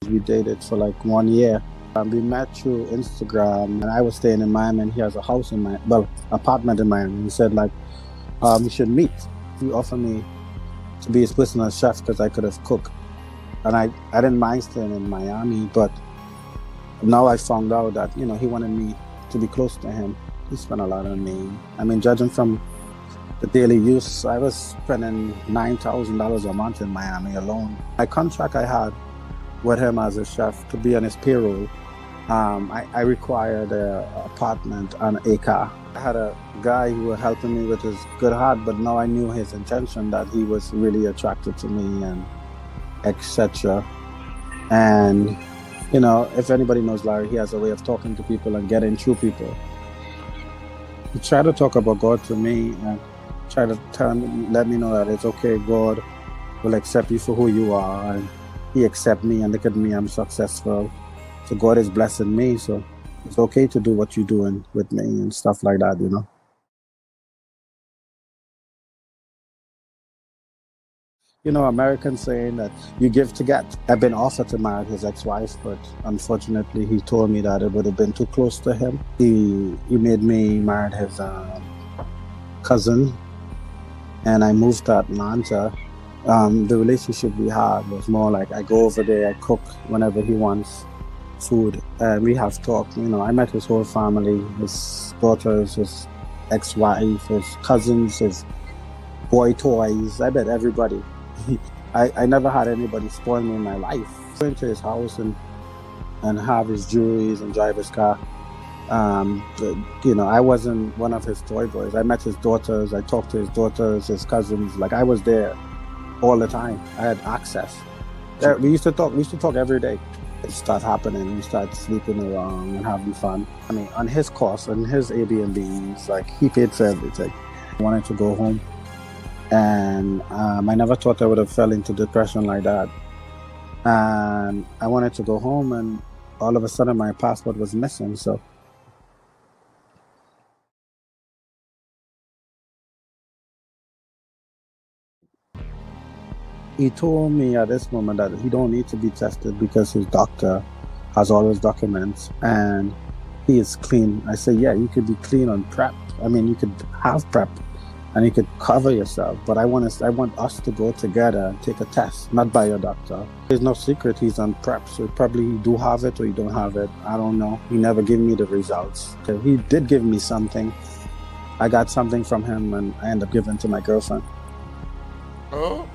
We dated for like 1 year. We met through Instagram, and I was staying in Miami, and he has a house in my apartment in Miami. He said like, we should meet. He offered me to be his personal chef because I could have cooked, and I didn't mind staying in Miami. But now I found out that he wanted me to be close to him. He spent a lot on me. I mean, judging from the daily use, I was spending $9,000 a month in Miami alone. My contract I had with him as a chef to be on his payroll, I required an apartment and a car. I had a guy who was helping me with his good heart, but now I knew his intention, that he was really attracted to me and etc. And if anybody knows Larry, he has a way of talking to people and getting through people. He tried to talk about God to me and try to let me know that it's okay. God will accept you for who you are, and he accept me, and look at me, I'm successful. So God is blessing me, so it's okay to do what you're doing with me and stuff like that. American saying that you give to get. I've been offered to marry his ex-wife, but unfortunately he told me that it would have been too close to him. He made me marry his cousin, and I moved to Atlanta. The relationship we had was more like I go over there, I cook whenever he wants food, and we have talked. I met his whole family, his daughters, his ex-wife, his cousins, his boy toys. I met everybody. I never had anybody spoil me in my life. I went to his house and have his jewelries and drive his car. I wasn't one of his toy boys. I met his daughters. I talked to his daughters, his cousins. Like, I was there all the time. I had access. We used to talk every day. It started happening. We started sleeping around and having fun. I mean, on his course, on his Airbnbs, like, he paid for everything. I wanted to go home, and I never thought I would have fell into depression like that. And I wanted to go home, and all of a sudden my passport was missing. So he told me at this moment that he don't need to be tested because his doctor has all his documents and he is clean. I said, yeah, you could be clean on PrEP. I mean, you could have PrEP and you could cover yourself, but I want us to go together and take a test, not by your doctor. There's no secret he's on PrEP, so probably you do have it or you don't have it. I don't know. He never gave me the results. He did give me something. I got something from him and I ended up giving to my girlfriend. Oh.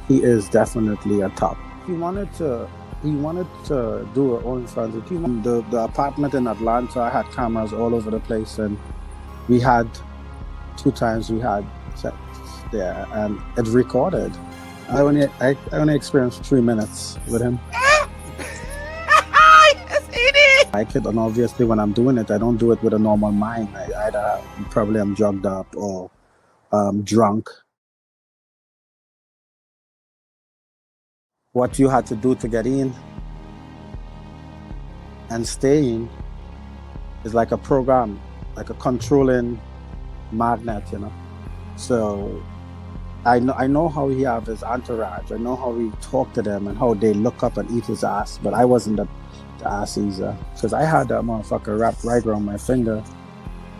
He is definitely a top. He wanted to do an OnlyFans. The apartment in Atlanta, I had cameras all over the place, and we had 2 times we had sex there, and it recorded. I only experienced 3 minutes with him. Yes, he did. I could, and obviously when I'm doing it, I don't do it with a normal mind. I either probably I'm drugged up or drunk. What you had to do to get in and stay in is like a program, like a controlling magnet, So I know how he have his entourage. I know how he talk to them and how they look up and eat his ass. But I wasn't the ass either, because I had that motherfucker wrapped right around my finger,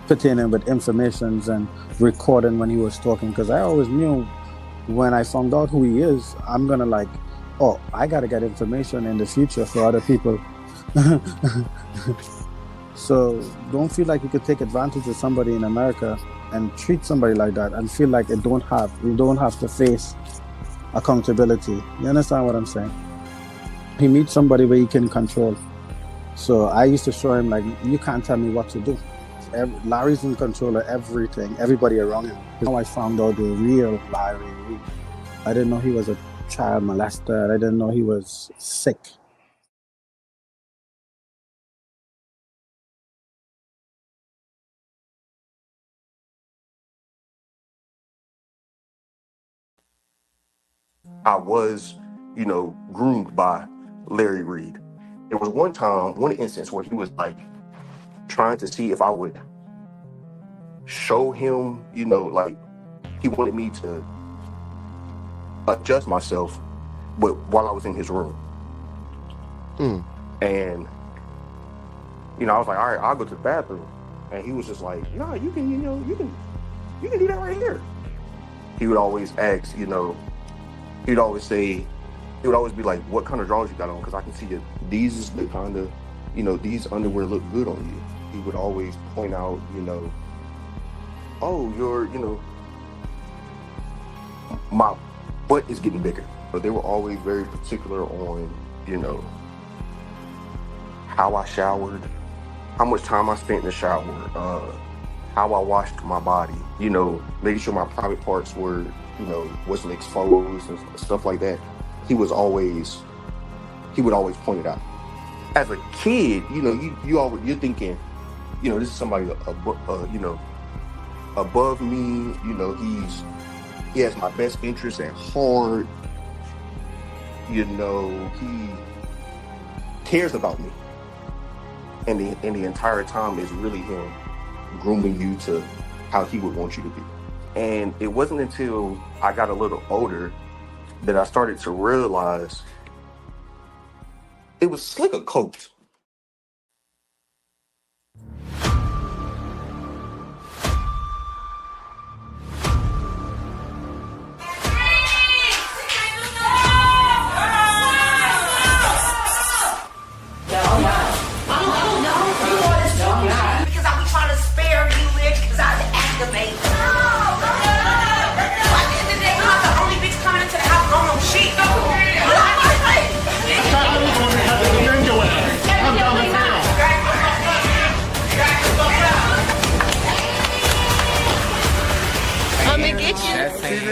pertaining with informations and recording when he was talking. Because I always knew when I found out who he is, I'm gonna like, oh, I gotta get information in the future for other people. So don't feel like you could take advantage of somebody in America and treat somebody like that and feel like you don't have to face accountability. You understand what I'm saying? He meets somebody where he can control. So I used to show him, like, you can't tell me what to do. Larry's in control of everything, everybody around him. Now I found out the real Larry. I didn't know he was a child molester. I didn't know he was sick. I was, groomed by Larry Reed. There was one instance where he was like trying to see if I would show him, like he wanted me to adjust myself, but while I was in his room. Mm. And I was like, all right, I'll go to the bathroom. And he was just like, nah, you can, you can do that right here. He would always ask, he'd always say, he would always be like, what kind of drawers you got on? Because I can see it. These is the kind of, these underwear look good on you. He would always point out, oh, my butt is getting bigger. But they were always very particular on, how I showered, how much time I spent in the shower, how I washed my body, making sure my private parts were, wasn't exposed and stuff like that. He was always, he would always point it out. As a kid, you're thinking, this is somebody, above me. He has my best interest at heart. He cares about me, and the entire time is really him grooming you to how he would want you to be. And it wasn't until I got a little older that I started to realize it was like a coat.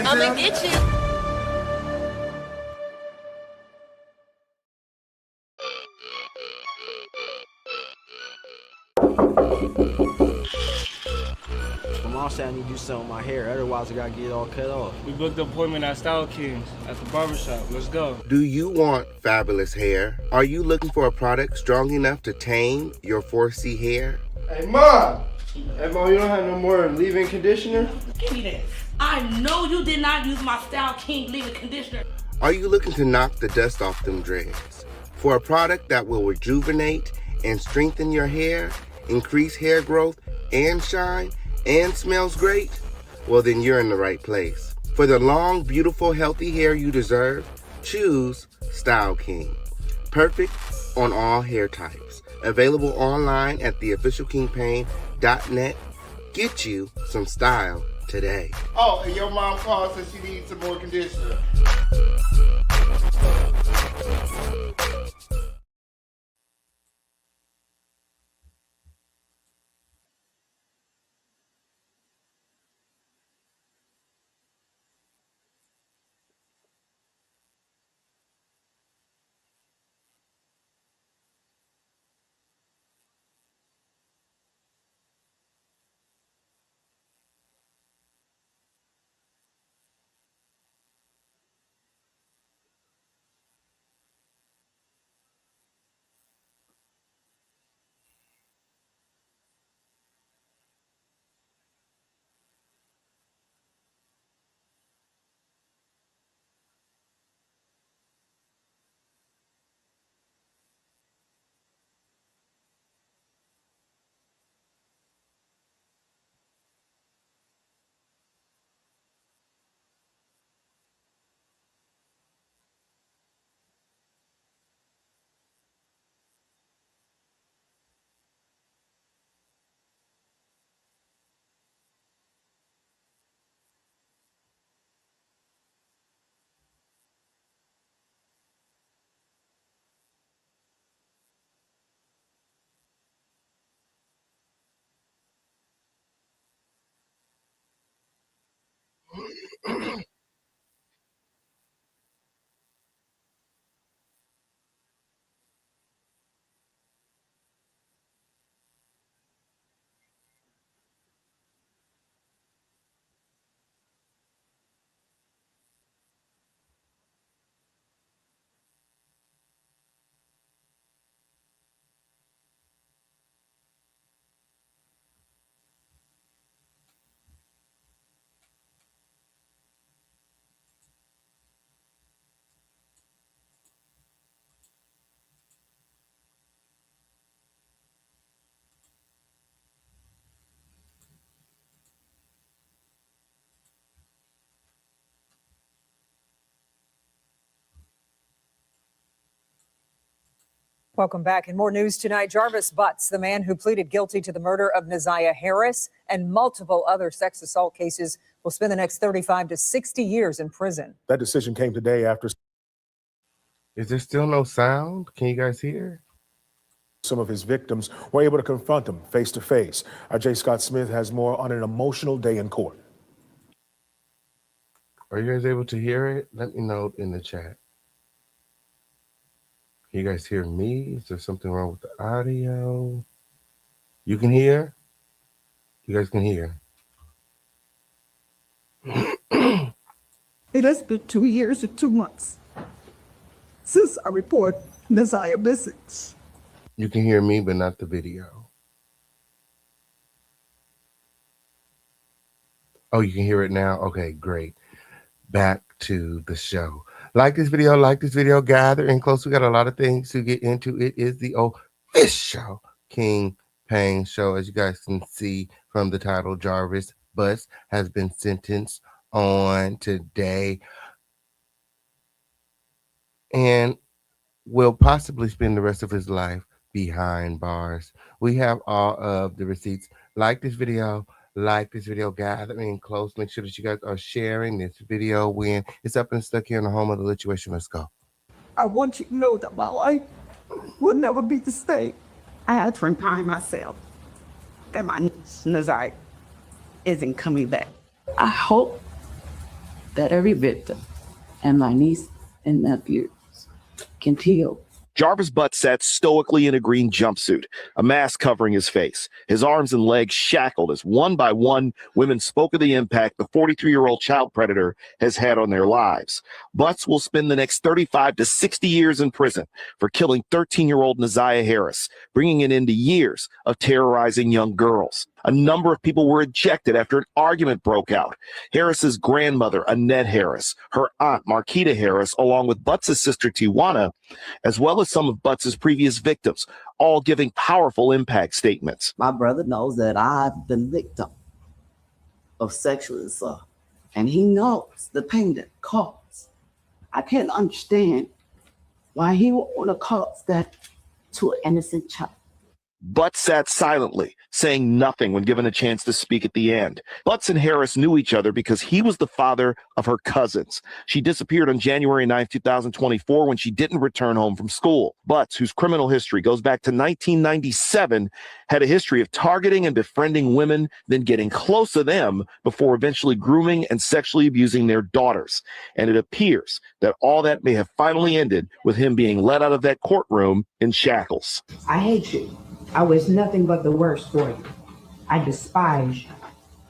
I'm gonna get you. My mom said I need to do something with my hair, otherwise I gotta get it all cut off. We booked an appointment at Style Kings at the barbershop. Let's go. Do you want fabulous hair? Are you looking for a product strong enough to tame your 4C hair? Hey, Mom! Hey, Mom, you don't have no more leave-in conditioner? Give me that. I know you did not use my Style King leave-in conditioner. Are you looking to knock the dust off them dreads? For a product that will rejuvenate and strengthen your hair, increase hair growth and shine, and smells great? Well, then you're in the right place. For the long, beautiful, healthy hair you deserve, choose Style King. Perfect on all hair types. Available online at theofficialkingpain.net. Get you some style today. Oh, and your mom called said she needs some more conditioner. Welcome back. And more news tonight. Jarvis Butts, the man who pleaded guilty to the murder of NaZiyah Harris and multiple other sex assault cases, will spend the next 35 to 60 years in prison. That decision came today after... Is there still no sound? Can you guys hear? Some of his victims were able to confront him face to face. Our J. Scott Smith has more on an emotional day in court. Are you guys able to hear it? Let me know in the chat. Can you guys hear me? Is there something wrong with the audio? You can hear? You guys can hear? It has been 2 years and 2 months since I report NaZiyah missing. You can hear me, but not the video. Oh, you can hear it now? Okay, great. Back to the show. Like this video, gather in close. We got a lot of things to get into. It is the official King Payne show. As you guys can see from the title, Jarvis Butts has been sentenced on today and will possibly spend the rest of his life behind bars. We have all of the receipts. Like this video, gather in close. Make sure that you guys are sharing this video when it's up and stuck here in the home of the lituation. Let's go. I want you to know that my life will never be the same. I had to remind myself that my niece NaZiyah isn't coming back. I hope that every victim and my niece and nephews can heal. Jarvis Butts sat stoically in a green jumpsuit, a mask covering his face, his arms and legs shackled as one by one women spoke of the impact the 43-year-old child predator has had on their lives. Butts will spend the next 35 to 60 years in prison for killing 13-year-old NaZiyah Harris, bringing it into years of terrorizing young girls. A number of people were ejected after an argument broke out. Harris's grandmother, Annette Harris, her aunt, Marquita Harris, along with Butts' sister, Tijuana, as well as some of Butts' previous victims, all giving powerful impact statements. My brother knows that I've been victim of sexual assault, and he knows the pain that caused. I can't understand why he would want to cause that to an innocent child. Butts sat silently, saying nothing when given a chance to speak at the end. Butts and Harris knew each other because he was the father of her cousins. She disappeared on January 9, 2024 when she didn't return home from school. Butts, whose criminal history goes back to 1997, had a history of targeting and befriending women, then getting close to them before eventually grooming and sexually abusing their daughters. And it appears that all that may have finally ended with him being let out of that courtroom in shackles. I hate you. I wish nothing but the worst for you. I despise you.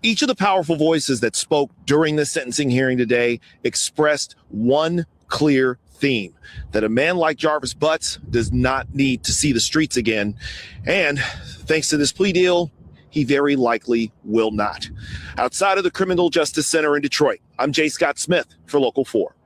Each of the powerful voices that spoke during the sentencing hearing today expressed one clear theme, that a man like Jarvis Butts does not need to see the streets again. And thanks to this plea deal, he very likely will not. Outside of the Criminal Justice Center in Detroit, I'm J. Scott Smith for Local 4.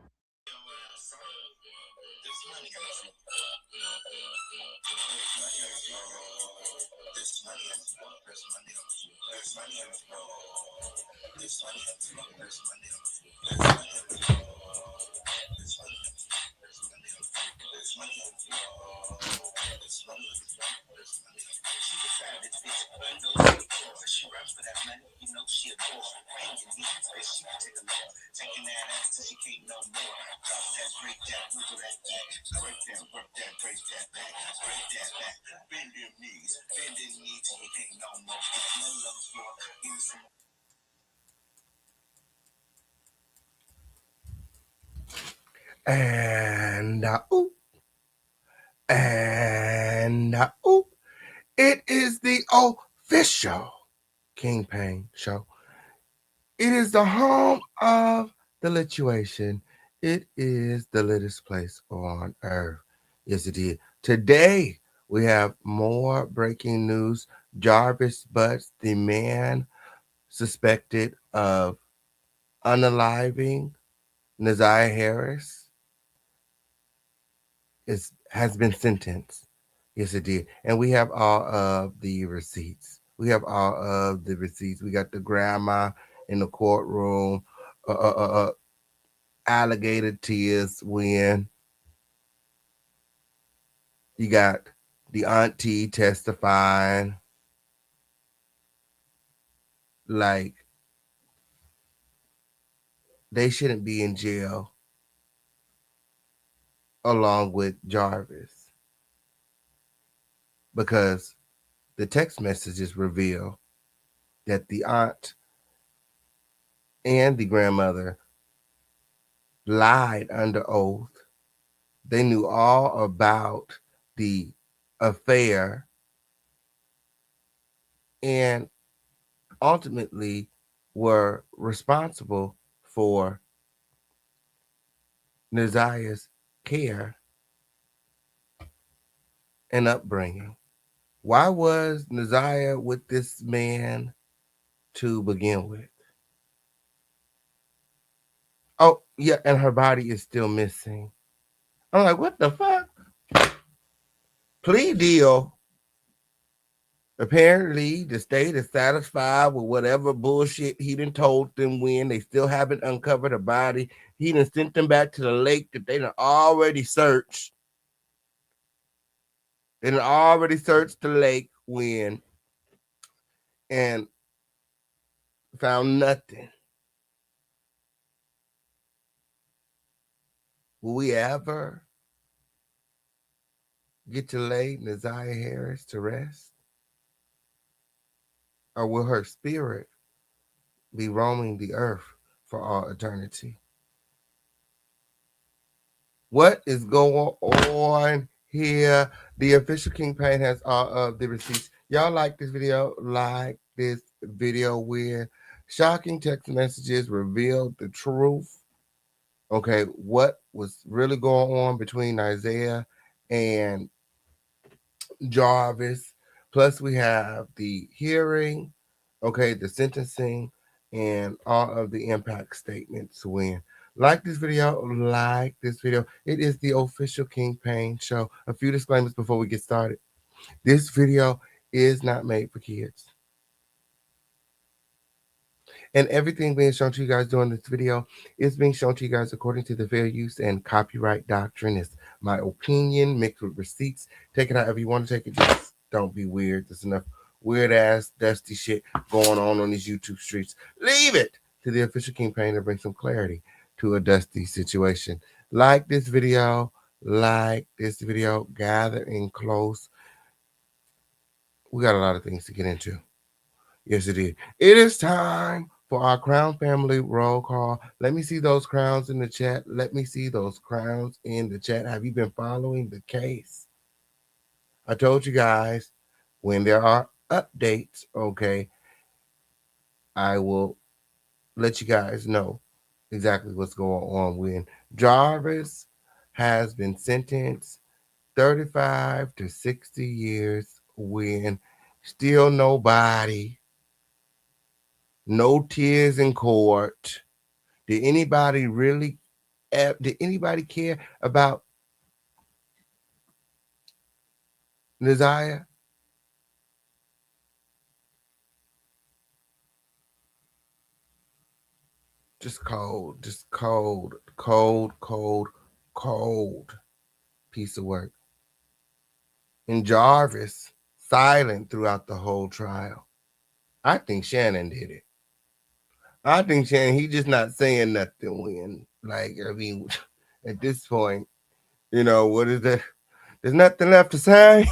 It is the official King Payne show. It is the home of the lituation. It is the littest place on earth. Yes, it is. Today, we have more breaking news. Jarvis Butts, the man suspected of unaliving NaZiyah Harris, has been sentenced. Yes, it did. And we have all of the receipts. We got the grandma in the courtroom, alligator tears when You got the auntie testifying. Like, they shouldn't be in jail along with Jarvis, because the text messages reveal that the aunt and the grandmother lied under oath. They knew all about the affair and ultimately were responsible for NaZiyah's care and upbringing. Why was NaZiyah with this man to begin with? Oh, yeah, and her body is still missing. I'm like, what the fuck? Plea deal. Apparently, the state is satisfied with whatever bullshit he done told them when. They still haven't uncovered a body. He done sent them back to the lake that they done already searched. They done already searched the lake when and found nothing. Will we ever get to lay NaZiyah Harris to rest? Or will her spirit be roaming the earth for all eternity? What is going on here? The official Kingpin has all of the receipts. Y'all like this video? Like this video where shocking text messages revealed the truth. Okay, what was really going on between NaZiyah and Jarvis? Plus, we have the hearing, okay, the sentencing, and all of the impact statements. When like this video, like this video. It is the official Kingpin show. A few disclaimers before we get started. This video is not made for kids. And everything being shown to you guys during this video is being shown to you guys according to the fair use and copyright doctrine. It's my opinion mixed with receipts. Take it however you want to take it. Just don't be weird. There's enough weird ass, dusty shit going on these YouTube streets. Leave it to the official Kingpin to bring some clarity to a dusty situation. Like this video, gather in close. We got a lot of things to get into. Yes, it is. It is time for our Crown Family roll call. Let me see those crowns in the chat. Have you been following the case? I told you guys when there are updates, okay, I will let you guys know exactly what's going on. When Jarvis has been sentenced 35 to 60 years, when still nobody, no tears in court. Did anybody care about NaZiyah? Just cold piece of work. And Jarvis silent throughout the whole trial. I think Shannon did it. I think Shannon, he just not saying nothing when, like, I mean, at this point, you know, what is that? There's nothing left to say.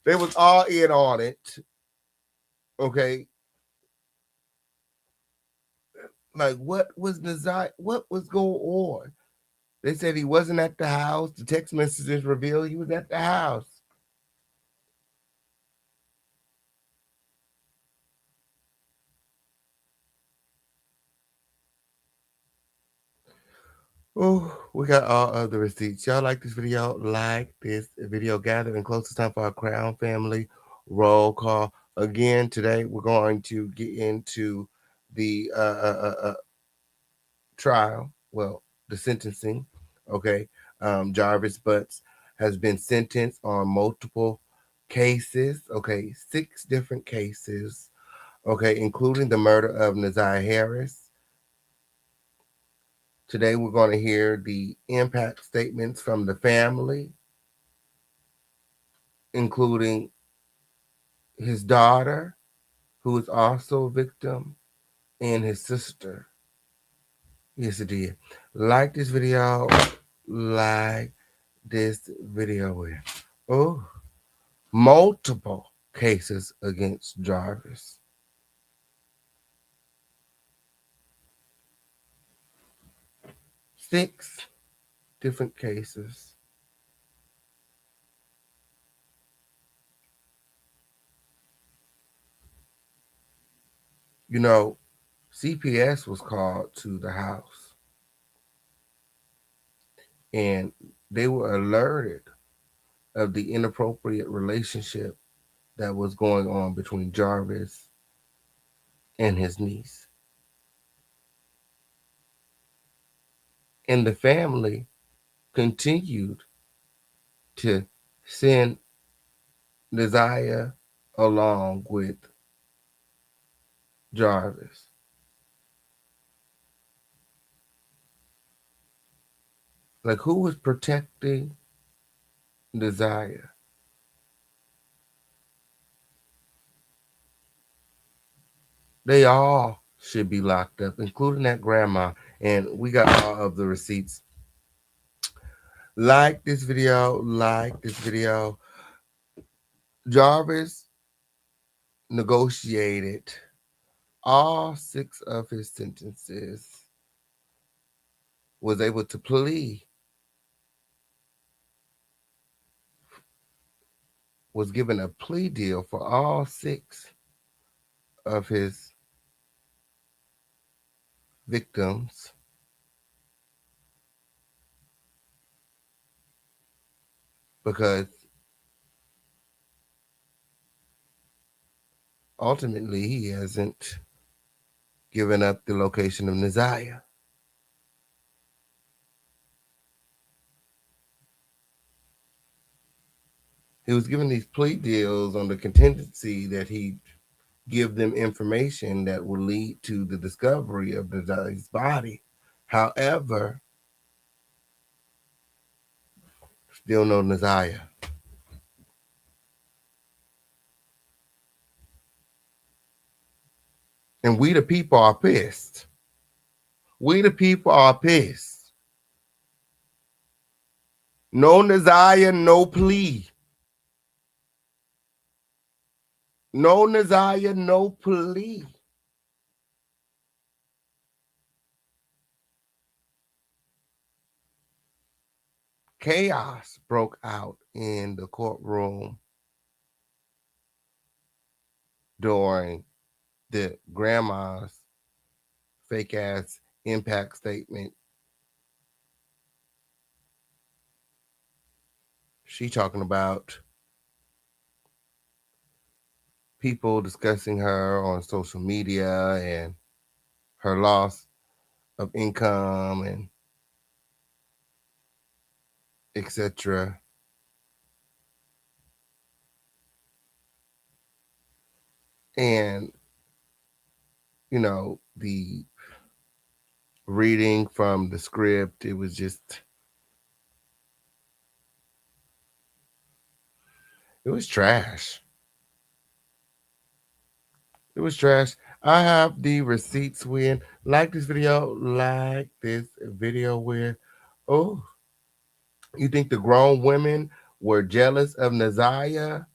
They was all in on it. Okay. Like, what was NaZiyah? What was going on? They said he wasn't at the house. The text messages reveal he was at the house. Oh, we got all of the receipts. Y'all like this video? Like this video. Gather in close time for our Crown Family roll call. Again, today we're going to get into the trial. Well, the sentencing. Okay. Jarvis Butts has been sentenced on multiple cases. Okay. 6 different cases. Okay. Including the murder of NaZiyah Harris, Today, we're going to hear the impact statements from the family, including his daughter, who is also a victim, and his sister. Yes, it did. Like this video, like this video with multiple cases against Jarvis. 6 different cases. You know, CPS was called to the house and they were alerted of the inappropriate relationship that was going on between Jarvis and his niece. And the family continued to send NaZiyah along with Jarvis. Like, who was protecting NaZiyah? They all should be locked up, including that grandma. And we got all of the receipts. Like this video, like this video. Jarvis negotiated all 6 of his sentences, was able to plea, was given a plea deal for all 6 of his victims. Because ultimately he hasn't given up the location of NaZiyah. He was given these plea deals on the contingency that he'd give them information that would lead to the discovery of NaZiyah's body. However, still no NaZiyah. And we the people are pissed. We the people are pissed. No NaZiyah, no plea. No NaZiyah, no plea. Chaos broke out in the courtroom during the grandma's fake ass impact statement. She talking about people discussing her on social media and her loss of income and etc. And, you know, the reading from the script, it was just, it was trash. It was trash. I have the receipts with. Like this video, like this video with. Oh, you think the grown women were jealous of NaZiyah?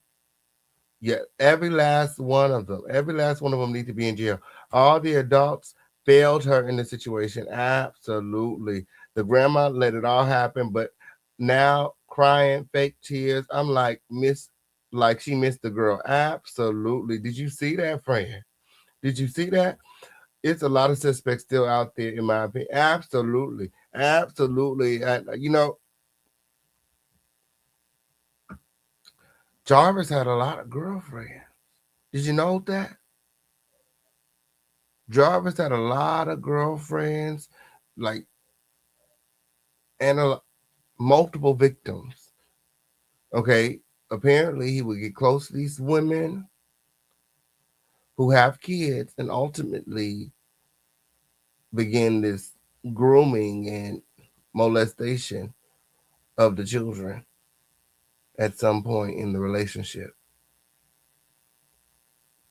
Yeah, every last one of them need to be in jail. All the adults failed her in the situation. Absolutely. The grandma let it all happen, but now crying, fake tears. I'm like, like she missed the girl. Absolutely. Did you see that, friend? Did you see that? It's a lot of suspects still out there, in my opinion. Absolutely. Absolutely. You know, Jarvis had a lot of girlfriends. Did you know that? Jarvis had a lot of girlfriends, like, and multiple victims. Okay, apparently he would get close to these women who have kids and ultimately begin this, grooming and molestation of the children at some point in the relationship.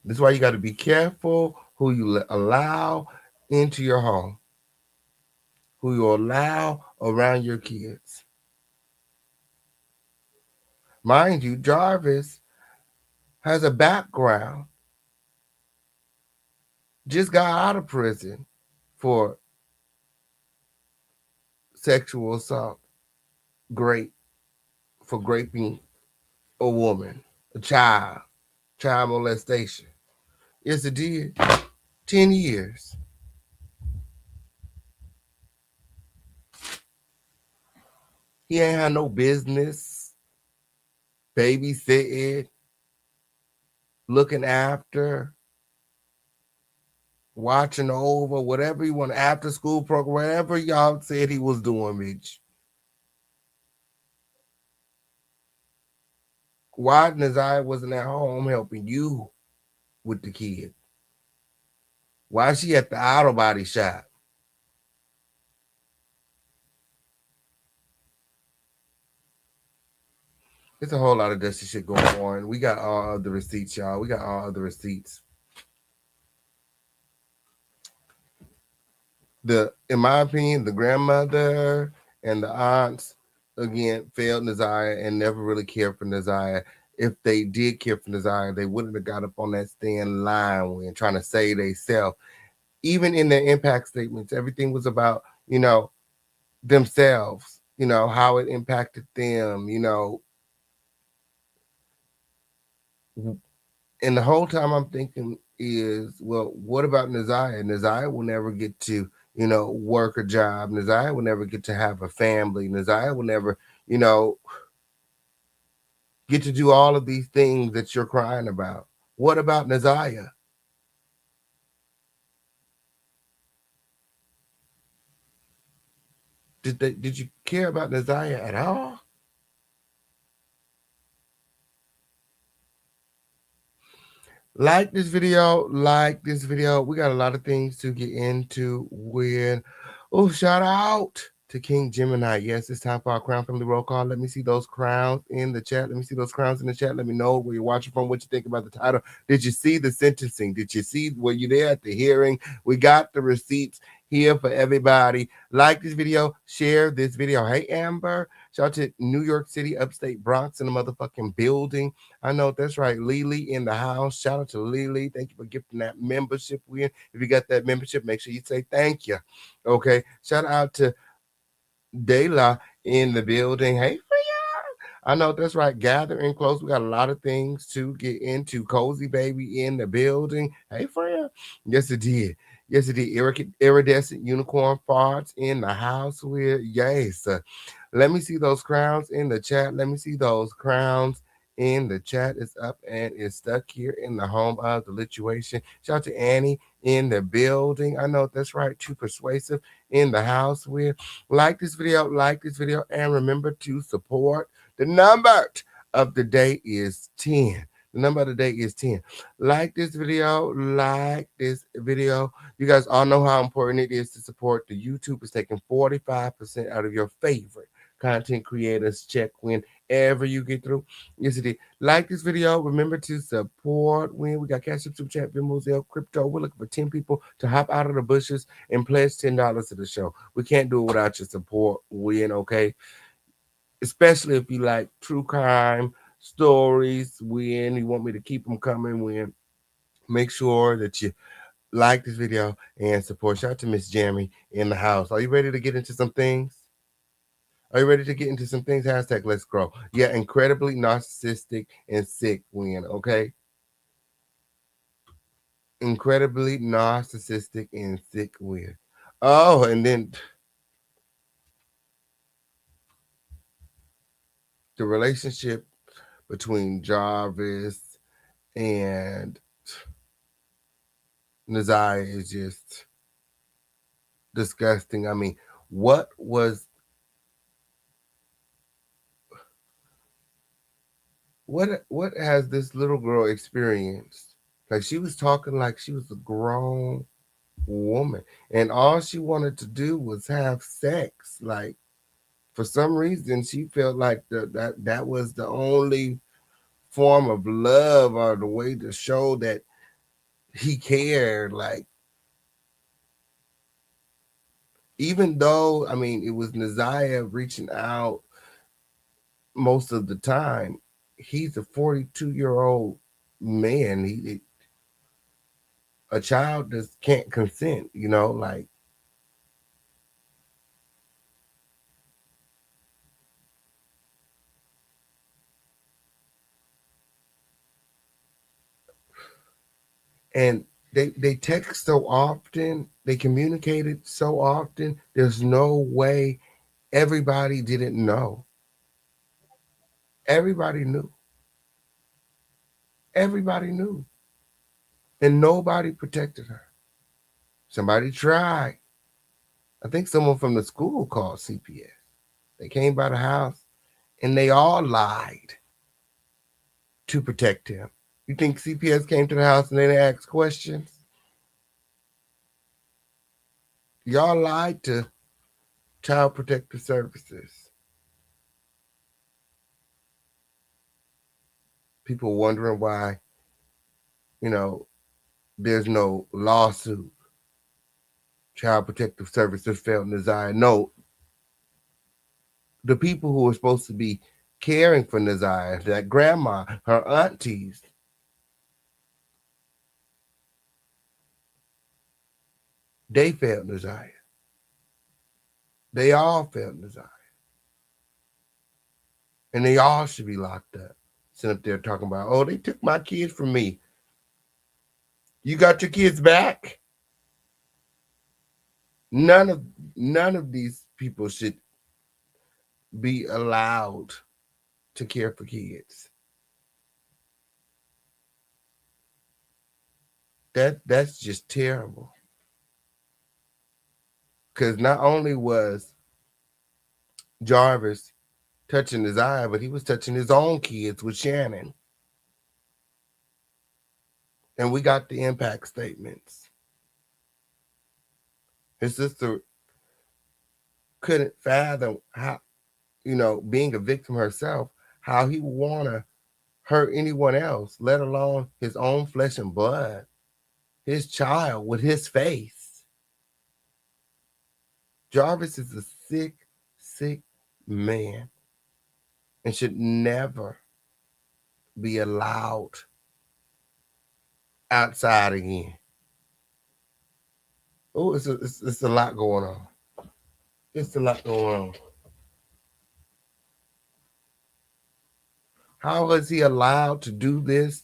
That's why you got to be careful who you allow into your home, who you allow around your kids. Mind you, Jarvis has a background, just got out of prison for sexual assault, for raping a woman, a child molestation. Yes, it did. 10 years. He ain't had no business babysitting, looking after, watching over, whatever you want, after school program, whatever y'all said he was doing, bitch. Why NaZiyah wasn't at home helping you with the kid? Why is she at the auto body shop? There's a whole lot of dusty shit going on. We got all other receipts, y'all. We got all other receipts. In my opinion, the grandmother and the aunts, again, failed NaZiyah and never really cared for NaZiyah. If they did care for NaZiyah, they wouldn't have got up on that stand line when trying to say themselves. Even in their impact statements, everything was about, themselves, how it impacted them, And the whole time I'm thinking is, well, what about NaZiyah? NaZiyah will never get to, work a job. NaZiyah will never get to have a family. NaZiyah will never, get to do all of these things that you're crying about. What about NaZiyah? Did you care about NaZiyah at all? Like this video. We got a lot of things to get into with. Oh, shout out to King Gemini. Yes, it's time for our Crown Family Roll Call. Let me see those crowns in the chat. Let me know where you're watching from, what you think about the title. Did you see the sentencing? Were you there at the hearing? We got the receipts here for everybody. Like this video, share this video. Hey, Amber. Shout out to New York City, upstate Bronx in the motherfucking building. I know that's right. Lily in the house. Shout out to Lily. Thank you for gifting that membership win. If you got that membership, make sure you say thank you. Okay. Shout out to Dayla in the building. Hey, I know that's right. Gathering close. We got a lot of things to get into. Cozy baby in the building. Hey, Freya. Yes, it did. Yes, it did. Iridescent unicorn farts in the house with. Yes. Let me see those crowns in the chat. It's up and it's stuck here in the home of the lituation. Shout out to Annie in the building. I know that's right. Too persuasive in the house with. Like this video, and remember to support. The number of the day is 10. Like this video. You guys all know how important it is to support. The YouTube is taking 45% out of your favorite content creators check whenever you get through. Yes, it is. Like this video. Remember to support. We got Cash App, Super Chat, Venmo, Zelle, crypto. We're looking for 10 people to hop out of the bushes and pledge $10 to the show. We can't do it without your support. Okay? Especially if you like true crime stories, you want me to keep them coming, make sure that you like this video and support. Shout out to Miss Jamie in the house. Are you ready to get into some things? Hashtag let's grow. Yeah, incredibly narcissistic and sick okay? Incredibly narcissistic and sick Oh, and then the relationship between Jarvis and NaZiyah is just disgusting. I mean, what has this little girl experienced? Like, she was talking like she was a grown woman, and all she wanted to do was have sex. Like, for some reason, she felt like that was the only form of love or the way to show that he cared. Like, even though, I mean, it was NaZiyah reaching out most of the time, he's a 42-year-old man. A child just can't consent, like. And they text so often, they communicated so often, there's no way everybody didn't know. Everybody knew. Everybody knew. And nobody protected her. Somebody tried. I think someone from the school called CPS. They came by the house and they all lied to protect him. You think CPS came to the house and they didn't ask questions? Y'all lied to Child Protective Services. People wondering why, there's no lawsuit. Child Protective Services failed NaZiyah. No, the people who were supposed to be caring for NaZiyah, that grandma, her aunties, they failed NaZiyah. They all failed NaZiyah. And they all should be locked up. Sitting up there talking about, oh, they took my kids from me. You got your kids back? None of these people should be allowed to care for kids. That's just terrible. Because not only was Jarvis touching NaZiyah, but he was touching his own kids with Shannon. And we got the impact statements. His sister couldn't fathom how, being a victim herself, how he would want to hurt anyone else, let alone his own flesh and blood, his child with his face. Jarvis is a sick, sick man and should never be allowed outside again. Oh, it's a lot going on. It's a lot going on. How is he allowed to do this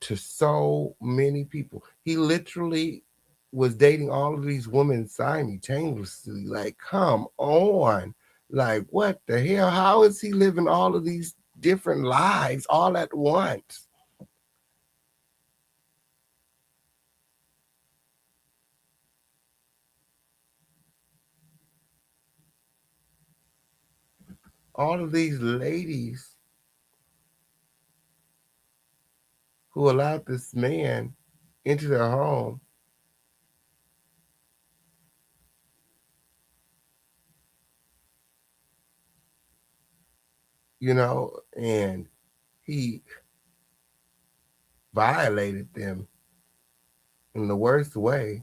to so many people? He literally was dating all of these women simultaneously. Like, come on. Like, what the hell? How is he living all of these different lives all at once? All of these ladies who allowed this man into their home, and he violated them in the worst way.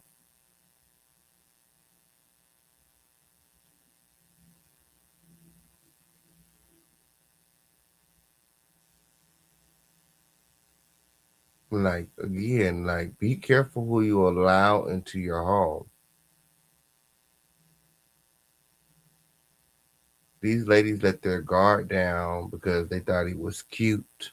Like, again, like, be careful who you allow into your home. These ladies let their guard down because they thought he was cute.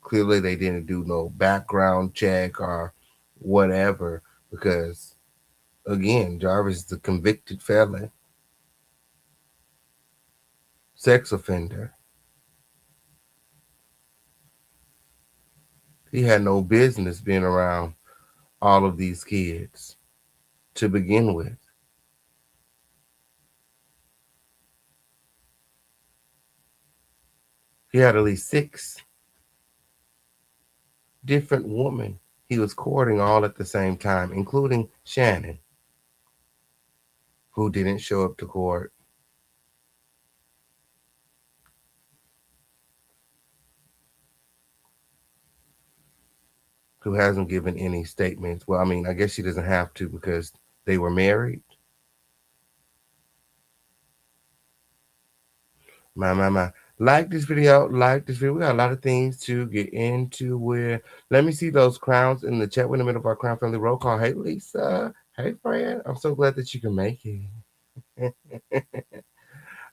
Clearly, they didn't do no background check or whatever because, again, Jarvis is a convicted felon, sex offender. He had no business being around all of these kids to begin with. He had at least 6 different women he was courting all at the same time, including Shannon, who didn't show up to court. Who hasn't given any statements. Well, I mean, I guess she doesn't have to because they were married. My. Like this video. We got a lot of things to get into with. Let me see those crowns in the chat. We're in the middle of our crown family roll call. Hey, Lisa. Hey, friend. I'm so glad that you can make it.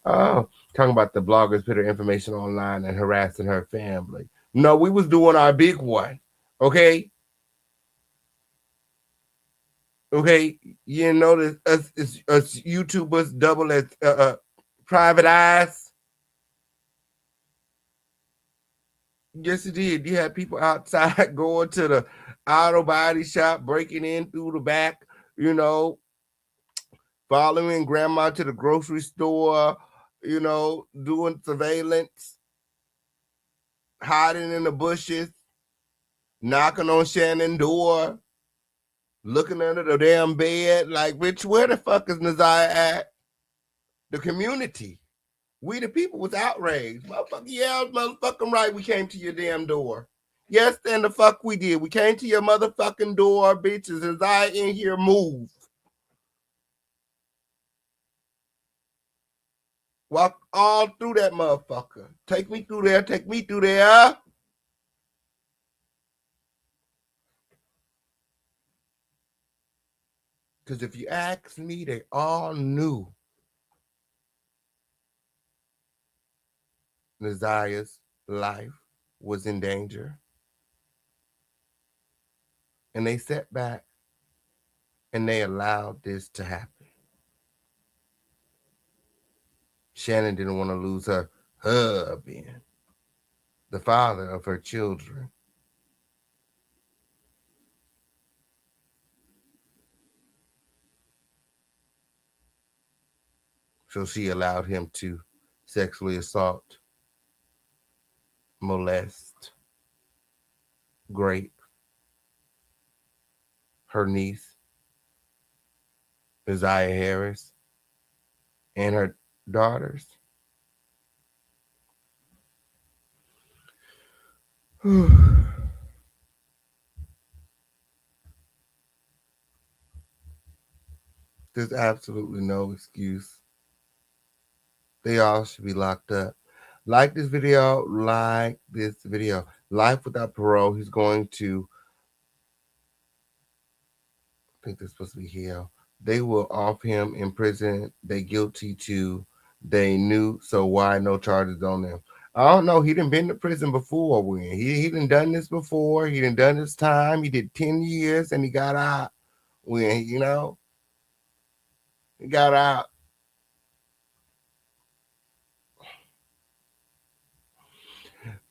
Oh, talking about the bloggers put her information online and harassing her family. No, we was doing our big one. Okay? Okay, you notice us YouTubers double as private eyes. Yes, it did. You had people outside going to the auto body shop, breaking in through the back, following grandma to the grocery store, doing surveillance, hiding in the bushes, knocking on Shannon's door, looking under the damn bed. Like, bitch, where the fuck is NaZiyah at? The community. We the people was outraged. Motherfucker, yeah, motherfucking right, we came to your damn door. Yes, and the fuck we did. We came to your motherfucking door, bitches, and I in here move. Walk all through that motherfucker. Take me through there, take me through there. Because if you ask me, they all knew NaZiyah's life was in danger. And they sat back and they allowed this to happen. Shannon didn't want to lose her husband, the father of her children. So she allowed him to sexually assault, molest, rape her niece, Ziyah Harris, and her daughters. There's absolutely no excuse. They all should be locked up. Like this video, like this video. Life without parole. He's going to, I think they're supposed to be here. They will off him in prison. They guilty to, they knew, so why no charges on them? I don't know. He done been to prison before. When he done this before. He done his time. He did 10 years and he got out. When, he got out.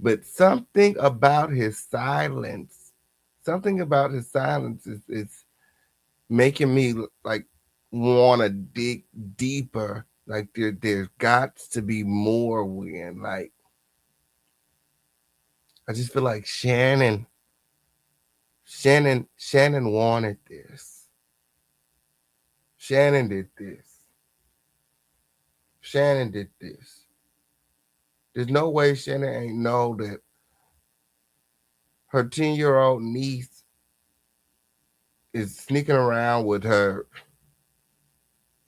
But something about his silence is making me like want to dig deeper. Like there's got to be more when, like, I just feel like Shannon wanted this. Shannon did this. Shannon did this. There's no way Shannon ain't know that her 10-year-old niece is sneaking around with her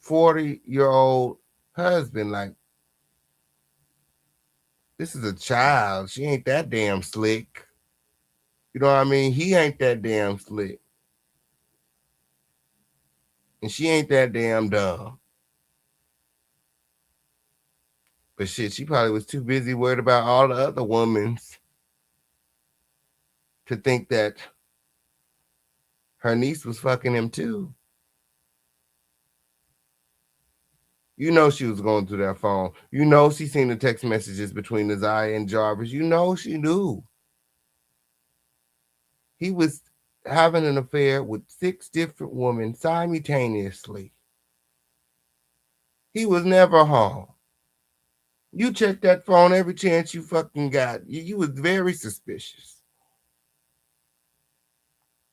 40-year-old husband. Like, this is a child. She ain't that damn slick. You know what I mean? He ain't that damn slick. And she ain't that damn dumb. But shit, she probably was too busy worried about all the other women to think that her niece was fucking him too. You know she was going through that phone. You know she seen the text messages between NaZiyah and Jarvis. You know she knew. He was having an affair with 6 different women simultaneously. He was never home. You checked that phone every chance you fucking got. You was very suspicious.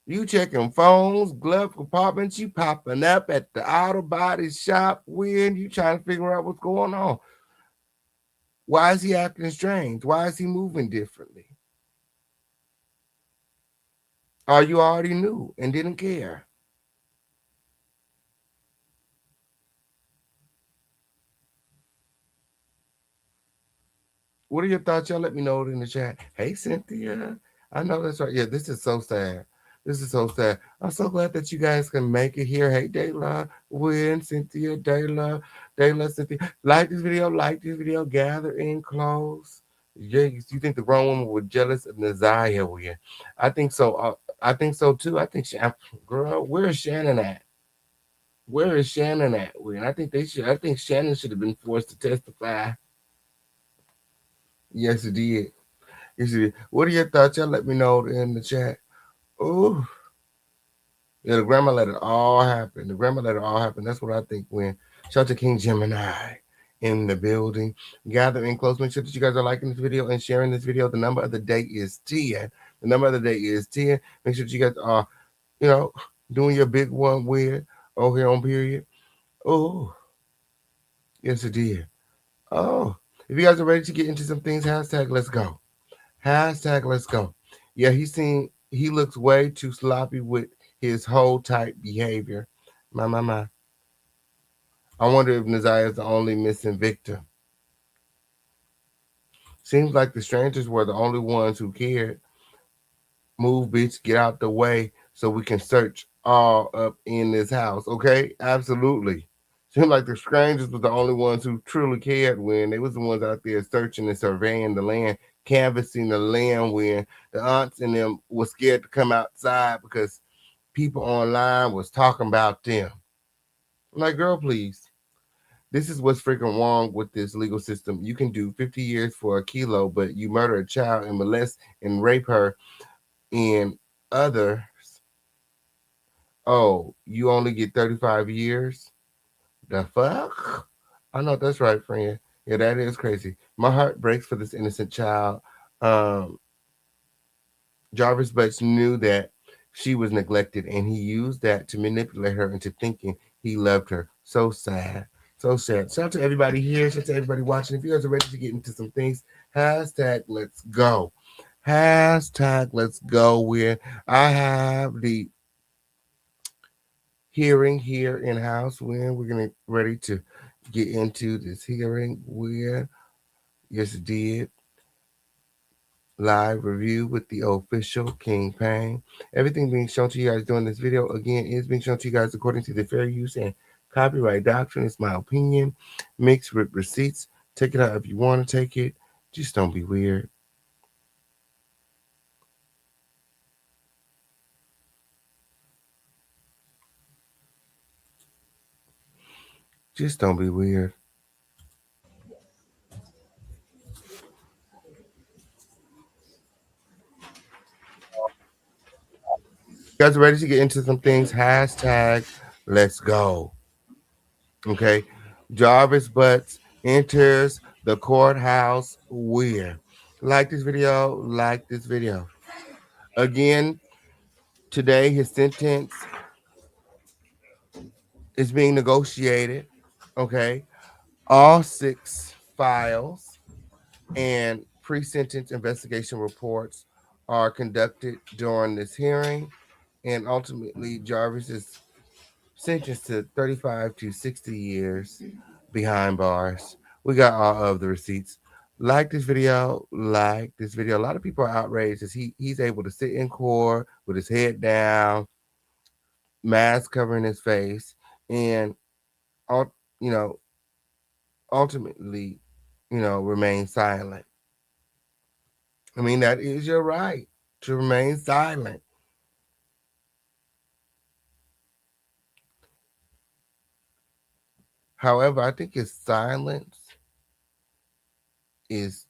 You checking phones, glove compartments, you popping up at the auto body shop when you trying to figure out what's going on. Why is he acting strange? Why is he moving differently? Or you already knew and didn't care? What are your thoughts? Y'all let me know in the chat. Hey, Cynthia. I know that's right. Yeah, this is so sad. This is so sad. I'm so glad that you guys can make it here. Hey, Dayla, Win, Cynthia, Dayla, Cynthia. Like this video, gather in close. Yeah, you think the grown woman was jealous of NaZiyah? Win? I think so. I think so too. I think, girl, where is Shannon at? Where is Shannon at? Win? I think Shannon should have been forced to testify. Yes, it did. Yes, it did. What are your thoughts? Y'all let me know in the chat. Oh, yeah, the grandma let it all happen. The grandma let it all happen. That's what I think when Shelter King Gemini in the building. Gather in close. Make sure that you guys are liking this video and sharing this video. The number of the day is 10. The number of the day is 10. Make sure that you guys are, doing your big one with here on period. Oh, yes, it did. Oh, if you guys are ready to get into some things, hashtag let's go. Hashtag let's go. Yeah, he looks way too sloppy with his whole type behavior. My. I wonder if NaZiyah is the only missing victim. Seems like the strangers were the only ones who cared. Move, bitch, get out the way so we can search all up in this house. Okay? Absolutely. Seems like the strangers were the only ones who truly cared when they was the ones out there searching and surveying the land, canvassing the land when the aunts and them were scared to come outside because people online was talking about them. I'm like, girl, please. This is what's freaking wrong with this legal system. You can do 50 years for a kilo, but you murder a child and molest and rape her and others. Oh, you only get 35 years? The fuck? I know that's right, friend. Yeah, that is crazy. My heart breaks for this innocent child. Jarvis Butts knew that she was neglected, and he used that to manipulate her into thinking he loved her. So sad. So sad. Shout out to everybody here. Shout out to everybody watching. If you guys are ready to get into some things, hashtag let's go. Hashtag let's go. Where I have the hearing here in house when we're gonna ready to get into this hearing where yes it did live review with the official King Payne. Everything being shown to you guys during this video again is being shown to you guys according to the fair use and copyright doctrine. It's my opinion mixed with receipts. Take it out if you want to take it. Just don't be weird. Just don't be weird. You guys are ready to get into some things? Hashtag let's go. Okay. Jarvis Butts enters the courthouse where. Like this video, like this video. Again, today his sentence is being negotiated. Okay. All 6 files and pre-sentence investigation reports are conducted during this hearing. And ultimately, Jarvis is sentenced to 35 to 60 years behind bars. We got all of the receipts. Like this video, like this video. A lot of people are outraged as he's able to sit in court with his head down, mask covering his face, and ultimately, remain silent. I mean, that is your right to remain silent. However, I think his silence is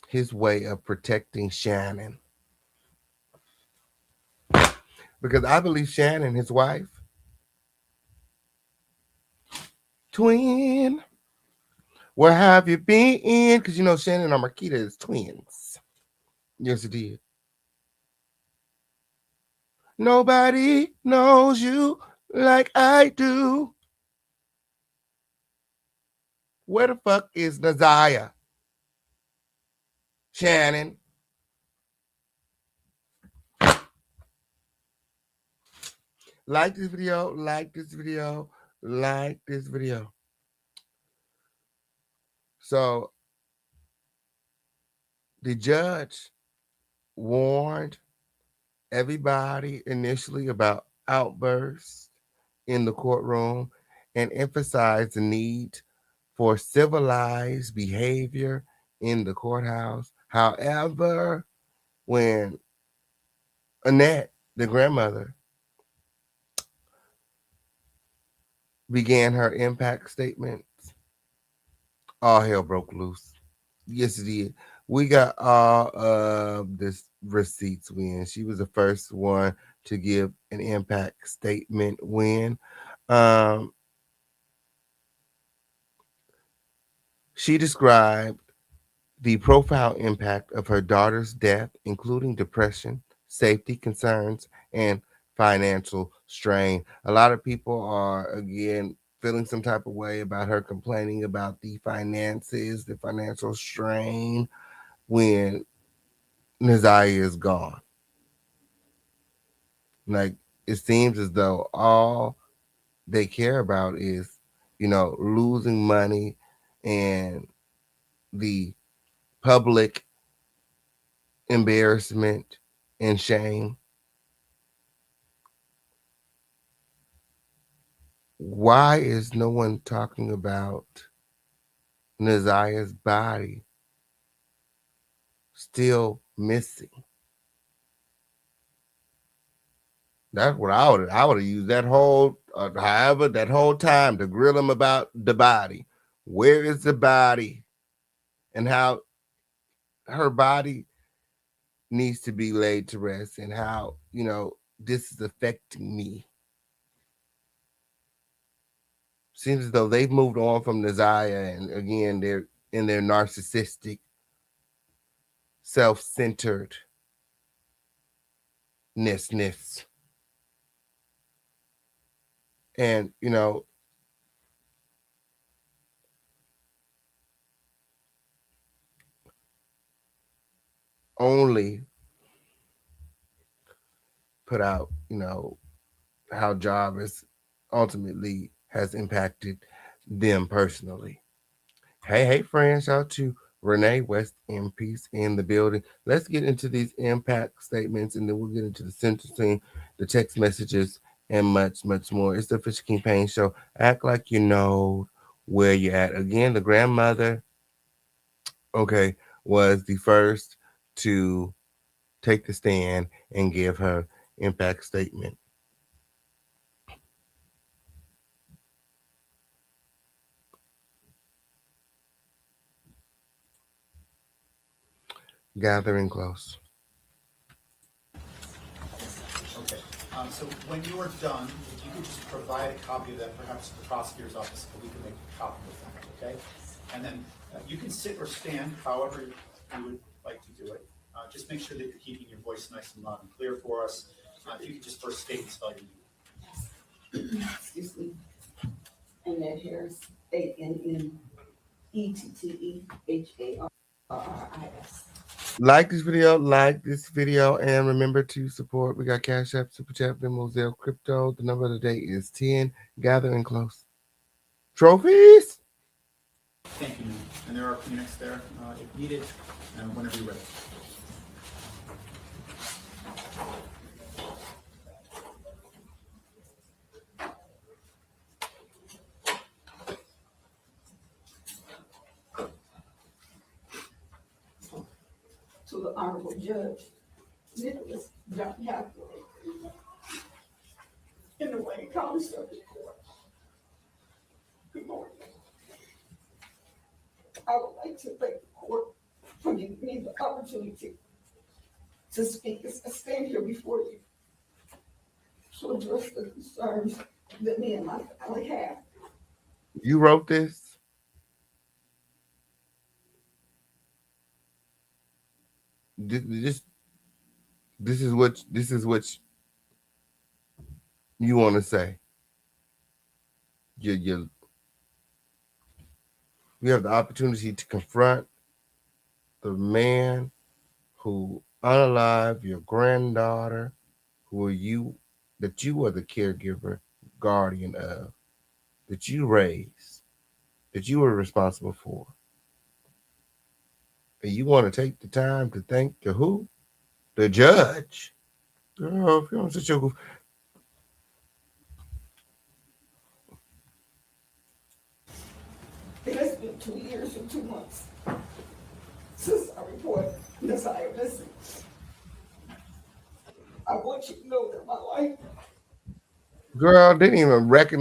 his way of protecting Shannon. Because I believe Shannon, his wife, twin, where have you been? Because Shannon and Marquita is twins. Yes, it did. Nobody knows you like I do. Where the fuck is NaZiyah? Shannon. Like this video, like this video, like this video. So the judge warned everybody initially about outbursts in the courtroom and emphasized the need for civilized behavior in the courthouse. However, when Annette, the grandmother, began her impact statements, all hell broke loose. Yes, it did. We got all of this receipts when she was the first one to give an impact statement when she described the profound impact of her daughter's death, including depression, safety concerns, and financial strain. A lot of people are, again, feeling some type of way about her complaining about the finances, the financial strain when NaZiyah is gone. Like, it seems as though all they care about is, losing money and the public embarrassment and shame. Why is no one talking about NaZiyah's body still missing? That's what I would have used that whole that whole time to grill him about the body. Where is the body? And how her body needs to be laid to rest, and how, this is affecting me. Seems as though they've moved on from NaZiyah, and again, they're in their narcissistic, self-centeredness. And, only put out, how Jarvis ultimately has impacted them personally. Hey, friends, shout out to Renee West in Peace in the building. Let's get into these impact statements, and then we'll get into the sentencing, the text messages, and much, much more. It's the Fisher King Payne Show. Act like you know where you're at. Again, the grandmother, was the first to take the stand and give her impact statement. Gathering close. Okay. So when you are done, if you could just provide a copy of that, perhaps to the prosecutor's office, so we can make a copy of that, okay? And then you can sit or stand, however you would like to do it. Just make sure that you're keeping your voice nice and loud and clear for us. If you could just first state and spell your name. Excuse me. Annette Harris, ANNETTEHARRIS. Like this video, and remember to support. We got Cash App, Super Chat, Venmo, Zelle, Crypto. The number of the day is 10. Gathering close. Trophies. Thank you, ma'am. And there are Kleenex there if needed, whenever you're ready. To the Honorable Judge Nicholas John Hathaway in the Wayne County Circuit Court. Good morning. I would like to thank the court for giving me the opportunity to speak as I stand here before you to address the concerns that me and my family have. You wrote this? This is what you want to say? You have the opportunity to confront the man who unalived your granddaughter, who are you, that you are the caregiver, guardian of, that you raised, that you were responsible for. And you want to take the time to thank the who? The judge. Girl, if you don't sit your It has been 2 years and 2 months since I reported NaZiyah missing. I want you to know that my life. girl didn't even realize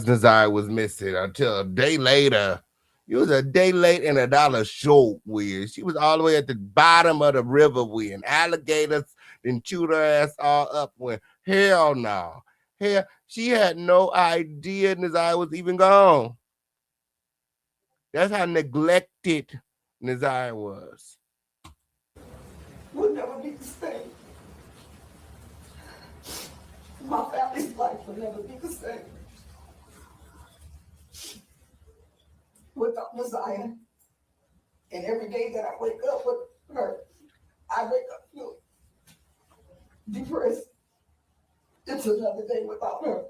NaZiyah was missing until a day later. It was a day late and $1 short, Will. She was all the way at the bottom of the river, Will. Alligators then chewed her ass all up. When hell no. Hell, she had no idea NaZiyah was even gone. That's how neglected NaZiyah was. Will never be the same. My family's life will never be the same without NaZiyah. And every day that I wake up with her, I wake up feeling depressed. It's another day without her.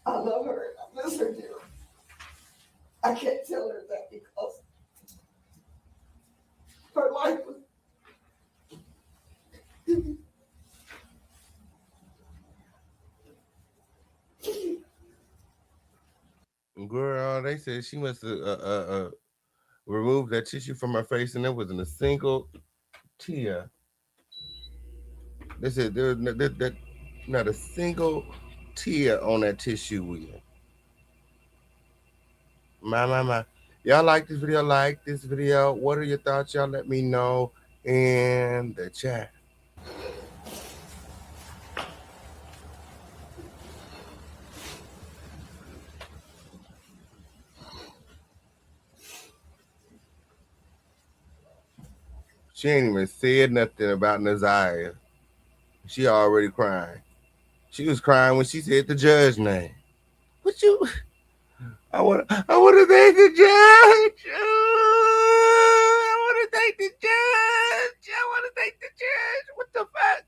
I love her and I miss her dearly. I can't tell her that because her life was. Girl, they said she must have removed that tissue from her face and there wasn't a single tear. They said there was not a single tear on that tissue wheel. My. Y'all like this video? Like this video? What are your thoughts? Y'all let me know in the chat. She ain't even said nothing about NaZiyah. She already crying. She was crying when she said the judge name. What you? I want to thank the judge. I want to thank the judge. I want to thank the judge. What the fuck?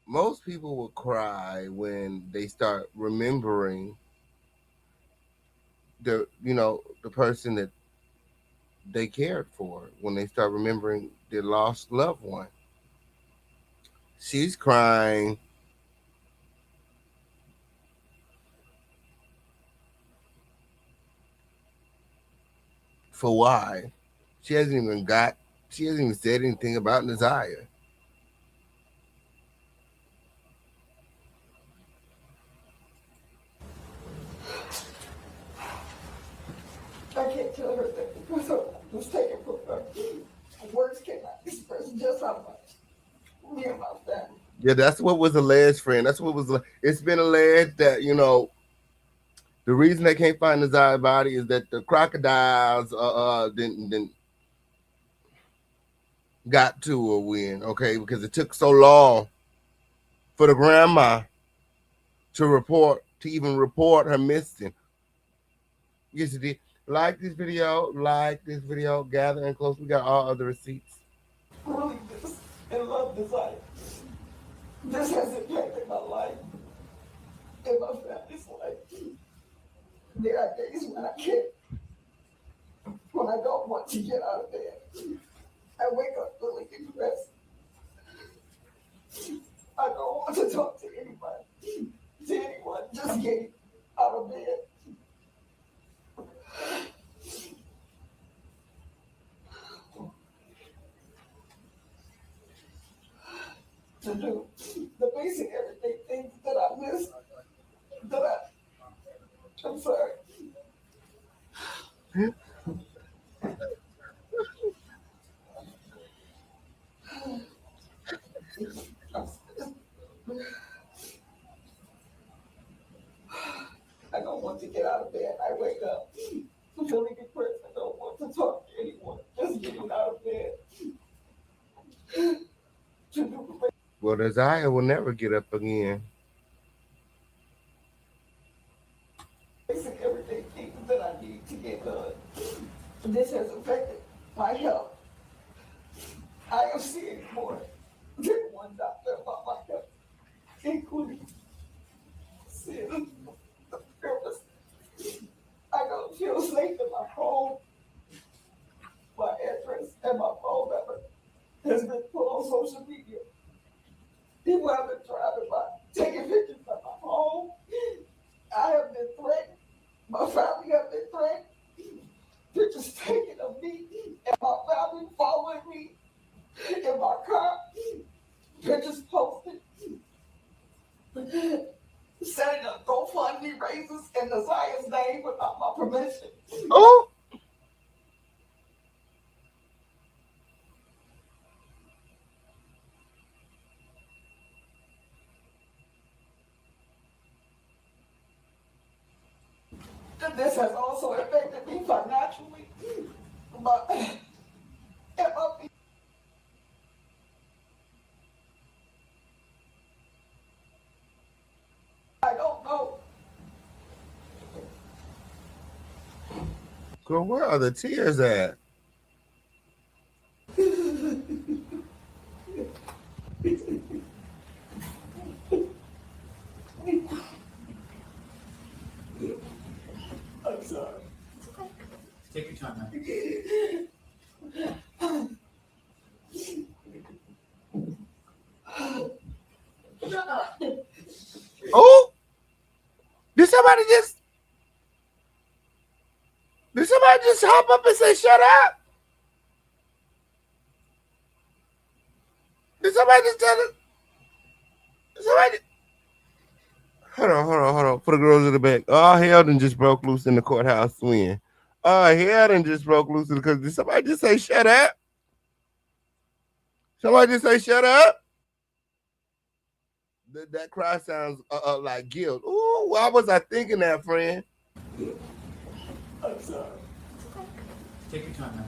Most people will cry when they start remembering the person that they cared for, when they start remembering their lost loved one. She's crying for why? She hasn't even said anything about NaZiyah. I can't tell her that because her life was taken from her. Words cannot express just how much me and my family. Yeah, that's what was alleged, friend. That's what was. It's been alleged that the reason they can't find NaZiyah's body is that the crocodiles didn't got to her when, okay, because it took so long for the grandma to even report her missing. Yes, it did. Like this video, gather in close. We got all other receipts. Really miss and love NaZiyah. This has impacted my life and my family's life. There are days when I don't want to get out of bed. I wake up feeling depressed. I don't want to talk to anybody, just getting out of bed. To do the basic everyday things that I miss, I'm sorry. I don't want to get out of bed. I wake up feeling depressed. I don't want to talk to anyone. Just getting out Well, NaZiyah will never get up again. Basic everyday things that I need to get done. This has affected my health. I am seeing more than one doctor about my health, including seeing the therapist. I don't feel safe in my home. My address and my phone number has been put on social media. People have been driving by, taking pictures of my home. I have been threatened. My family have been threatened. Pictures taken of me and my family following me in my car. Pictures posted. Setting up GoFundMe raises in NaZiyah's name without my permission. Oh! This has also affected me financially. But I don't know. Girl, where are the tears at? I'm sorry. Take your time, man. Oh! Did somebody just hop up and say shut up? Did somebody just tell it? Somebody. Hold on. Put the girls in the back. Oh, hell done just broke loose in the courthouse swing. Oh, hell done just broke loose because did somebody just say shut up? Somebody just say shut up? That cry sounds like guilt. Ooh, why was I thinking that, friend? I'm sorry. Take your time, man.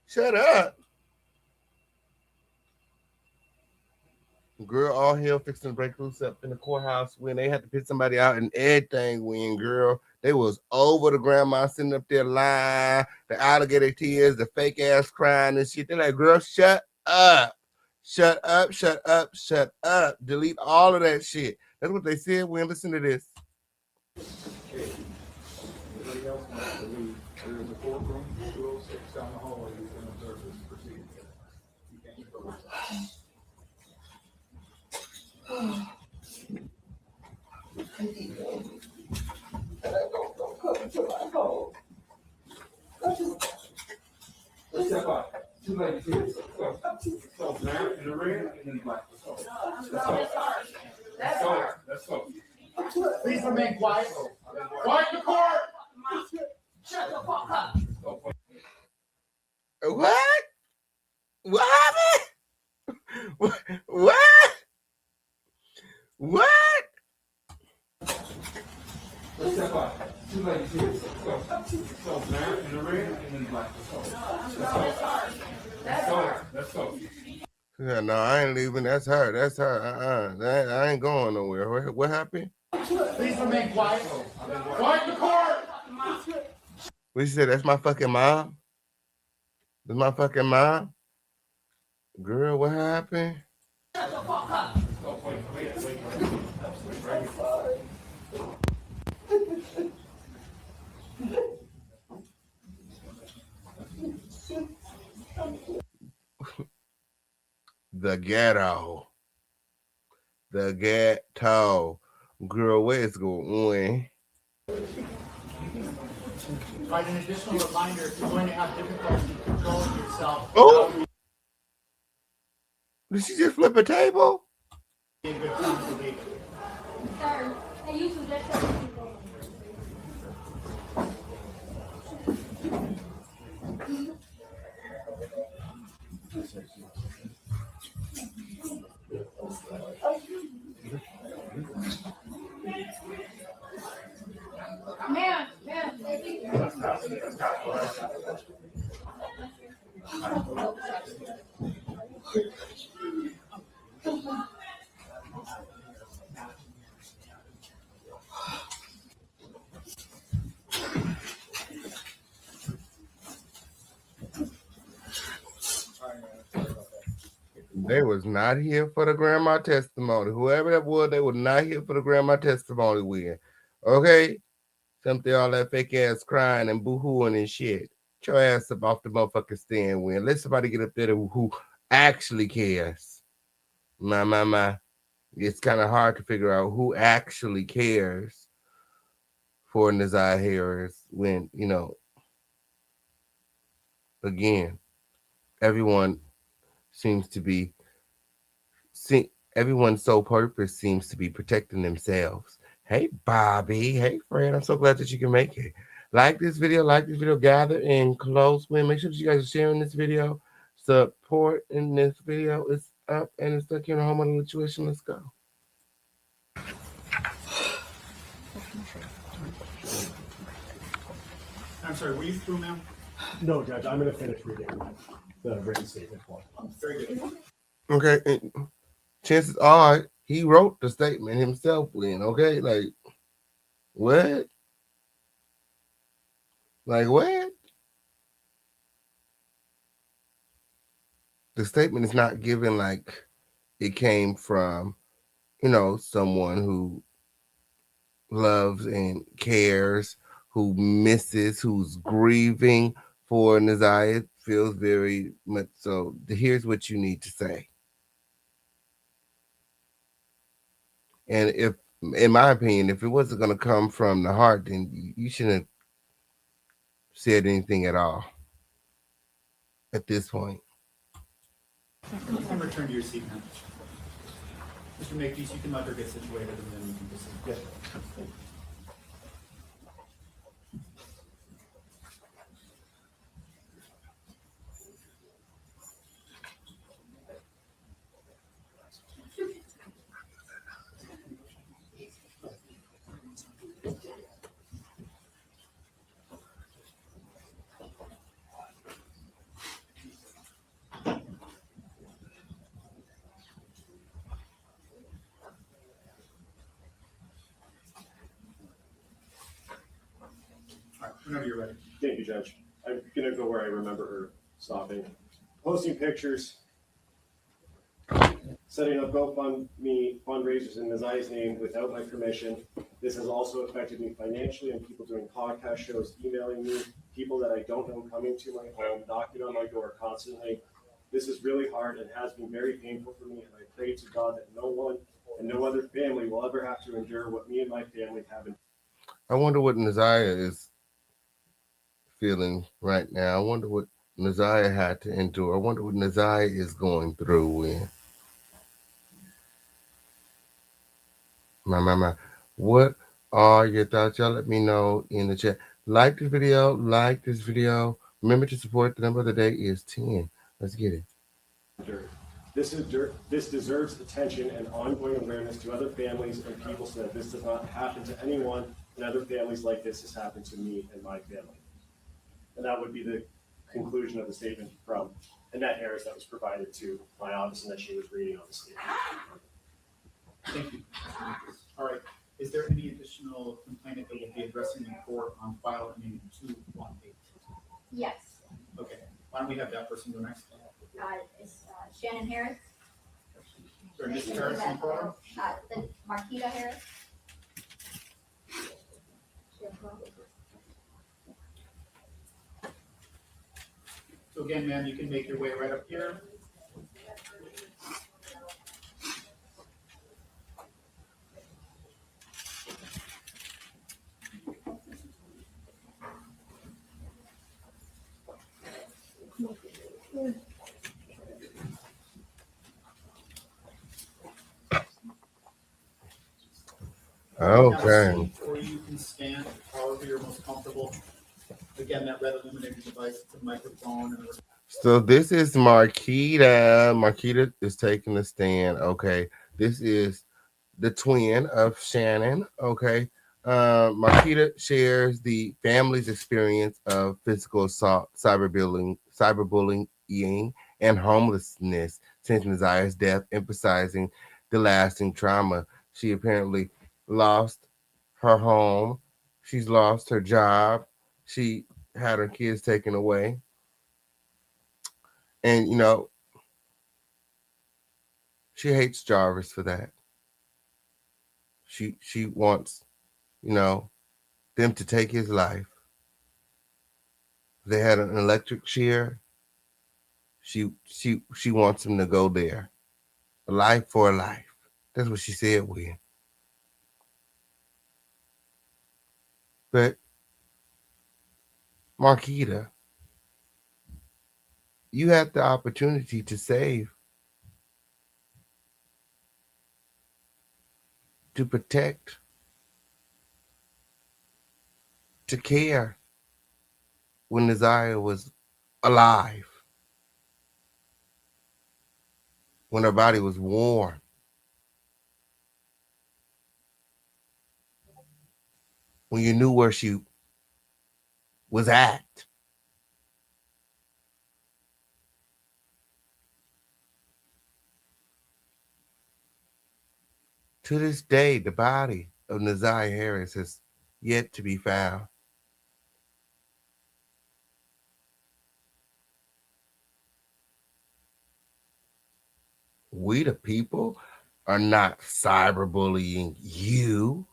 Shut up. Girl, all hell fixing to break loose up in the courthouse when they had to pick somebody out and everything when, girl. They was over the grandma sitting up there lying, the alligator tears, the fake ass crying and shit. They're like, girl, shut up. Shut up, shut up, shut up. Delete all of that shit. That's what they said when listen to this. Anybody else wants to leave? There is a courtroom, 206 down the hallway. You can observe this proceeding. You can't go. And I don't come into my home. Let's step up. Two ladies here. So now in the red and in the black. Let's go. Please remain quiet. Quiet in the court. Shut the fuck up. What? What happened? What? What? Let's step up. Two ladies here. So now in the red and in the black. Let's go. Yeah, no, I ain't leaving. That's her. I ain't going nowhere. What happened? Please remain quiet. Quiet in the court. What you said? That's my fucking mom? That's my fucking mom? Girl, what happened? Shut the fuck up. The ghetto. Girl, where's going? Right, an additional reminder, if you're going to have difficulty controlling yourself. Oh! Did she just flip a table? Be a good time to leave. Sir, I used to let her They was not here for the grandma testimony. Whoever that was, they were not here for the grandma testimony with. Okay? Something all that fake ass crying and boo-hooing and shit. Get your ass up off the motherfucking stand when. Let somebody get up there who actually cares. My. It's kind of hard to figure out who actually cares for NaZiyah Harris when, again, everyone seems to be everyone's sole purpose seems to be protecting themselves. Hey Bobby, hey Fred, I'm so glad that you can make it. Like this video, gather in close win. Make sure that you guys are sharing this video. Support in this video. It's up and it's stuck in a home on the tuition. Let's go. I'm sorry, were you through, ma'am? No, Judge, I'm going to finish reading the written statement for you. Very good. Okay, and chances are he wrote the statement himself, Lynn. Okay, like what? Like what? The statement is not given like it came from, someone who loves and cares, who misses, who's grieving for NaZiyah. It feels very much so. Here's what you need to say. And if, in my opinion, if it wasn't going to come from the heart, then you shouldn't have said anything at all at this point. You can return to your seat now. Mr. Makepeace, you can let her get situated and then you can proceed. Yes. Whenever you're ready. Thank you, Judge. I'm going to go where I remember her stopping. Posting pictures, setting up GoFundMe fundraisers in NaZiyah's name without my permission. This has also affected me financially, and people doing podcast shows, emailing me, people that I don't know coming to my home, knocking on my door constantly. This is really hard and has been very painful for me, and I pray to God that no one and no other family will ever have to endure what me and my family have endured. I wonder what NaZiyah is feeling right now. I wonder what NaZiyah had to endure. I wonder what NaZiyah is going through with. My. What are your thoughts? Y'all let me know in the chat. Like this video. Remember to support. The number of the day is 10. Let's get it. This deserves attention and ongoing awareness to other families and people so that this does not happen to anyone and other families like this has happened to me and my family. And that would be the conclusion of the statement from Annette Harris that was provided to my office and that she was reading on the statement. Thank you. All right. Is there any additional complainant that will be addressing the court on file ending 218? Yes. Okay. Why don't we have that person go next? It's Shannon Harris. Sorry, Ms. Harris in front? Marquita Harris. So again, ma'am, you can make your way right up here. Okay. Or you can stand, however you're most comfortable. Again, that red illuminating device, the microphone. And So this is Marquita. Marquita is taking the stand. Okay. This is the twin of Shannon. Okay. Marquita shares the family's experience of physical assault, cyberbullying, and homelessness since NaZiyah's death, emphasizing the lasting trauma. She apparently lost her home. She's lost her job. She had her kids taken away. And, She hates Jarvis for that. She wants, them to take his life. They had an electric chair. She wants him to go there. A life for a life. That's what she said, Will. But Marquita, you had the opportunity to save, to protect, to care when NaZiyah was alive, when her body was warm, when you knew where she was at. To this day, the body of NaZiyah Harris has yet to be found. We, the people, are not cyberbullying you.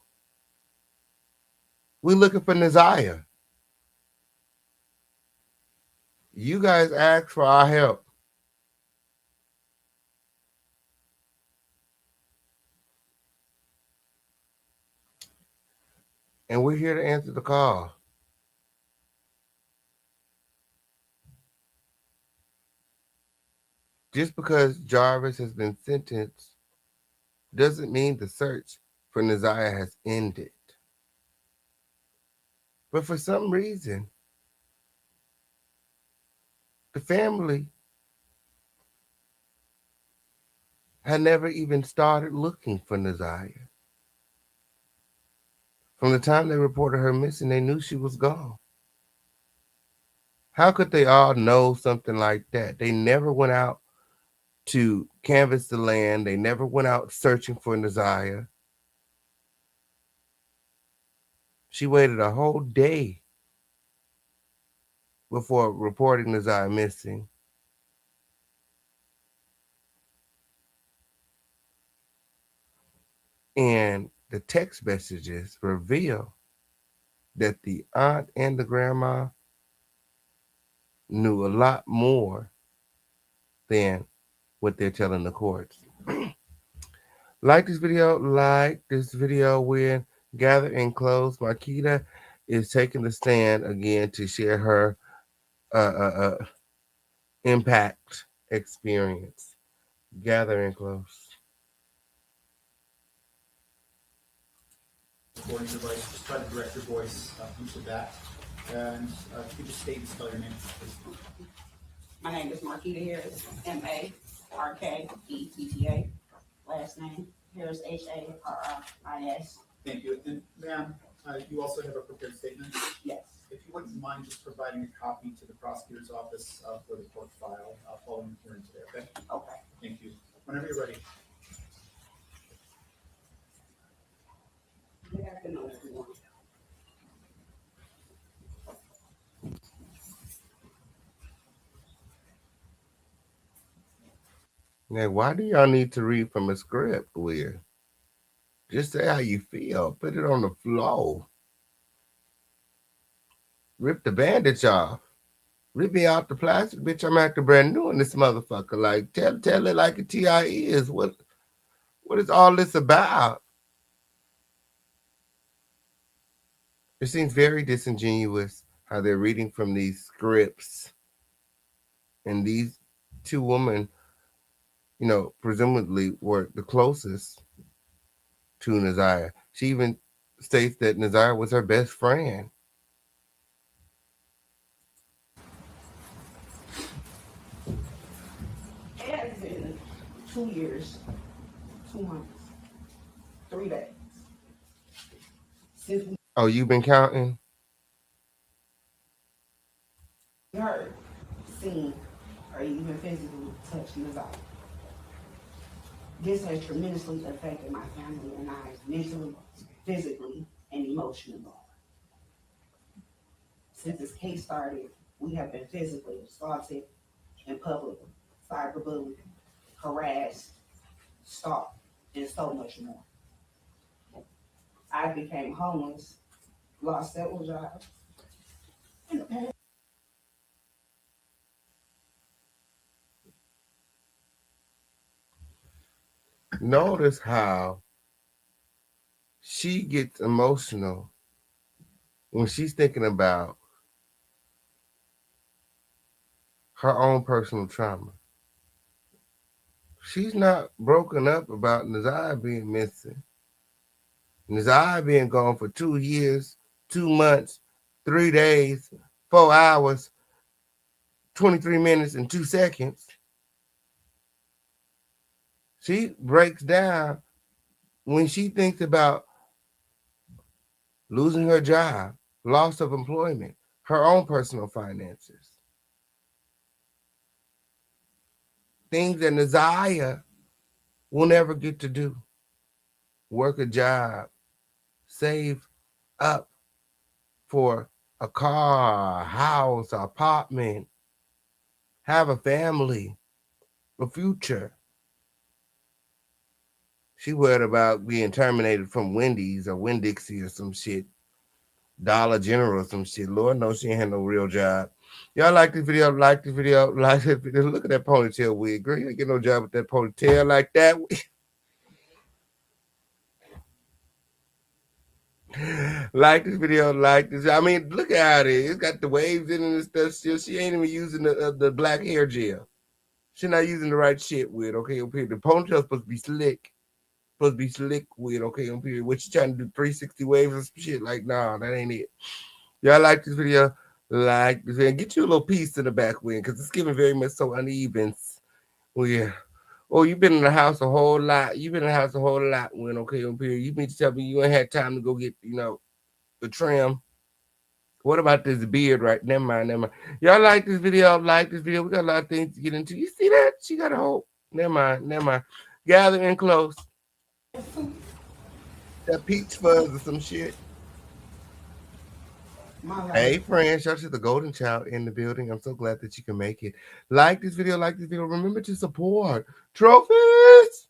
We're looking for NaZiyah. You guys asked for our help. And we're here to answer the call. Just because Jarvis has been sentenced doesn't mean the search for NaZiyah has ended. But for some reason, the family had never even started looking for NaZiyah. From the time they reported her missing, they knew she was gone. How could they all know something like that? They never went out to canvass the land. They never went out searching for NaZiyah. She waited a whole day before reporting NaZiyah missing. And the text messages reveal that the aunt and the grandma knew a lot more than what they're telling the courts. Like this video when Gather and Close. Marquita is taking the stand again to share her impact experience. Gather and Close. Recording device, just try to direct your voice into that. And if you just state and spell your name, please. My name is Marquita Harris, M-A-R-K-E-T-T-A. Last name, Harris, H-A-R-R-I-S. Thank you. And ma'am, you also have a prepared statement? Yes. If you wouldn't mind just providing a copy to the prosecutor's office for the court file following the hearing today, okay? Okay. Thank you. Whenever you're ready. Good afternoon, everyone. Now, why do y'all need to read from a script, Weird? Just say how you feel. Put it on the floor. Rip the bandage off. Rip me out the plastic, bitch. I'm acting brand new in this motherfucker. Like, tell it like a TIE is. What is all this about? It seems very disingenuous how they're reading from these scripts. And these two women, presumably were the closest to NaZiyah. She even states that NaZiyah was her best friend. It has been 2 years, 2 months, 3 days since Oh, you've been counting? we heard, seen, or even physically touched NaZiyah. This has tremendously affected my family and I mentally, physically, and emotionally. Since this case started, we have been physically assaulted in public, cyberbullied, harassed, stalked, and so much more. I became homeless, lost several jobs. Notice how she gets emotional when she's thinking about her own personal trauma. She's not broken up about NaZiyah being missing. NaZiyah being gone for 2 years, 2 months, 3 days, 4 hours, 23 minutes, and 2 seconds. She breaks down when she thinks about losing her job, loss of employment, her own personal finances. Things that NaZiyah will never get to do. Work a job, save up for a car, a house, an apartment, have a family, a future. She worried about being terminated from Wendy's or Winn-Dixie or some shit. Dollar General or some shit. Lord knows she ain't had no real job. Y'all like this video, like this video, like this video. Look at that ponytail wig. Girl, you ain't get no job with that ponytail like that. Like this video, like this. I mean, look at how it is. It's got the waves in it and stuff still. She ain't even using the black hair gel. She not using the right shit with, okay, up here. The ponytail's supposed to be slick. Supposed to be slick with, okay, up here. What you trying to do, 360 waves or some shit? Like, nah, that ain't it. Y'all like this video? Like this video. Get you a little piece in the back wing, because it's giving very much so uneven. Well, yeah. Oh, you've been in the house a whole lot. You've been in the house a whole lot, when, okay, up here. You mean to tell me you ain't had time to go get, the trim? What about this beard, right? Never mind, never mind. Y'all like this video? Like this video? We got a lot of things to get into. You see that? She got a whole. Never mind, never mind. Gather in close. That peach fuzz or some shit. Hey, friends, shout out to the Golden Child in the building. I'm so glad that you can make it. Like this video, like this video. Remember to support trophies.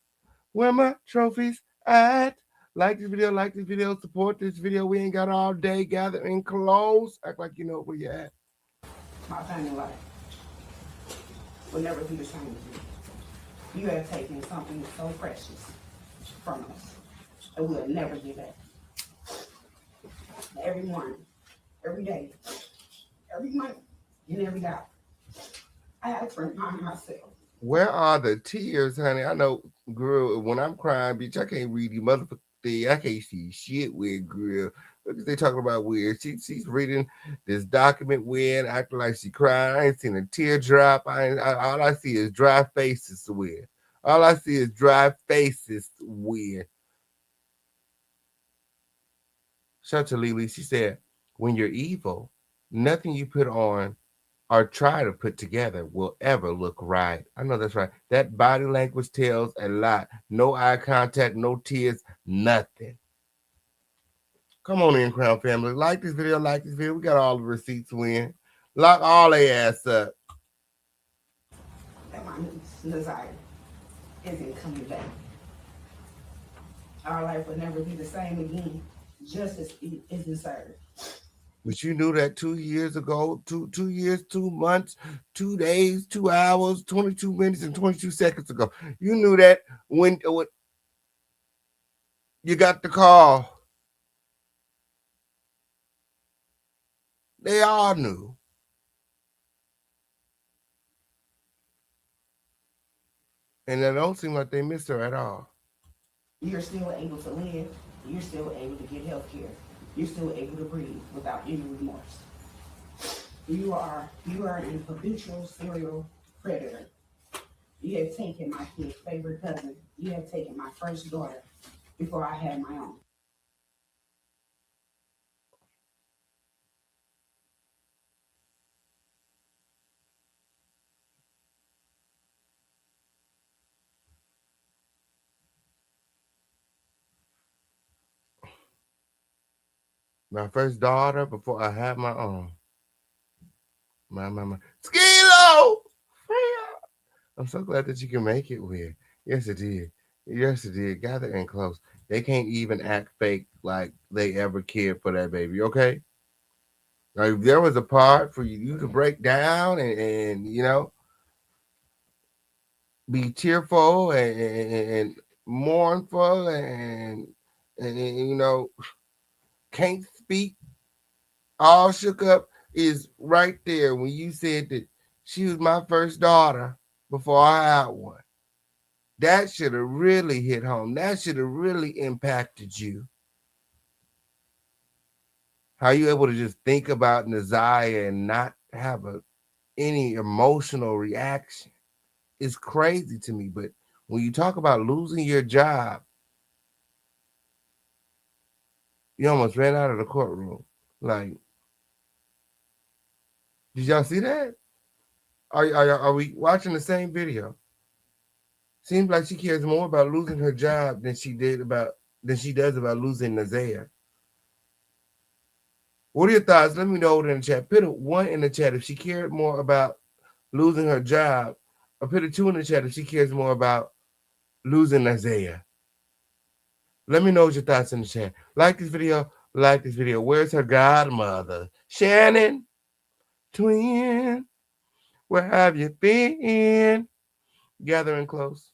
Where my trophies at? Like this video, support this video. We ain't got all day. Gather in close. Act like you know where you at. My family life will never be the same as you. You have taken something so precious from us that we'll never give back. Every morning, every day, every month, and every dollar, I have to remind myself. Where are the tears, honey? I know, girl, when I'm crying, bitch, I can't read you motherfucking thing. I can't see shit with girl. Look at they talking about weird. She's reading this document weird, acting like she crying. I ain't seen a teardrop. All I see is dry faces weird. All I see is dry faces weird. Shout out to Lily. She said, when you're evil, nothing you put on or try to put together will ever look right. I know that's right. That body language tells a lot. No eye contact, no tears, nothing. Come on in, Crown Family. Like this video, like this video. We got all the receipts win. Lock all their ass up. That my NaZiyah isn't coming back. Our life will never be the same again. Justice is deserved. But you knew that 2 years ago, 2 years, 2 months, 2 days, 2 hours, 22 minutes, and 22 seconds ago. You knew that when you got the call. They all knew. And it don't seem like they missed her at all. You're still able to live. You're still able to get health care. You're still able to breathe without any remorse. You are an habitual serial predator. You have taken my kid's favorite cousin. You have taken my first daughter before I had my own. My first daughter before I had my own. My Skilo! I'm so glad that you can make it weird. Yes, it did. Yes, it did. Gather in close. They can't even act fake like they ever cared for that baby. Okay. Like if there was a part for you to break down and be tearful and mournful and can't speak, all shook up is right there when you said that she was my first daughter before I had one. That should have really hit home. That should have really impacted you. How you able to just think about NaZiyah and not have any emotional reaction? It's crazy to me. But when you talk about losing your job, you almost ran out of the courtroom. Like, did y'all see that? Are we watching the same video? Seems like she cares more about losing her job than she does about losing NaZiyah. What are your thoughts? Let me know in the chat. Put a 1 in the chat if she cared more about losing her job, or put a 2 in the chat if she cares more about losing NaZiyah. Let me know what your thoughts in the chat. Like this video. Like this video. Where's her godmother? Shannon, twin, where have you been? Gathering close.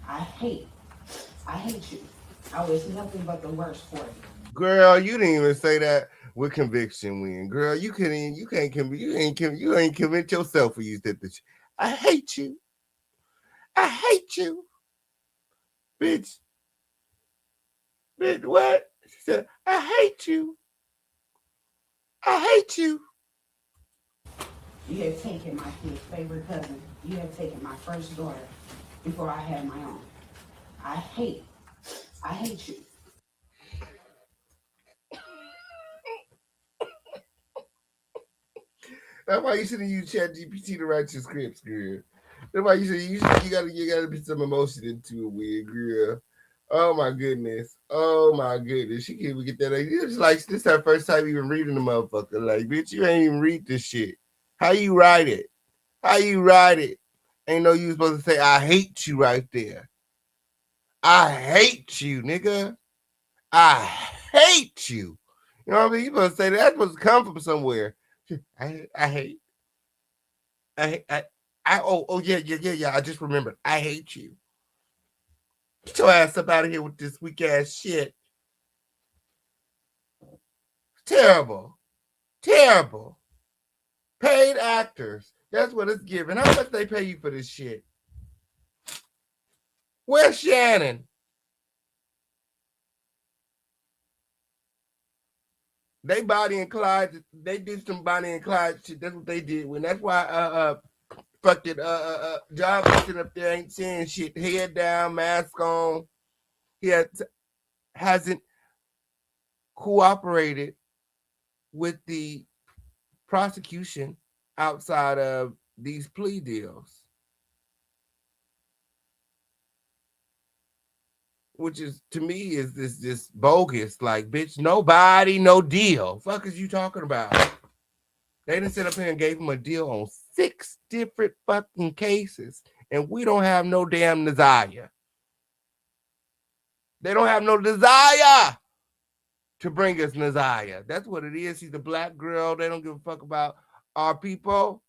I hate you. I was nothing but the worst for you. Girl, you didn't even say that with conviction. When girl, you ain't convince yourself when you said this. I hate you. I hate you, bitch. Bitch, what? She said, I hate you. I hate you. You have taken my kid's favorite cousin. You have taken my first daughter before I had my own. I hate you. That's why you shouldn't use ChatGPT to write your scripts, girl. That's why you gotta put some emotion into it, weird girl. Oh my goodness. Oh my goodness. She can't even get that. It's like this is her first time even reading the motherfucker. Like, bitch, you ain't even read this shit. How you write it? How you write it? Ain't no you supposed to say I hate you right there. I hate you, nigga. I hate you. You know what I mean? You supposed to say that's supposed to come from somewhere. I hate. Oh yeah. I just remembered. I hate you. Get your ass up out of here with this weak ass shit. Terrible. Terrible. Paid actors. That's what it's giving. How much they pay you for this shit? Where's Shannon? They Bonnie and Clyde. They did some Bonnie and Clyde shit. That's what they did. When that's why fucking Jarvis sitting up there ain't saying shit. Head down, mask on. He hasn't cooperated with the prosecution outside of these plea deals, which is to me is this bogus. Like, bitch, nobody, no deal. Fuck is you talking about? They done sit up here and gave him a deal on 6 different fucking cases, and we don't have no damn NaZiyah. They don't have no NaZiyah to bring us NaZiyah. That's what it is. She's a black girl. They don't give a fuck about our people,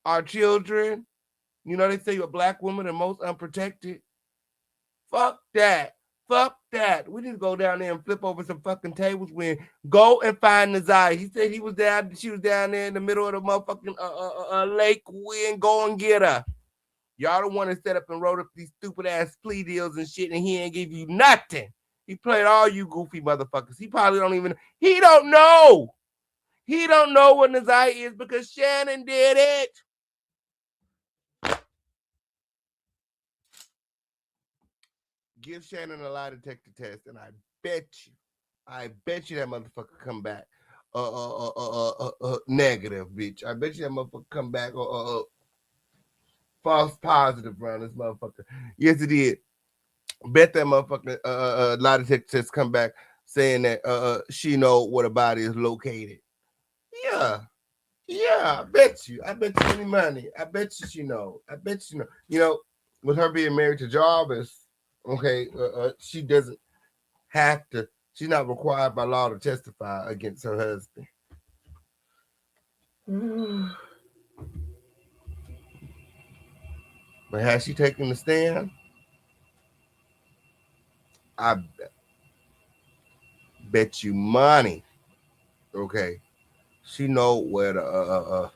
our children. You know, they say a black woman are most unprotected. Fuck that. Fuck that. We need to go down there and flip over some fucking tables. When go and find NaZiyah. He said she was down there in the middle of the motherfucking lake. And go and get her. Y'all don't want to set up and wrote up these stupid ass plea deals and shit, and he ain't give you nothing. He played all you goofy motherfuckers. He probably don't even. He don't know. He don't know what NaZiyah is because Shannon did it. Give Shannon a lie detector test, and I bet you that motherfucker come back negative, bitch. I bet you that motherfucker come back false positive around this motherfucker. Yes, it did. Bet that motherfucker lie detector test come back saying that she know where the body is located. Yeah, I bet you. I bet you any money. I bet you she know. I bet you know. You know, with her being married to Jarvis, okay, she doesn't have to, she's not required by law to testify against her husband. But has she taken the stand? I bet you money, okay, she know where the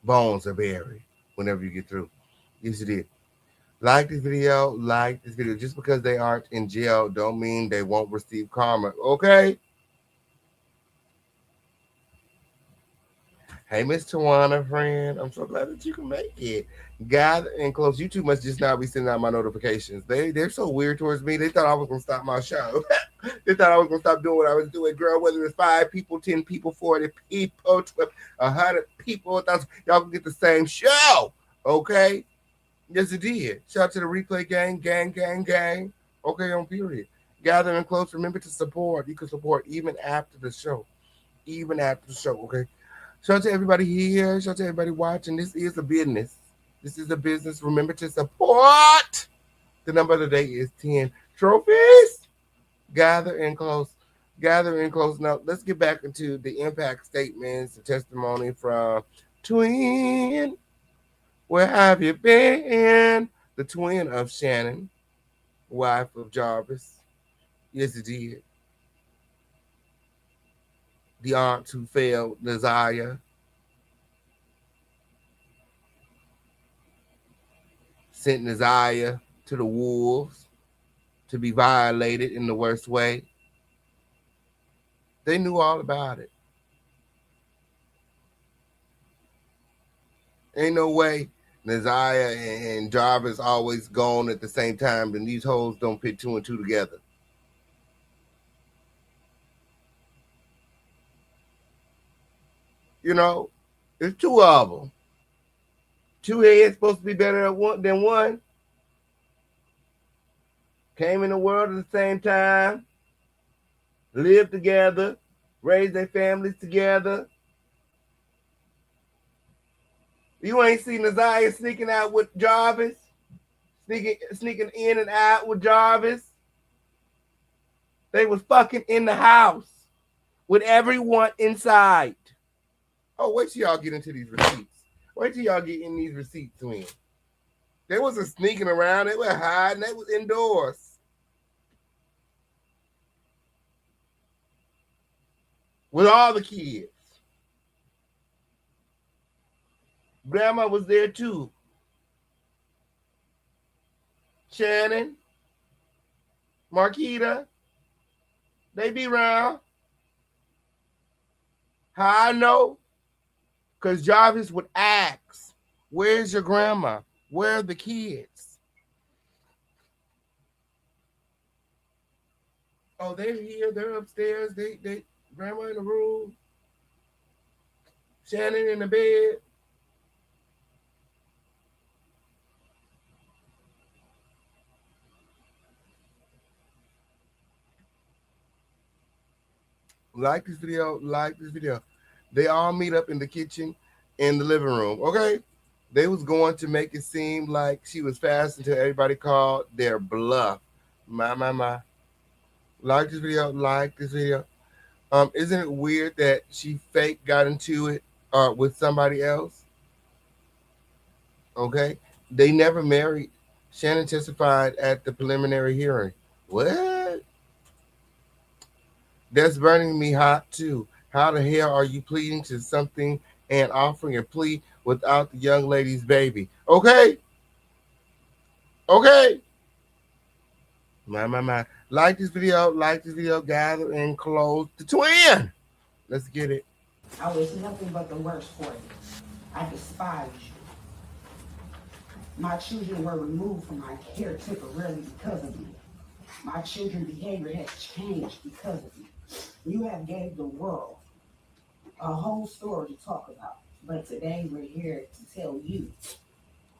bones are buried whenever you get through. Yes, it is. Like this video. Just because they aren't in jail don't mean they won't receive karma, okay? Hey, Miss Tawana, friend. I'm so glad that you can make it. Gather and close. You two must just not be sending out my notifications. They're so weird towards me. They thought I was gonna stop my show. They thought I was gonna stop doing what I was doing, girl. Whether it's 5 people, 10 people, 40 people, 100 people, 1,000, y'all can get the same show, okay? Yes, it did. Shout out to the replay gang. Okay, on period. Gather and close. Remember to support. You can support even after the show. Okay? Shout out to everybody here. Shout out to everybody watching. This is a business. Remember to support. The number of the day is 10 trophies. Gather and close. Now, let's get back into the impact statements, the testimony from Twin. Where have you been? The twin of Shannon, wife of Jarvis. Yes, it did. The aunt who failed NaZiyah. Sent NaZiyah to the wolves to be violated in the worst way. They knew all about it. Ain't no way NaZiyah and Jarvis always gone at the same time, and these hoes don't put 2 and 2 together. You know, there's 2 of them. 2 heads supposed to be better than one. Came in the world at the same time, lived together, raised their families together. You ain't seen NaZiyah sneaking out with Jarvis, sneaking in and out with Jarvis. They was fucking in the house with everyone inside. Oh, wait till y'all get into these receipts. Wait till y'all get in these receipts, Twin. They wasn't sneaking around. They were hiding. They was indoors. With all the kids. Grandma was there too. Shannon, Marquita, they be around. How I know? Because Jarvis would ask, where's your grandma? Where are the kids? Oh, they're here. They're upstairs. They grandma in the room. Shannon in the bed. Like this video. They all meet up in the kitchen in the living room. Okay. They was going to make it seem like she was fast until everybody called their bluff. My. Like this video. Isn't it weird that she fake got into it with somebody else? Okay. They never married. Shannon testified at the preliminary hearing. What? That's burning me hot too. How the hell are you pleading to something and offering a plea without the young lady's baby? Okay. My. Like this video, gather and close the twin. Let's get it. I was nothing but the worst for you. I despised you. My children were removed from my care temporarily because of you. My children's behavior has changed because of you. You have gave the world a whole story to talk about. But today we're here to tell you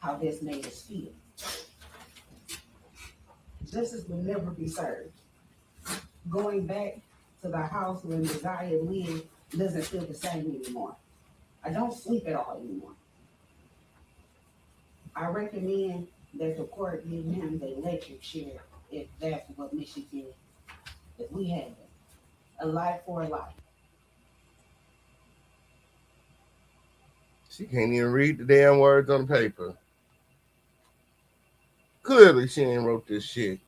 how this made us feel. Justice will never be served. Going back to the house where NaZiyah lived doesn't feel the same anymore. I don't sleep at all anymore. I recommend that the court give him the electric chair if that's what Michigan, if we had it. A life for a life. She can't even read the damn words on the paper. Clearly, she ain't wrote this shit.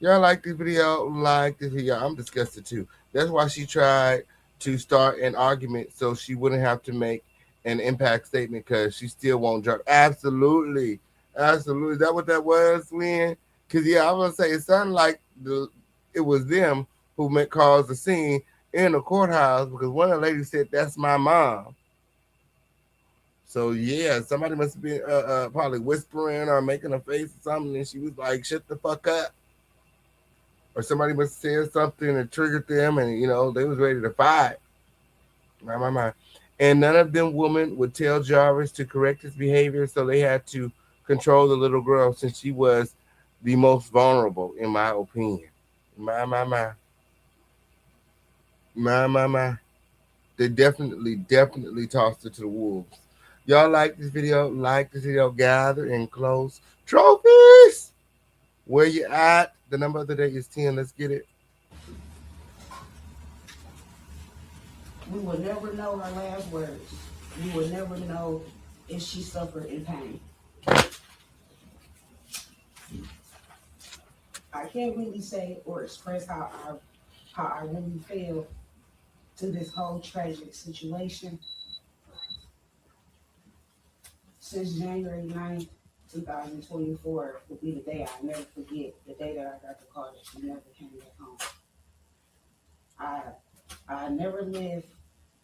Y'all like this video? Like this video. I'm disgusted too. That's why she tried to start an argument so she wouldn't have to make an impact statement because she still won't drop. Absolutely. Absolutely. Is that what that was, Lynn? Because, yeah, I was going to say, it sounded like it was them who caused the scene in the courthouse because one of the ladies said, "That's my mom." So, yeah, somebody must have been probably whispering or making a face or something, and she was like, "Shut the fuck up." Or somebody must have said something that triggered them, and, you know, they was ready to fight. My. And none of them women would tell Jarvis to correct his behavior, so they had to control the little girl since she was the most vulnerable, in my opinion. My. They definitely tossed her to the wolves. Y'all like this video? Like this video. Gather and close trophies. Where you at? The number of the day is 10. Let's get it. We will never know her last words. We will never know if she suffered in pain. I can't really say or express how I really feel to this whole tragic situation. Since January 9th, 2024 will be the day I'll never forget, the day that I got the call that she never came back home. I never live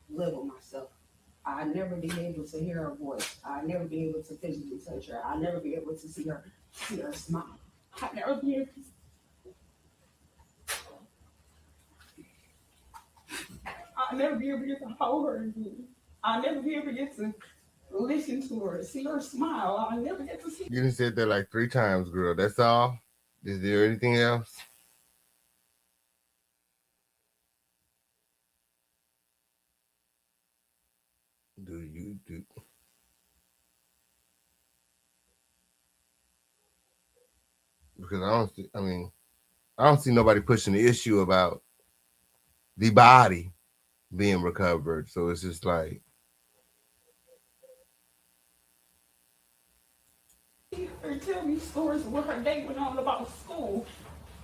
with myself. I never be able to hear her voice. I never be able to physically touch her. I never be able to see her smile. I never be able to. I'll never be able to get to hold her again. I'll never be able to get to listen to her, see her smile. I'll never get to see. You done said that like 3 times, girl. That's all? Is there anything else? Do you do? Because I don't see nobody pushing the issue about the body being recovered. So it's just like, Or tell me stories of what her day went on about school.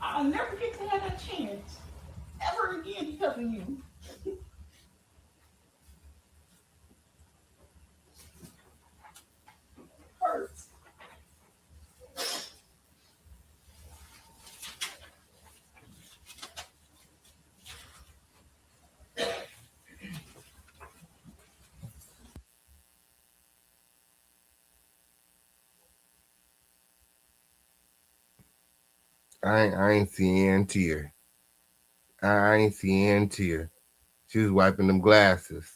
I'll never get to have that chance ever again because of you. Hurts. I ain't seeing tear. I ain't seeing tear. She was wiping them glasses.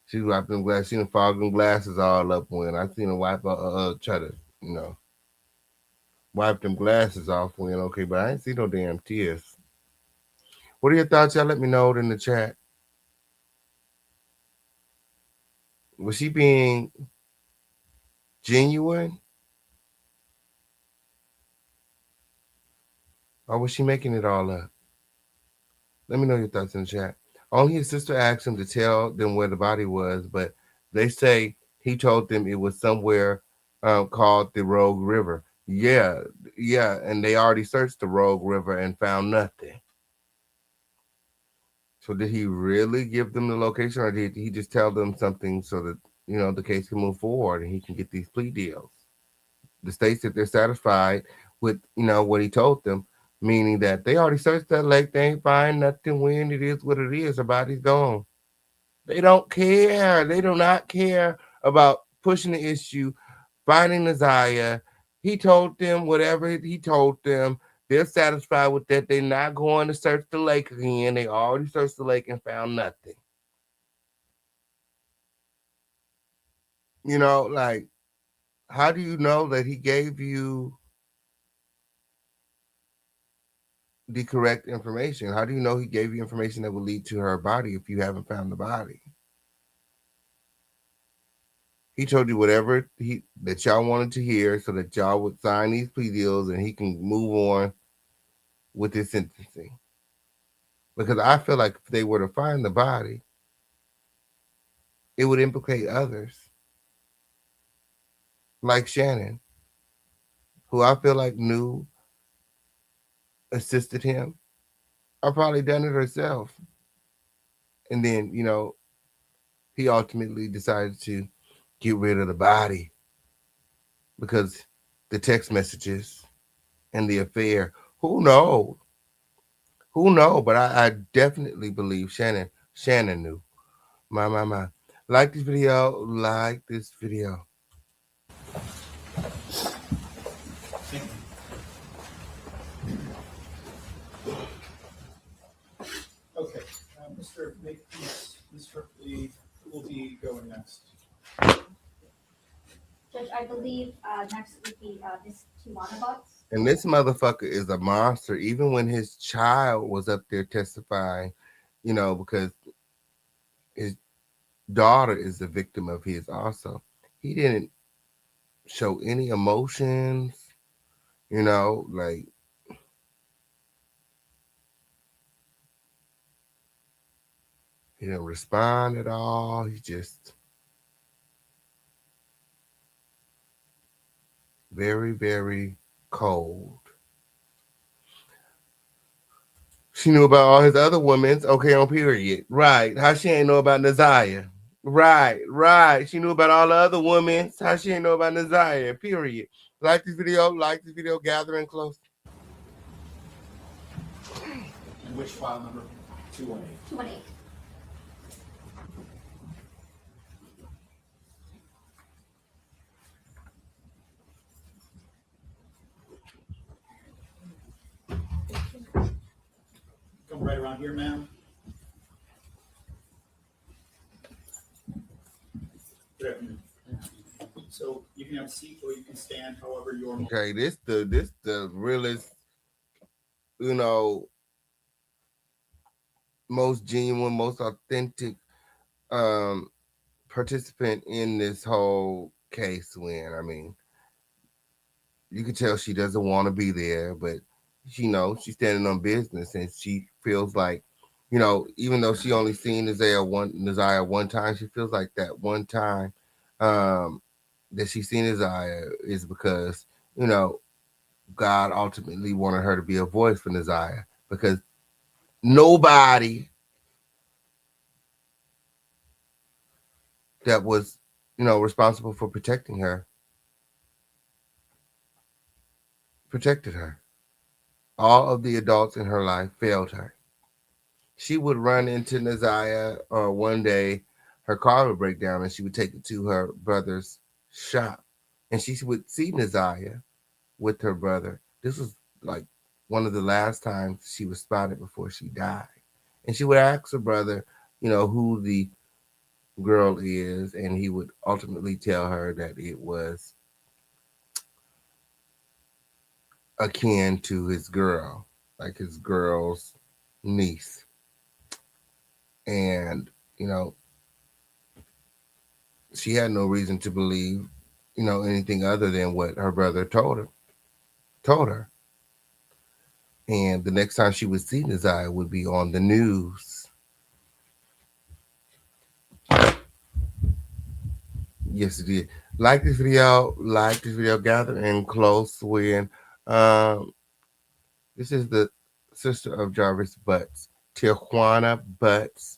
She was wiping them glasses. She done fogged them glasses all up when I seen her wipe try to, wipe them glasses off when, okay, but I ain't see no damn tears. What are your thoughts? Y'all let me know in the chat. Was she being genuine? Or was she making it all up? Let me know your thoughts in the chat. Only his sister asked him to tell them where the body was, but they say he told them it was somewhere called the Rogue River. Yeah, and they already searched the Rogue River and found nothing. So did he really give them the location, or did he just tell them something so that, the case can move forward and he can get these plea deals? The state said they're satisfied with, what he told them, meaning that they already searched that lake. They ain't find nothing. When it is what it is, the body's gone. They don't care. They do not care about pushing the issue, finding NaZiyah. He told them whatever he told them. They're satisfied with that. They're not going to search the lake again. They already searched the lake and found nothing. Like, how do you know that he gave you the correct information? How do you know he gave you information that will lead to her body if you haven't found the body? He told you whatever that y'all wanted to hear so that y'all would sign these plea deals and he can move on with his sentencing. Because I feel like if they were to find the body, it would implicate others. Like Shannon, who I feel like knew, assisted him, or probably done it herself. And then, he ultimately decided to get rid of the body because the text messages and the affair. Who knows? Who knows? But I definitely believe Shannon knew. My. Like this video. Like this video. Okay, Mr. Makepeace, Mr. Lee, who will be going next? Judge, I believe next would be Miss Tijuana Butts. And this motherfucker is a monster. Even when his child was up there testifying, because his daughter is a victim of his also. He didn't show any emotions, like he didn't respond at all. He just very, very cold. She knew about all his other women's, okay, on period. Right. How she ain't know about NaZiyah? Right. She knew about all the other women's. How she ain't know about NaZiyah? Period. Like this video, gathering close. And which file number? 218. 218. Come right around here, ma'am. Good afternoon. So you can have a seat or you can stand, however you're. Okay, this the realest, most genuine, most authentic participant in this whole case. I mean, you can tell she doesn't want to be there, but she knows she's standing on business and she feels like, even though she only seen NaZiyah one time, she feels like that one time that she seen NaZiyah is because, God ultimately wanted her to be a voice for NaZiyah because nobody that was, responsible for protecting her protected her. All of the adults in her life failed her. She would run into NaZiyah, or one day her car would break down and she would take it to her brother's shop. And she would see NaZiyah with her brother. This was like one of the last times she was spotted before she died. And she would ask her brother, who the girl is, and he would ultimately tell her that it was akin to his girl, like his girl's niece. And, she had no reason to believe, anything other than what her brother told her. And the next time she would see NaZiyah would be on the news. Yes, it did. Like this video, gather in close when this is the sister of Jarvis Butts, Tijuana Butts.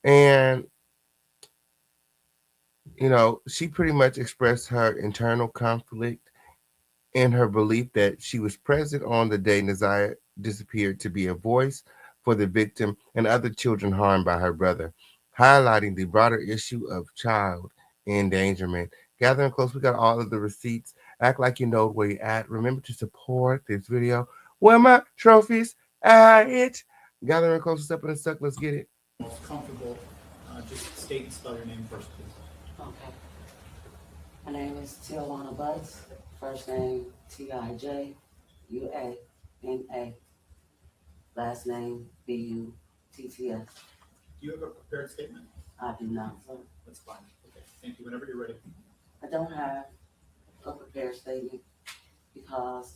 And she pretty much expressed her internal conflict and her belief that she was present on the day NaZiyah disappeared to be a voice for the victim and other children harmed by her brother, highlighting the broader issue of child endangerment. Gathering close, we got all of the receipts. Act like you know where you're at. Remember to support this video. Where my trophies at? Gathering close, step in the stuck. Let's get it. Most comfortable, just state and spell your name first, please. Okay. My name is Tijuana Butts. First name Tijuana. Last name Butts. Do you have a prepared statement? I do not, sir. That's fine. Okay, thank you. Whenever you're ready. I don't have a prepared statement because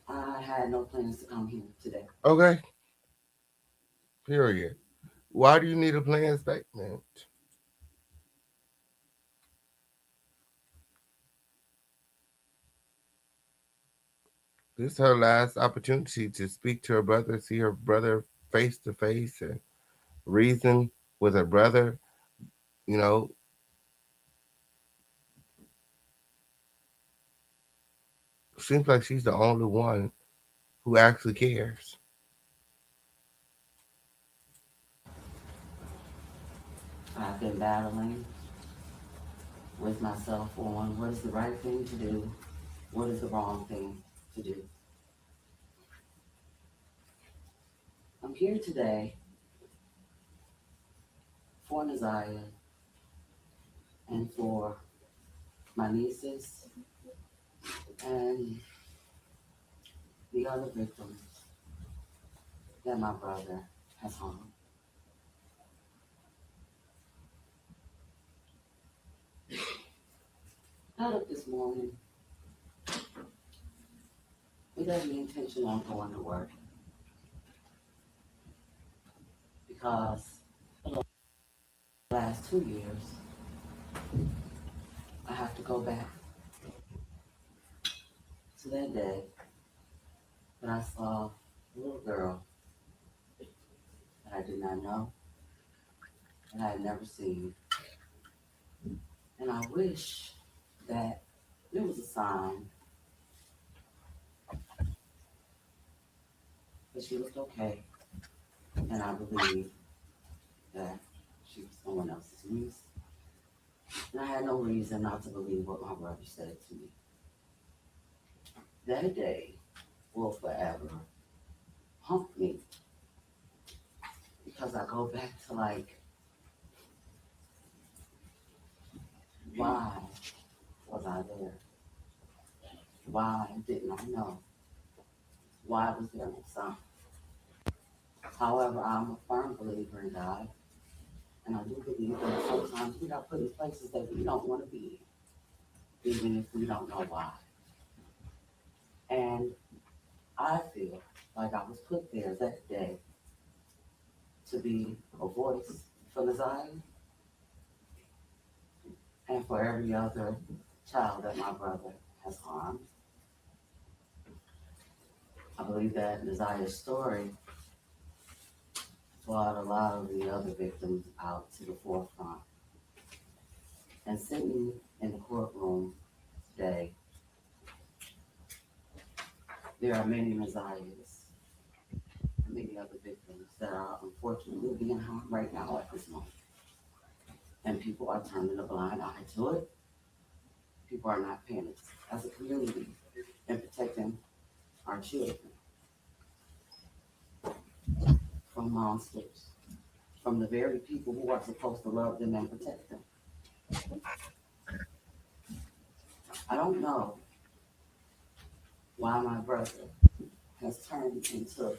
I had no plans to come here today. Okay. Period. Why do you need a planned statement? This is her last opportunity to speak to her brother, see her brother face to face, and reason with her brother. You know, seems like she's the only one who actually cares. I've been battling with myself on what is the right thing to do, what is the wrong thing to do. I'm here today for NaZiyah and for my nieces and the other victims that my brother has harmed. Got up this morning with every intention on going to work because for the last 2 years, I have to go back to that day that I saw a little girl that I did not know, that I had never seen. And I wish that there was a sign that she looked okay, and I believe that she was someone else's niece. And I had no reason not to believe what my brother said to me. That day will forever haunt me because I go back to like, why was I there? Why didn't I know? Why was there no sign? However, I'm a firm believer in God, and I do believe that sometimes we got put in places that we don't want to be in, even if we don't know why. And I feel like I was put there that day to be a voice for NaZiyah and for every other child that my brother has harmed. I believe that NaZiyah's story brought a lot of the other victims out to the forefront. And sitting in the courtroom today, there are many NaZiyahs, many other victims that are unfortunately being harmed right now at this moment. And people are turning a blind eye to it. People are not paying attention as a community and protecting our children from monsters, from the very people who are supposed to love them and protect them. I don't know why my brother has turned into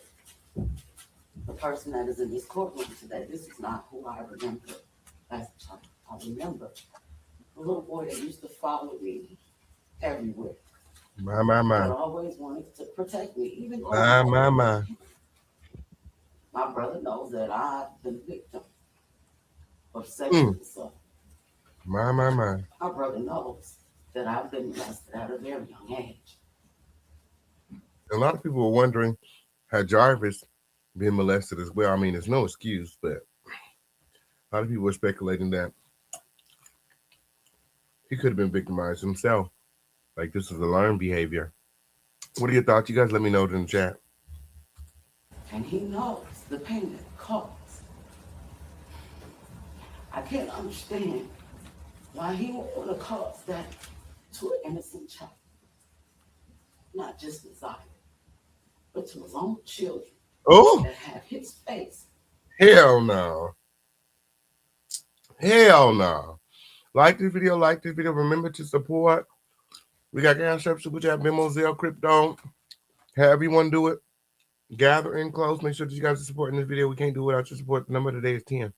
the person that is in this courtroom today. This is not who I remember as a child. I remember the little boy that used to follow me everywhere. My. That always wanted to protect me, even though My. my brother knows that I've been a victim of sexual assault. My. My brother knows that I've been molested at a very young age. A lot of people were wondering, had Jarvis been molested as well? I mean, there's no excuse, but a lot of people were speculating that he could have been victimized himself. Like this is a learned behavior. What are your thoughts? You guys let me know in the chat. And he knows the pain that it caused. I can't understand why he would want to cause that to an innocent child. Not just NaZiyah, but to his own children that have his face. Hell no. Hell no. Like this video, Remember to support. We got Cash App, Super Chat, Venmo, Zelle, Crypto. Have everyone do it. Gather in close. Make sure that you guys are supporting this video. We can't do it without your support. The number today is 10.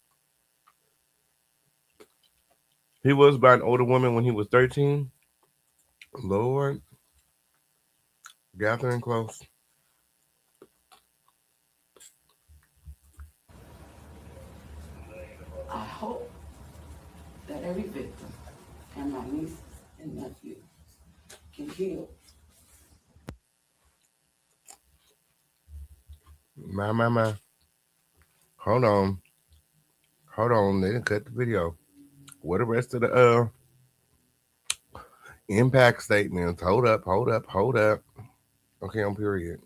He was by an older woman when he was 13. Lord, gather in close. I hope that every victim and my nieces and nephews can heal. My. Hold on. They didn't cut the video. What the rest of the impact statements? Hold up. Okay, on period.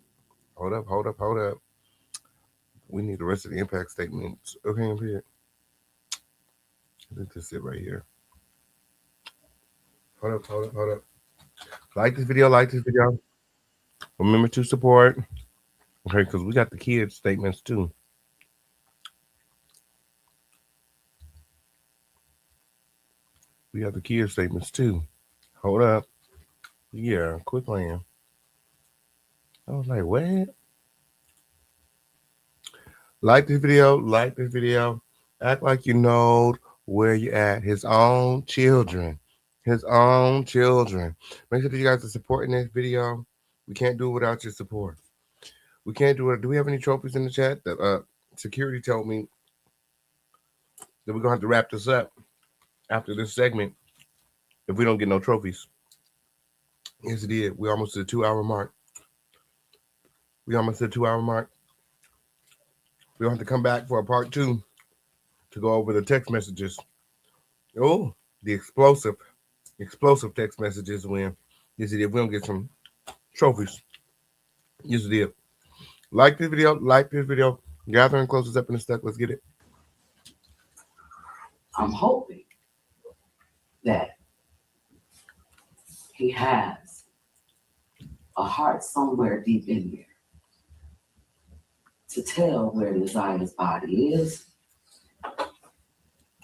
Hold up. We need the rest of the impact statements. Okay, on period. Let's just sit right here. Hold up. Like this video. Remember to support. Okay, because we got the kids' statements too. Hold up. Yeah, quit playing. I was like, what? Like this video. Act like you know where you're at. His own children. Make sure that you guys are supporting this video. We can't do it without your support. We can't do it. Do we have any trophies in the chat? That security told me that we're gonna have to wrap this up after this segment if we don't get no trophies. Yes, it did. We're almost to the 2-hour mark. We're gonna have to come back for a part 2 to go over the text messages. Oh, the explosive text messages when yes, it did. We don't get some trophies. Yes, it did. Like this video. Gathering closes up in the stuck. Let's get it. I'm hoping that he has a heart somewhere deep in there to tell where NaZiyah's body is,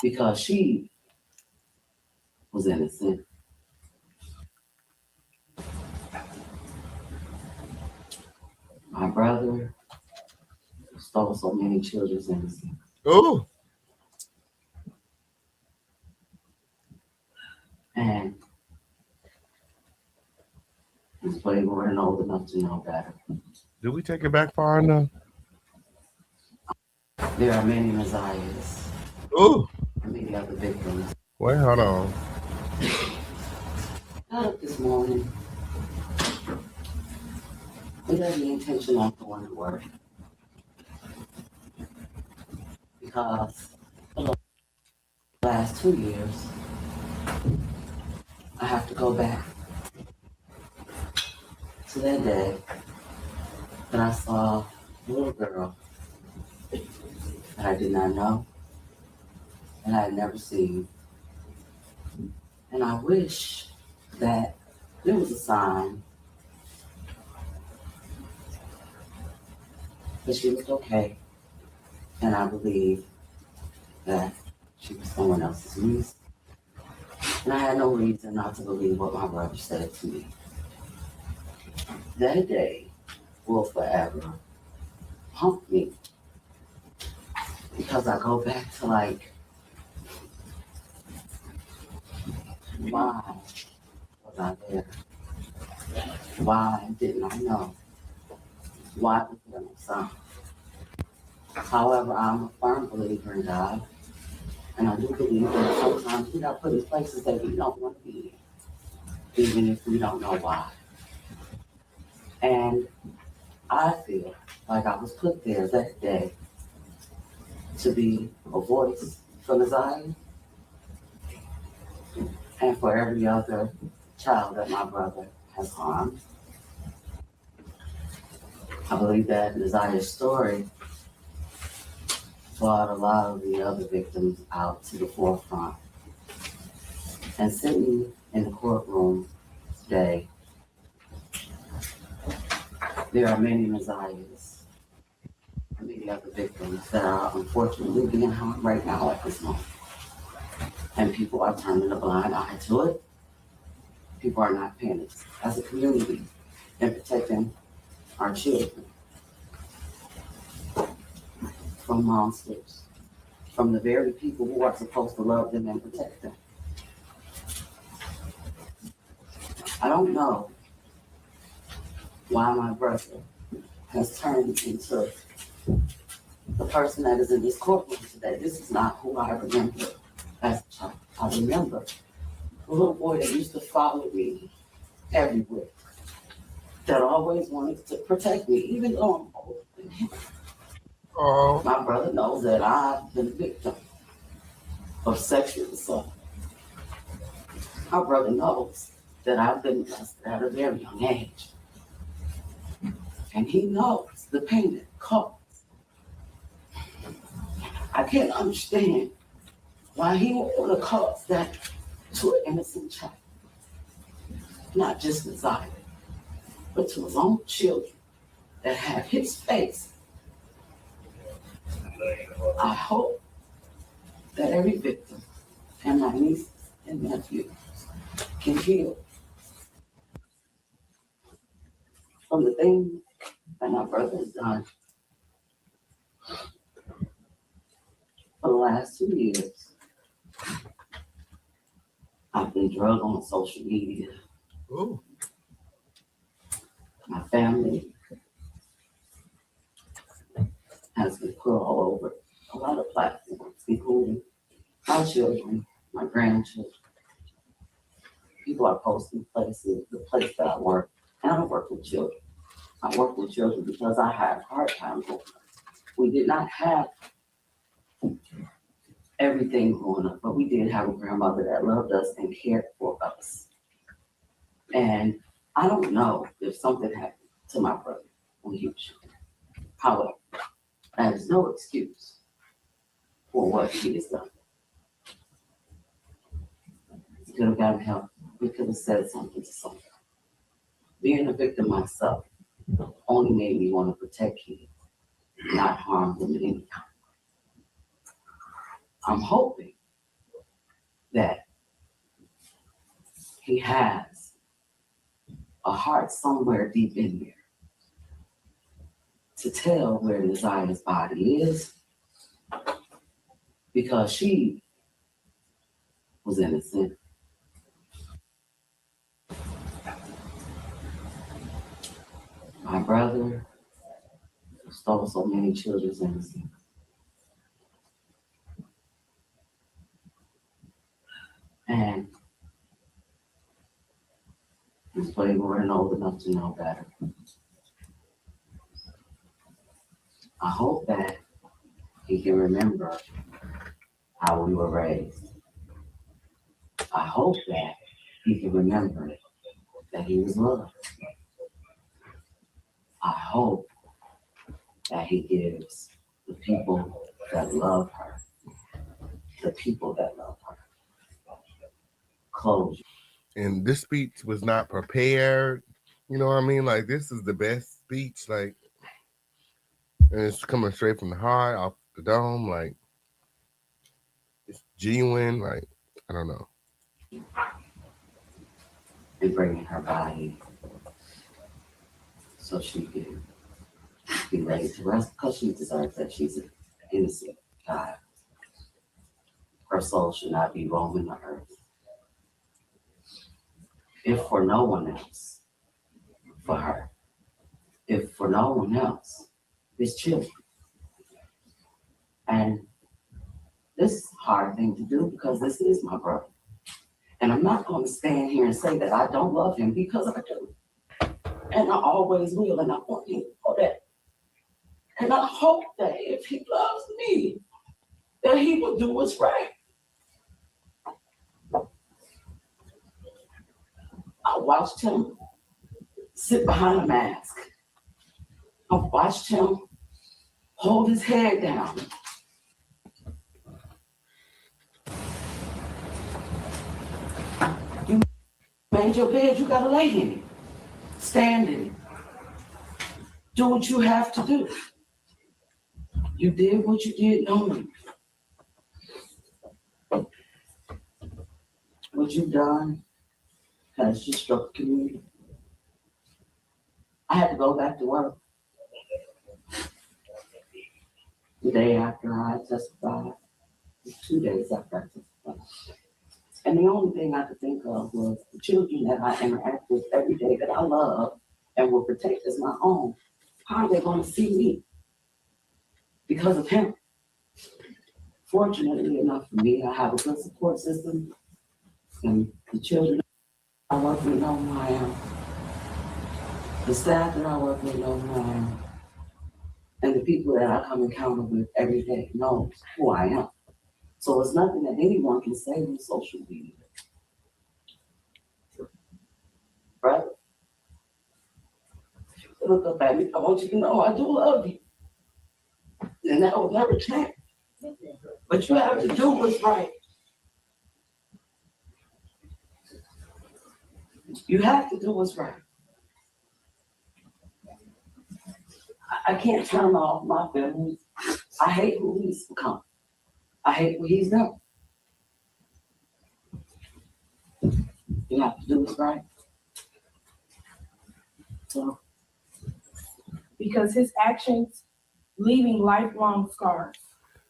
because she was innocent. My brother stole so many children's innocence. Oh. And he's way more than old enough to know better. Did we take it back far enough? There are many NaZiyahs. Ooh. And many other victims. Wait, hold on. Got up this morning without the intention of going to work. Because for the last 2 years, I have to go back to that day that I saw a little girl that I did not know and I had never seen. And I wish that there was a sign that she was okay. And I believe that she was someone else's niece. And I had no reason not to believe what my brother said to me. That day will forever haunt me. Because I go back to like, why was I there? Why didn't I know? Why was there no sign? However, I'm a firm believer in God. And I do believe that sometimes we got put in places that we don't want to be in, even if we don't know why. And I feel like I was put there that day to be a voice for NaZiyah and for every other child that my brother has harmed. I believe that NaZiyah's story brought a lot of the other victims out to the forefront. And sitting in the courtroom today, there are many NaZiyahs and many other victims that are unfortunately being harmed right now at this moment. And people are turning a blind eye to it. People are not paying attention as a community and protecting our children. from monsters, from the very people who are supposed to love them and protect them. I don't know why my brother has turned into the person that is in this courtroom today. This is not who I remember as a child. I remember a little boy that used to follow me everywhere, that always wanted to protect me, even though I'm older than him. My brother knows that I've been a victim of sexual assault. My brother knows that I've been molested at a very young age. And he knows the pain it caused. I can't understand why he would want to cause that to an innocent child. Not just NaZiyah, but to his own children that have his face. I hope that every victim and my nieces and nephews can heal from the things that my brother has done for the last 2 years. I've been drugged on social media. Ooh. My family has been put all over a lot of platforms, including my children, my grandchildren. People are posting places, the place that I work, and I don't work with children. I work with children because I had a hard time growing up. We did not have everything growing up, but we did have a grandmother that loved us and cared for us. And I don't know if something happened to my brother when he was young. However, that is no excuse for what he has done. He could have gotten help. We could have said something to someone. Being a victim myself only made me want to protect him, not harm them in any kind. I'm hoping that he has a heart somewhere deep in there to tell where NaZiyah's body is, because she was innocent. My brother stole so many children's innocence. And he's playboy and old enough to know better. I hope that he can remember how we were raised. I hope that he can remember that he was loved. I hope that he gives the people that love her, closure. And this speech was not prepared. You know what I mean? Like, this is the best speech. Like, and it's coming straight from the heart, off the dome. Like, it's genuine. Like, I don't know. And bringing her body so she can be laid to rest, because she deserves that. She's an innocent child. Her soul should not be roaming the earth. If for no one else, for her. If for no one else, it's children. And this is a hard thing to do because this is my brother. And I'm not going to stand here and say that I don't love him, because I do. And I always will, and I want him for that. And I hope that if he loves me, that he will do what's right. I watched him sit behind a mask. I watched him hold his head down. You made your bed, you gotta lay in it. Stand in it. Do what you have to do. You did what you did knowing. What you've done has just struck the community. I had to go back to work. the day after I testified, 2 days after I testified. And the only thing I could think of was the children that I interact with every day that I love and will protect as my own. How are they going to see me? Because of him. Fortunately enough for me, I have a good support system, and the children I work with know who I am. The staff that I work with know who I am. And the people that I come encounter with every day know who I am. So it's nothing that anyone can say on social media. Right? Look up at me. I want you to know I do love you. And that will never change. But you have to do what's right. You have to do what's right. I can't turn off my feelings. I hate who he's become. I hate what he's done. You have to do what's right. So, because his actions leaving lifelong scars.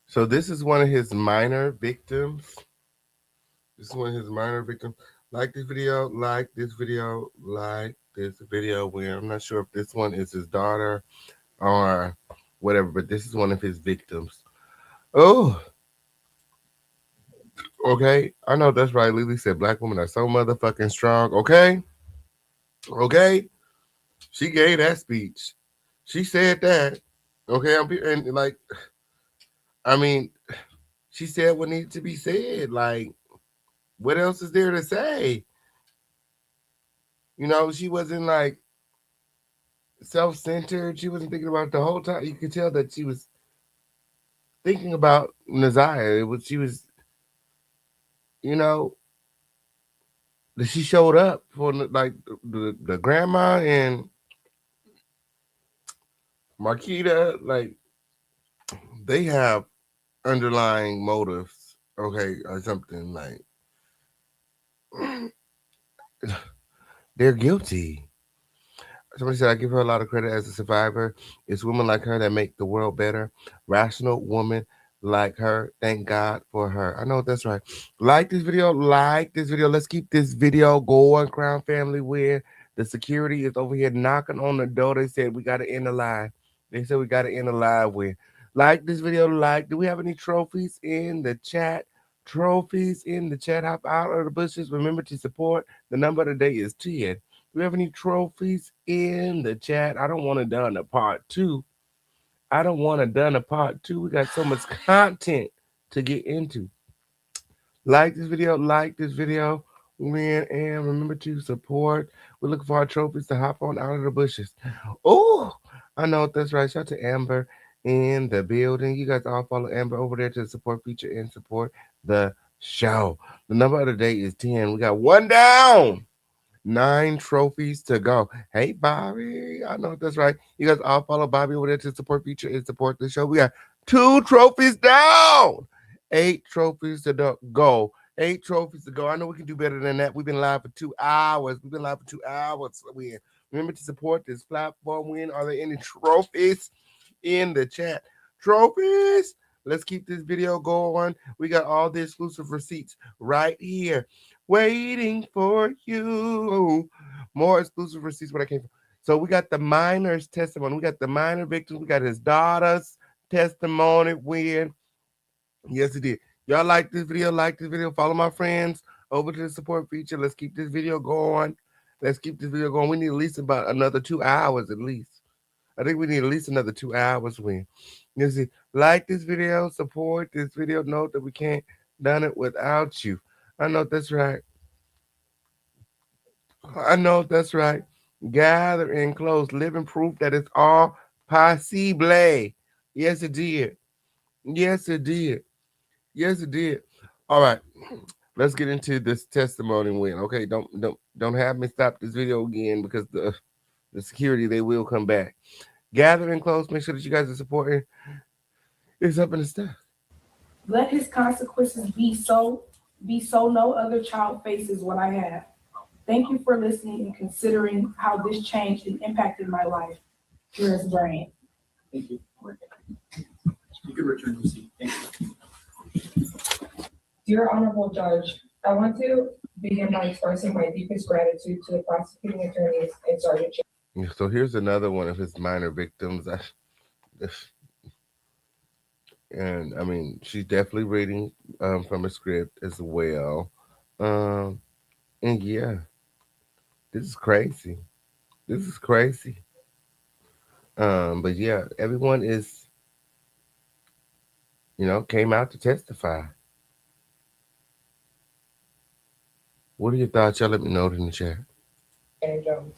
So this is one of his minor victims. This is one of his minor victims. Like this video, like this video, like this video. Where I'm not sure if this one is his daughter or whatever, but this is one of his victims. Oh, okay. I know that's right. Lily said black women are so motherfucking strong. Okay. Okay. She gave that speech. She said that. Okay. And like, I mean, she said what needed to be said. Like, what else is there to say? You know, she wasn't like self-centered. She wasn't thinking about it the whole time. You could tell that she was thinking about NaZiyah. She was, you know, that she showed up for like the grandma and Marquita. Like, they have underlying motives, okay, or something like they're guilty. Somebody said, I give her a lot of credit as a survivor. It's women like her that make the world better. Rational woman like her. Thank God for her. I know that's right. Like this video. Like this video. Let's keep this video going, Crown Family. Where the security is over here knocking on the door. They said, we got to end the live. They said, we got to end the live with. Like this video. Like, do we have any trophies in the chat? Trophies in the chat. Hop out of the bushes. Remember to support. The number of the day is 10. Do we have any trophies in the chat? I don't want to done a part 2. I don't want to done a part 2. We got so much content to get into. Like this video. Like this video. Win and remember to support. We're looking for our trophies to hop on out of the bushes. Oh, I know that's right. Shout out to Amber in the building. You guys all follow Amber over there to support, feature, and support the show. The number of the day is 10. We got one down. 9 trophies to go. Hey, Bobby. I know that's right. You guys all follow Bobby over there to support, feature, and support the show. We got 2 trophies down. 8 trophies to go. 8 trophies to go. I know we can do better than that. We've been live for 2 hours. Remember to support this platform. Are there any trophies in the chat? Trophies. Let's keep this video going. We got all the exclusive receipts right here, waiting for you. More exclusive receipts where I came from. So we got the minor's testimony. We got the minor victims. We got his daughter's testimony. Yes, it did. Y'all like this video? Like this video? Follow my friends over to the support feature. Let's keep this video going. Let's keep this video going. We need at least about another 2 hours at least. I think we need at least another 2 hours. You see, like this video, support this video. Note that we can't done it without you. I know that's right. I know that's right. Gather in close, living proof that it's all possible. Yes, it did. Yes, it did. Yes, it did. All right, let's get into this testimony win. Okay, don't have me stop this video again because the security, they will come back. Gather in close. Make sure that you guys are supporting. It's up in the stuff. Let his consequences be so no other child faces what I have. Thank you for listening and considering how this changed and impacted my life. Here's Brian. Thank you. You can return your seat. Thank you. Dear Honorable Judge, I want to begin by expressing my deepest gratitude to the prosecuting attorneys and Sergeant. So here's another one of his minor victims. And I mean, she's definitely reading from a script as well. And yeah, this is crazy. This is crazy. But yeah, everyone is, came out to testify. What are your thoughts? Y'all let me know in the chat. Jones.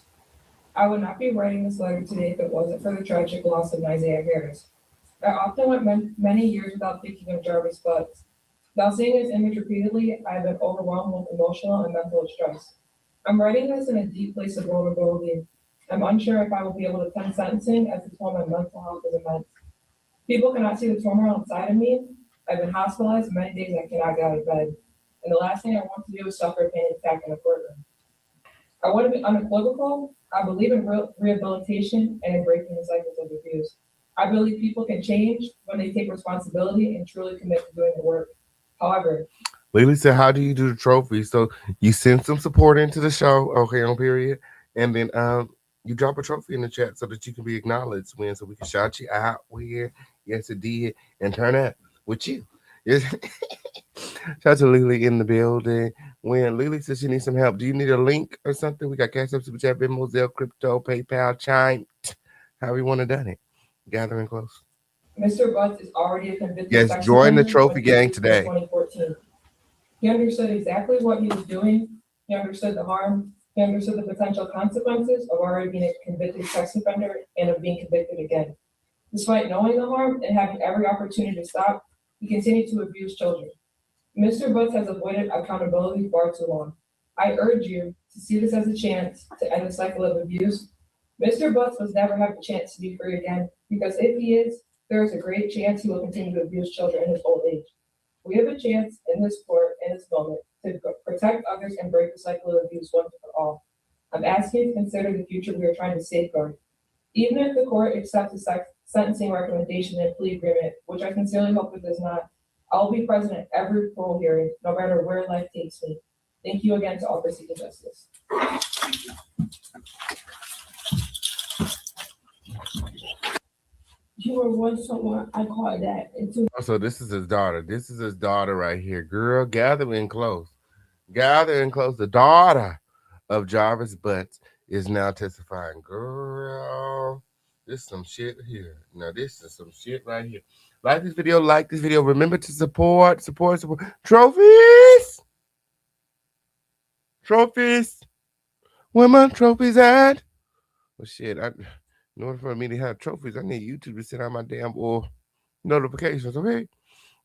I would not be writing this letter today if it wasn't for the tragic loss of NaZiyah Harris. I often went many years without thinking of Jarvis Butts. Without seeing his image repeatedly, I have been overwhelmed with emotional and mental stress. I'm writing this in a deep place of vulnerability. I'm unsure if I will be able to attend sentencing as the toll on my mental health is immense. People cannot see the turmoil inside of me. I've been hospitalized many days I cannot get out of bed. And the last thing I want to do is suffer a panic attack in the courtroom. I want to be unequivocal. I believe in rehabilitation and in breaking the cycles of abuse. I believe people can change when they take responsibility and truly commit to doing the work. However, Lily said, how do you do the trophy? So you send some support into the show, okay, on period, and then you drop a trophy in the chat so that you can be acknowledged when, so we can shout you out when, yes it did, and turn up with you. Yes. Shout out to Lily in the building. When Lily says she needs some help, do you need a link or something? We got Cash App, Super Chat, Venmo, Zelle, Crypto, PayPal, Chime, however you want to done it. Gathering close. Mr. Butts is already a convicted Yes, sex join the offender trophy when he gang was today. 2014. He understood exactly what he was doing. He understood the harm. He understood the potential consequences of already being a convicted sex offender and of being convicted again. Despite knowing the harm and having every opportunity to stop, he continued to abuse children. Mr. Butts has avoided accountability far too long. I urge you to see this as a chance to end the cycle of abuse. Mr. Butts must never have the chance to be free again, because if he is, there is a great chance he will continue to abuse children in his old age. We have a chance in this court, in this moment, to protect others and break the cycle of abuse once and for all. I'm asking you to consider the future we are trying to safeguard. Even if the court accepts the sentencing recommendation and plea agreement, which I sincerely hope it does not, I'll be present at every parole hearing, no matter where life takes me. Thank you again to all for seeking justice. You were once someone I called that. So this is his daughter. This is his daughter right here. Girl, gather in close. Gather in close. The daughter of Jarvis Butts is now testifying. Girl, this is some shit here. Now, this is some shit right here. Like this video, like this video. Remember to support. Trophies! Trophies! Where my trophies at? Well, shit, in order for me to have trophies, I need YouTube to send out my damn notifications, okay?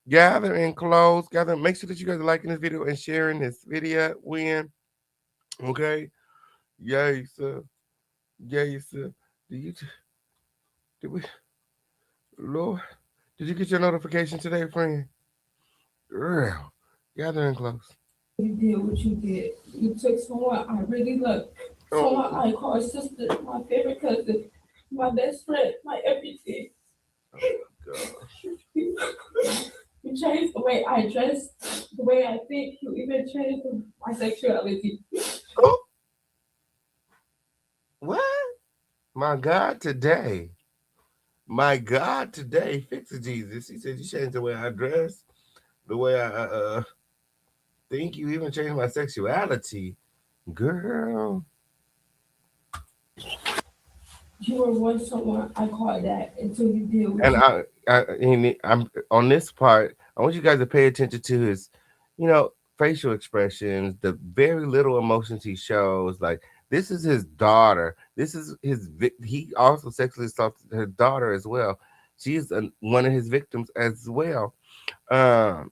Gather and close. Gather. Make sure that you guys are liking this video and sharing this video. Okay? Yay, sir. Yay, sir. Lord, did you get your notification today, friend? Girl, gather and close. You did what you did. You took someone I really loved, someone I call sister, my favorite cousin, my best friend, my everything. You changed the way I dress, the way I think. You even changed my sexuality. What? My God, today. My God, today. Fix it, Jesus. He said you changed the way I dress, the way I think. You even changed my sexuality. Girl. You were once someone I called that until you did. And I'm on this part. I want you guys to pay attention to his, facial expressions, the very little emotions he shows. Like, this is his daughter. This is he also sexually assaulted her daughter as well. She's one of his victims as well. And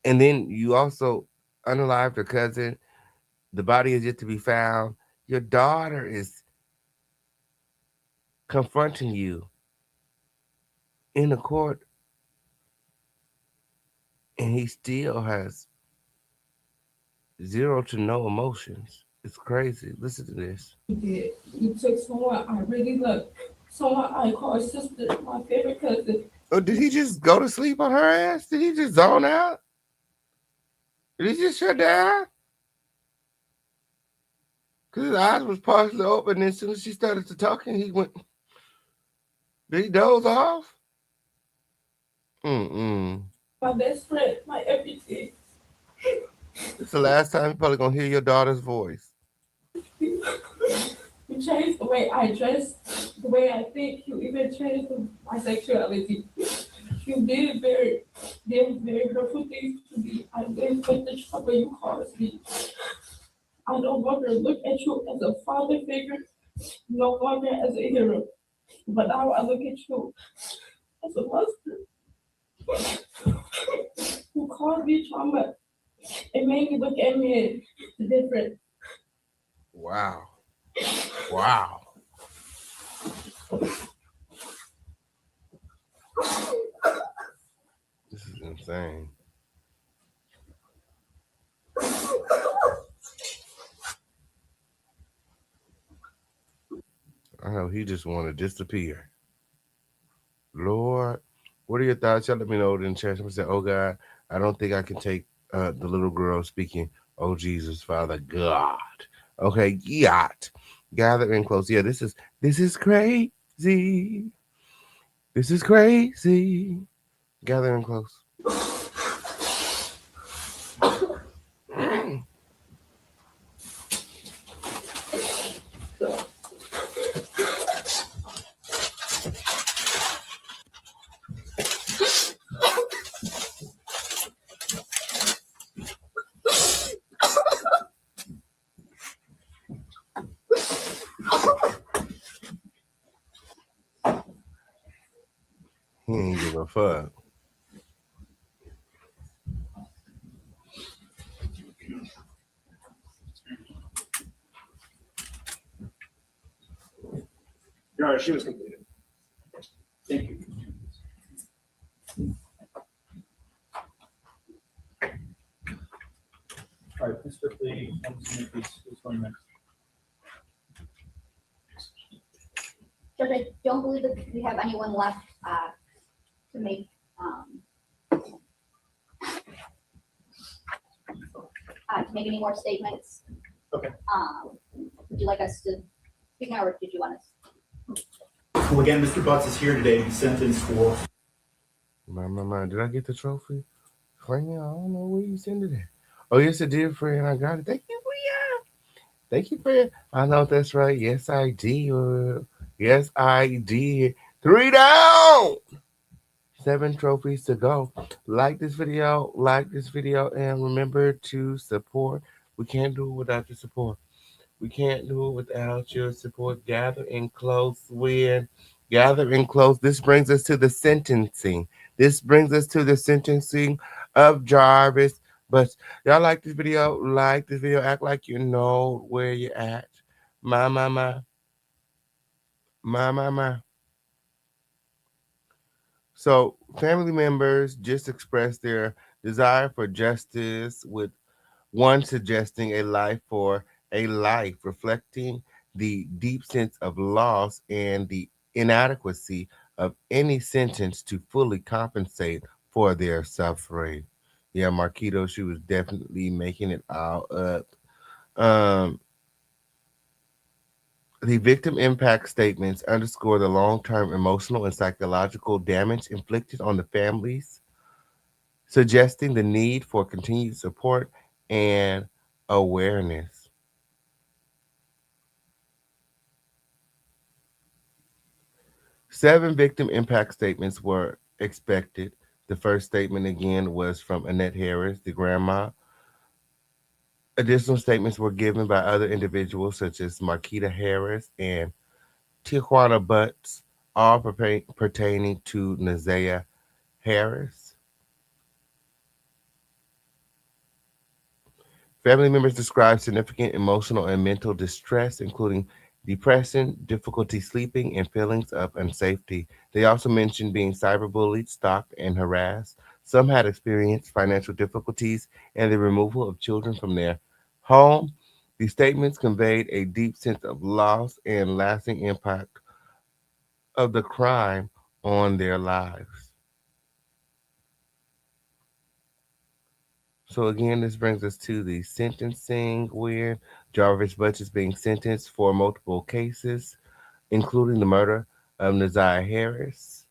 then you also unalived her cousin. The body is yet to be found. Your daughter is confronting you in a court, and he still has zero to no emotions. It's crazy. Listen to this. You did. You took someone I really loved, So I called sister, my favorite cousin. Oh, did he just go to sleep on her ass? Did he just zone out? Did he just shut down? Because his eyes was partially open, and as soon as she started to talking, he went. Did he doze off? My best friend, my everything. It's the last time you're probably gonna hear your daughter's voice. You changed the way I dress, the way I think. You even changed my sexuality. You did very hurtful things to me. I didn't take the trouble you caused me. I no longer look at you as a father figure, no longer as a hero. But now I look at you as a monster. You caused me trauma. It made me look at men different. Wow. Wow. This is insane. I know he just want to disappear. Lord, what are your thoughts? Y'all let me know in the chat. Someone said, "Oh God, I don't think I can take the little girl speaking. Oh Jesus, Father God." Okay, yacht. Gather in close. Yeah, this is crazy. This is crazy. Gather in close. He ain't give a fuck. Your Honor, she was completed. Thank you. All right, Mr. Lee, who's going next? Judge, I don't believe that we have anyone left to make any more statements. Okay. Would you like us to speak now, or did you want us? Well, again, Mr. Butts is here today to be sentenced for. My, did I get the trophy? Friend, I don't know where you sent it at. Oh, yes, it did, friend. I got it. Thank you, friend. Thank you, friend. I know that's right. Yes, I did. Yes, I did. 3 down. 7 trophies to go. Like this video, and remember to support. We can't do it without your support. We can't do it without your support. Gather in close, win. Gather in close. This brings us to the sentencing. Of Jarvis. But y'all like this video? Like this video. Act like you know where you're at. My. So family members just expressed their desire for justice, with one suggesting a life, reflecting the deep sense of loss and the inadequacy of any sentence to fully compensate for their suffering. Yeah, Marquito, she was definitely making it all up. The victim impact statements underscore the long-term emotional and psychological damage inflicted on the families, suggesting the need for continued support and awareness. Seven victim impact statements were expected. The first statement again was from Annette Harris, the grandma. Additional statements were given by other individuals such as Marquita Harris and Tijuana Butts, all pertaining to NaZiyah Harris. Family members described significant emotional and mental distress, including depression, difficulty sleeping, and feelings of unsafety. They also mentioned being cyberbullied, stalked, and harassed. Some had experienced financial difficulties and the removal of children from their home. These statements conveyed a deep sense of loss and lasting impact of the crime on their lives. So again, this brings us to the sentencing where Jarvis Butts is being sentenced for multiple cases, including the murder of NaZiyah Harris.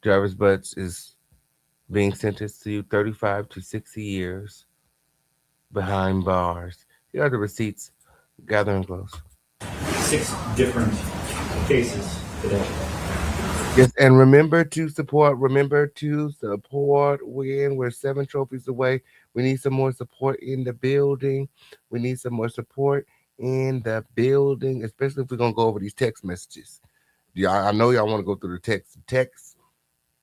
Jarvis Butts is being sentenced to 35 to 60 years behind bars. Here are the receipts. Gathering close. 6 different cases today. Yes, and remember to support. Remember to support. We're 7 trophies away. We need some more support in the building. We need some more support in the building, especially if we're gonna go over these text messages. Yeah, I know y'all want to go through the text. Text,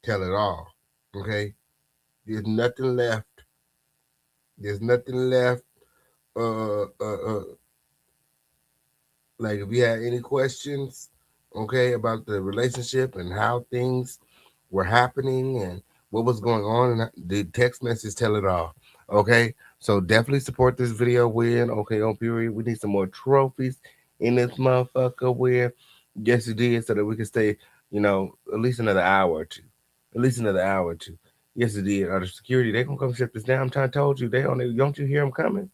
tell it all. Okay, there's nothing left. There's nothing left. Like if you had any questions, okay, about the relationship and how things were happening and what was going on, and the text message tell it all. Okay, so definitely support this video. Okay, on period. We need some more trophies in this motherfucker. Yes, you did, so that we can stay, at least another hour or two. At least another hour or two. Yes, it did. The security, they gonna come shut this down. I'm trying to told you, don't you hear them coming?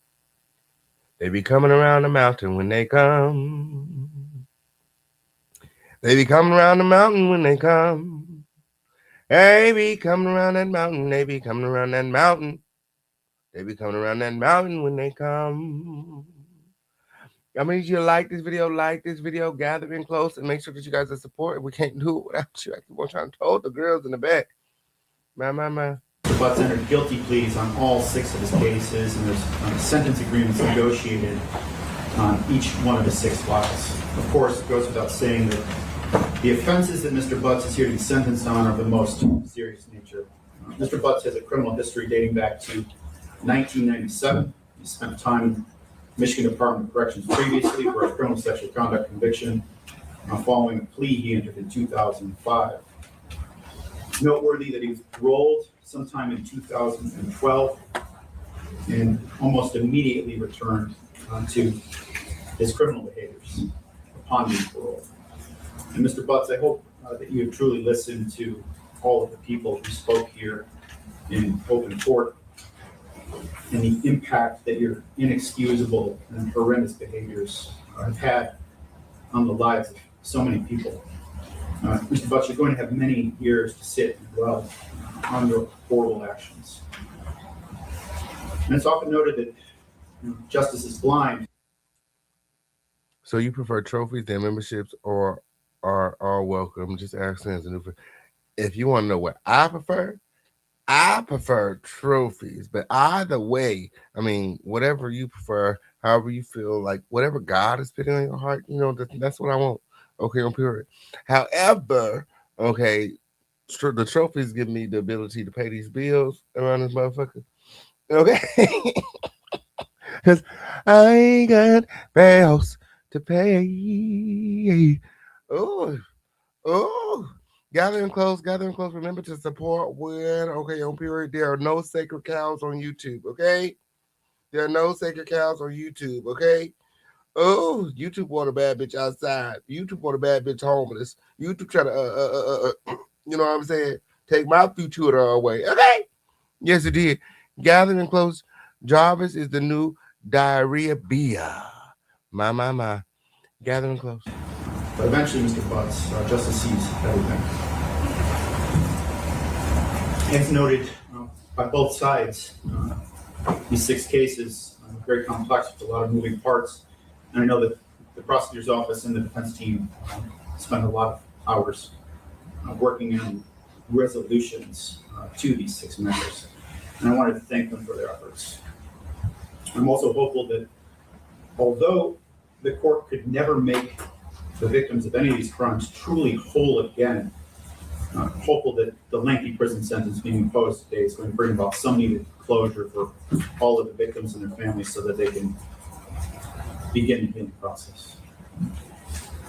They be coming around the mountain when they come. They be coming around the mountain when they come. They be coming around that mountain. They be coming around that mountain. They be coming around that mountain when they come. I need you to like this video, gather in close, and make sure that you guys are supporting. We can't do it without you. I keep on trying to hold the girls in the back. Mr. Butts entered guilty pleas on all 6 of his cases, and there's sentence agreements negotiated on each one of the 6 files. Of course, it goes without saying that the offenses that Mr. Butts is here to be sentenced on are of the most serious nature. Mr. Butts has a criminal history dating back to 1997. He spent time in Michigan Department of Corrections previously for a criminal sexual conduct conviction following a plea he entered in 2005. It's noteworthy that he was paroled sometime in 2012 and almost immediately returned to his criminal behaviors upon being paroled. And Mr. Butts, I hope that you have truly listened to all of the people who spoke here in open court and the impact that your inexcusable and horrendous behaviors have had on the lives of so many people. Mr. Butts, you're going to have many years to sit and dwell on your horrible actions. And it's often noted that justice is blind. So you prefer trophies than memberships, or are welcome? Just ask if you want to know what I prefer trophies. But either way, whatever you prefer, however you feel, like whatever God is putting on your heart, that's what I want. Okay, on period. However, okay, the trophies give me the ability to pay these bills around this motherfucker. Okay, because I ain't got bills to pay. Oh, gathering close. Remember to support when, okay, on period. There are no sacred cows on YouTube, okay? There are no sacred cows on YouTube, okay? Oh, YouTube want a bad bitch outside. YouTube want a bad bitch homeless. YouTube try to, you know what I'm saying? Take my future away, okay? Yes, it did. Gathering close. Jarvis is the new diarrhea beer. My. Gathering close. But eventually, Mr. Butts, justice sees everything. As noted by both sides, these 6 cases are very complex with a lot of moving parts. And I know that the prosecutor's office and the defense team spend a lot of hours working on resolutions to these 6 matters. And I wanted to thank them for their efforts. I'm also hopeful that although the court could never make the victims of any of these crimes truly whole again, hopeful that the lengthy prison sentence being imposed today is going to bring about some needed closure for all of the victims and their families so that they can begin the healing process.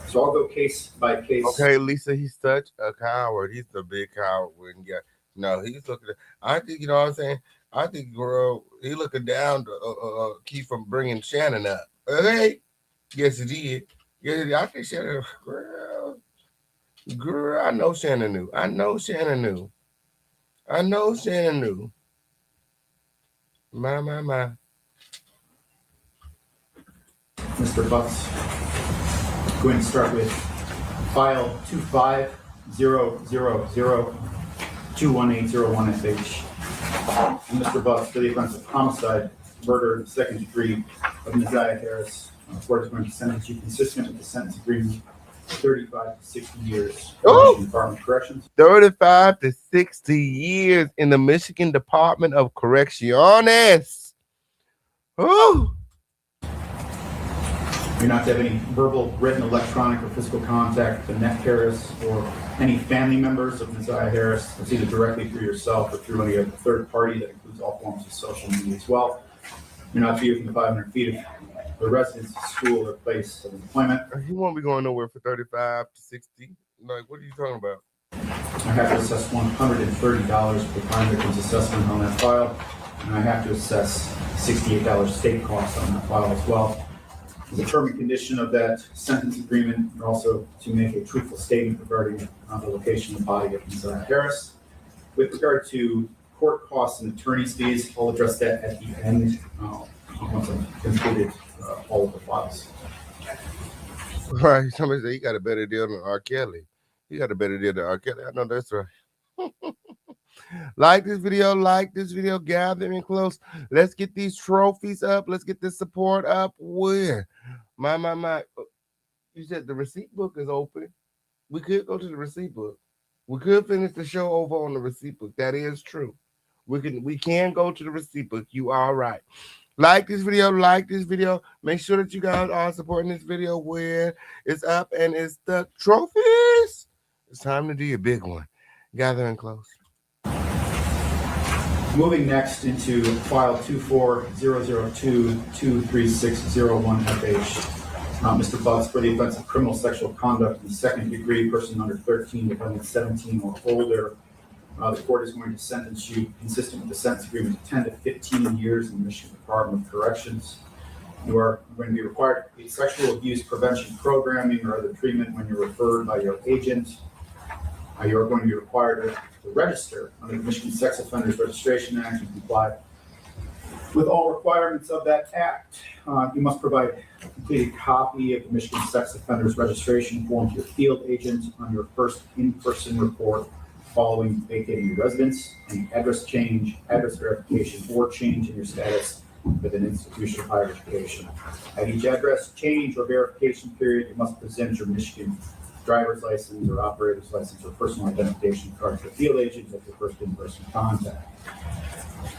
So I'll go case by case. Okay, Lisa, he's such a coward. He's a big coward. He's looking at, I think, you know what I'm saying? I think, girl, he looking down to keep from bringing Shannon up. Okay? Yes, he did. Yeah, I think Shannon, girl, I know Shannon knew. I know Shannon knew. My. Mr. Bucks, going to start with file 25000218001FH. And Mr. Bucks, for the offense of homicide, murder, second degree of NaZiyah Harris. The court is going to sentence you consistent with the sentence agreement, 35 to 60 years. Department of Corrections. 35 to 60 years in the Michigan Department of Corrections. Oh. You're not to have any verbal, written, electronic, or physical contact with Annette Harris or any family members of NaZiyah Harris. It's either directly through yourself or through any other third party. That includes all forms of social media as well. You're not to be within 500 feet of the residence, school, or place of employment. You won't be going nowhere for 35 to 60. Like, what are you talking about? I have to assess $130 for the crime victim's assessment on that file, and I have to assess $68 state costs on that file as well. As a term and condition of that sentence agreement, you're also to make a truthful statement regarding the location of the body of NaZiyah Harris. With regard to court costs and attorney's fees, I'll address that at the end once I've concluded all of the files. Right. Somebody said he got a better deal than R. Kelly. I know that's right. Like this video, gather in close. Let's get these trophies up. Let's get this support up. Where? My. You said the receipt book is open. We could go to the receipt book. We could finish the show over on the receipt book. That is true. We can go to the receipt book. You are right. Like this video. Make sure that you guys are supporting this video where it's up and it's the trophies. It's time to do your big one. Gather in close. Moving next into file 24002-23601FH. Mr. Bucks, for the offense of criminal sexual conduct in the second degree, person under 13, defendant 17 or older. The court is going to sentence you consistent with the sentence agreement to 10 to 15 years in the Michigan Department of Corrections. You are going to be required to complete sexual abuse prevention programming or other treatment when you're referred by your agent. You are going to be required to register under the Michigan Sex Offenders Registration Act and comply with all requirements of that act. You must provide a completed copy of the Michigan Sex Offenders Registration form to your field agent on your first in-person report following vacating your residence. Any address change, address verification, or change in your status with an institution of higher education. At each address change or verification period, you must present your Michigan driver's license or operator's license or personal identification card to the field agent at your first in-person contact.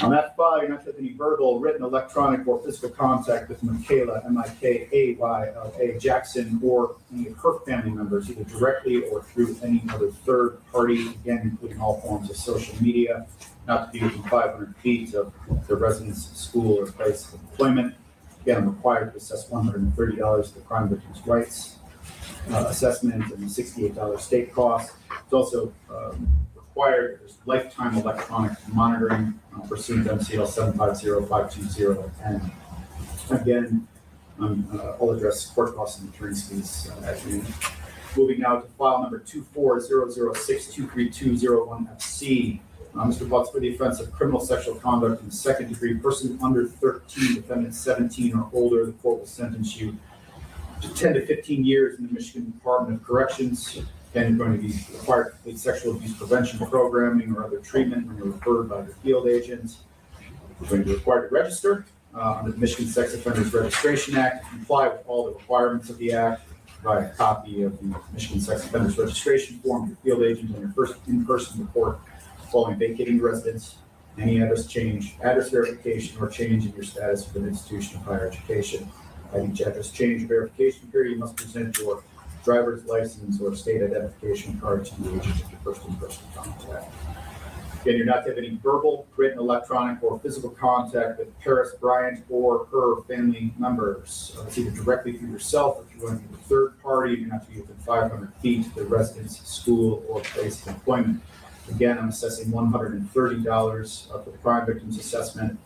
On that file, you're not to have any verbal, written, electronic, or physical contact with Michaela, Mikayla Jackson, or any of her family members, either directly or through any other third party, again, including all forms of social media, not to be within 500 feet of their residence, school, or place of employment. Again, I'm required to assess $130 of the crime victim's rights assessment and the $68 state cost. It's also required there's lifetime electronic monitoring pursuant to MCL 750520. And again, I'll address court costs and attorney's fees at the end. Moving now to file number 24006232001FC. Mr. Bucks, for the offense of criminal sexual conduct in the second degree, person under 13, defendant 17 or older, the court will sentence you to 10 to 15 years in the Michigan Department of Corrections. Again, you're going to be required to complete sexual abuse prevention programming or other treatment when you're referred by your field agent. You're going to be required to register under the Michigan Sex Offenders Registration Act, comply with all the requirements of the act, provide a copy of the Michigan Sex Offenders Registration form to your field agent on your first in-person report following vacating residence, any address change, address verification, or change in your status with an institution of higher education. At each address change or verification period, you must present your driver's license or state identification card to the agent of your first in-person contact. Again, you're not to have any verbal, written, electronic, or physical contact with Paris Bryant or her family members. It's either directly through yourself or through any third party. You're not to be within 500 feet of the residence, school, or place of employment. Again, I'm assessing $130 for the crime victim's assessment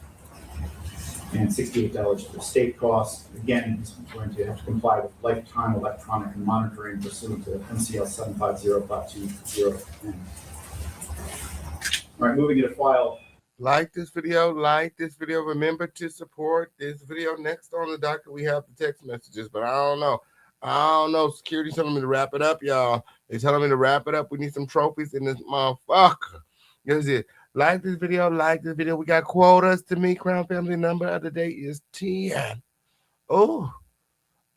and $68 for state costs. Again, he's going to have to comply with lifetime electronic monitoring pursuant to MCL 750.20. All right, moving into file. Like this video, Remember to support this video. Next on the docket, we have the text messages, but I don't know. Security's telling me to wrap it up, y'all. They're telling me to wrap it up. We need some trophies in this motherfucker. Here's it. Like this video. We got quotas to meet. Crown family number of the day is 10. Oh.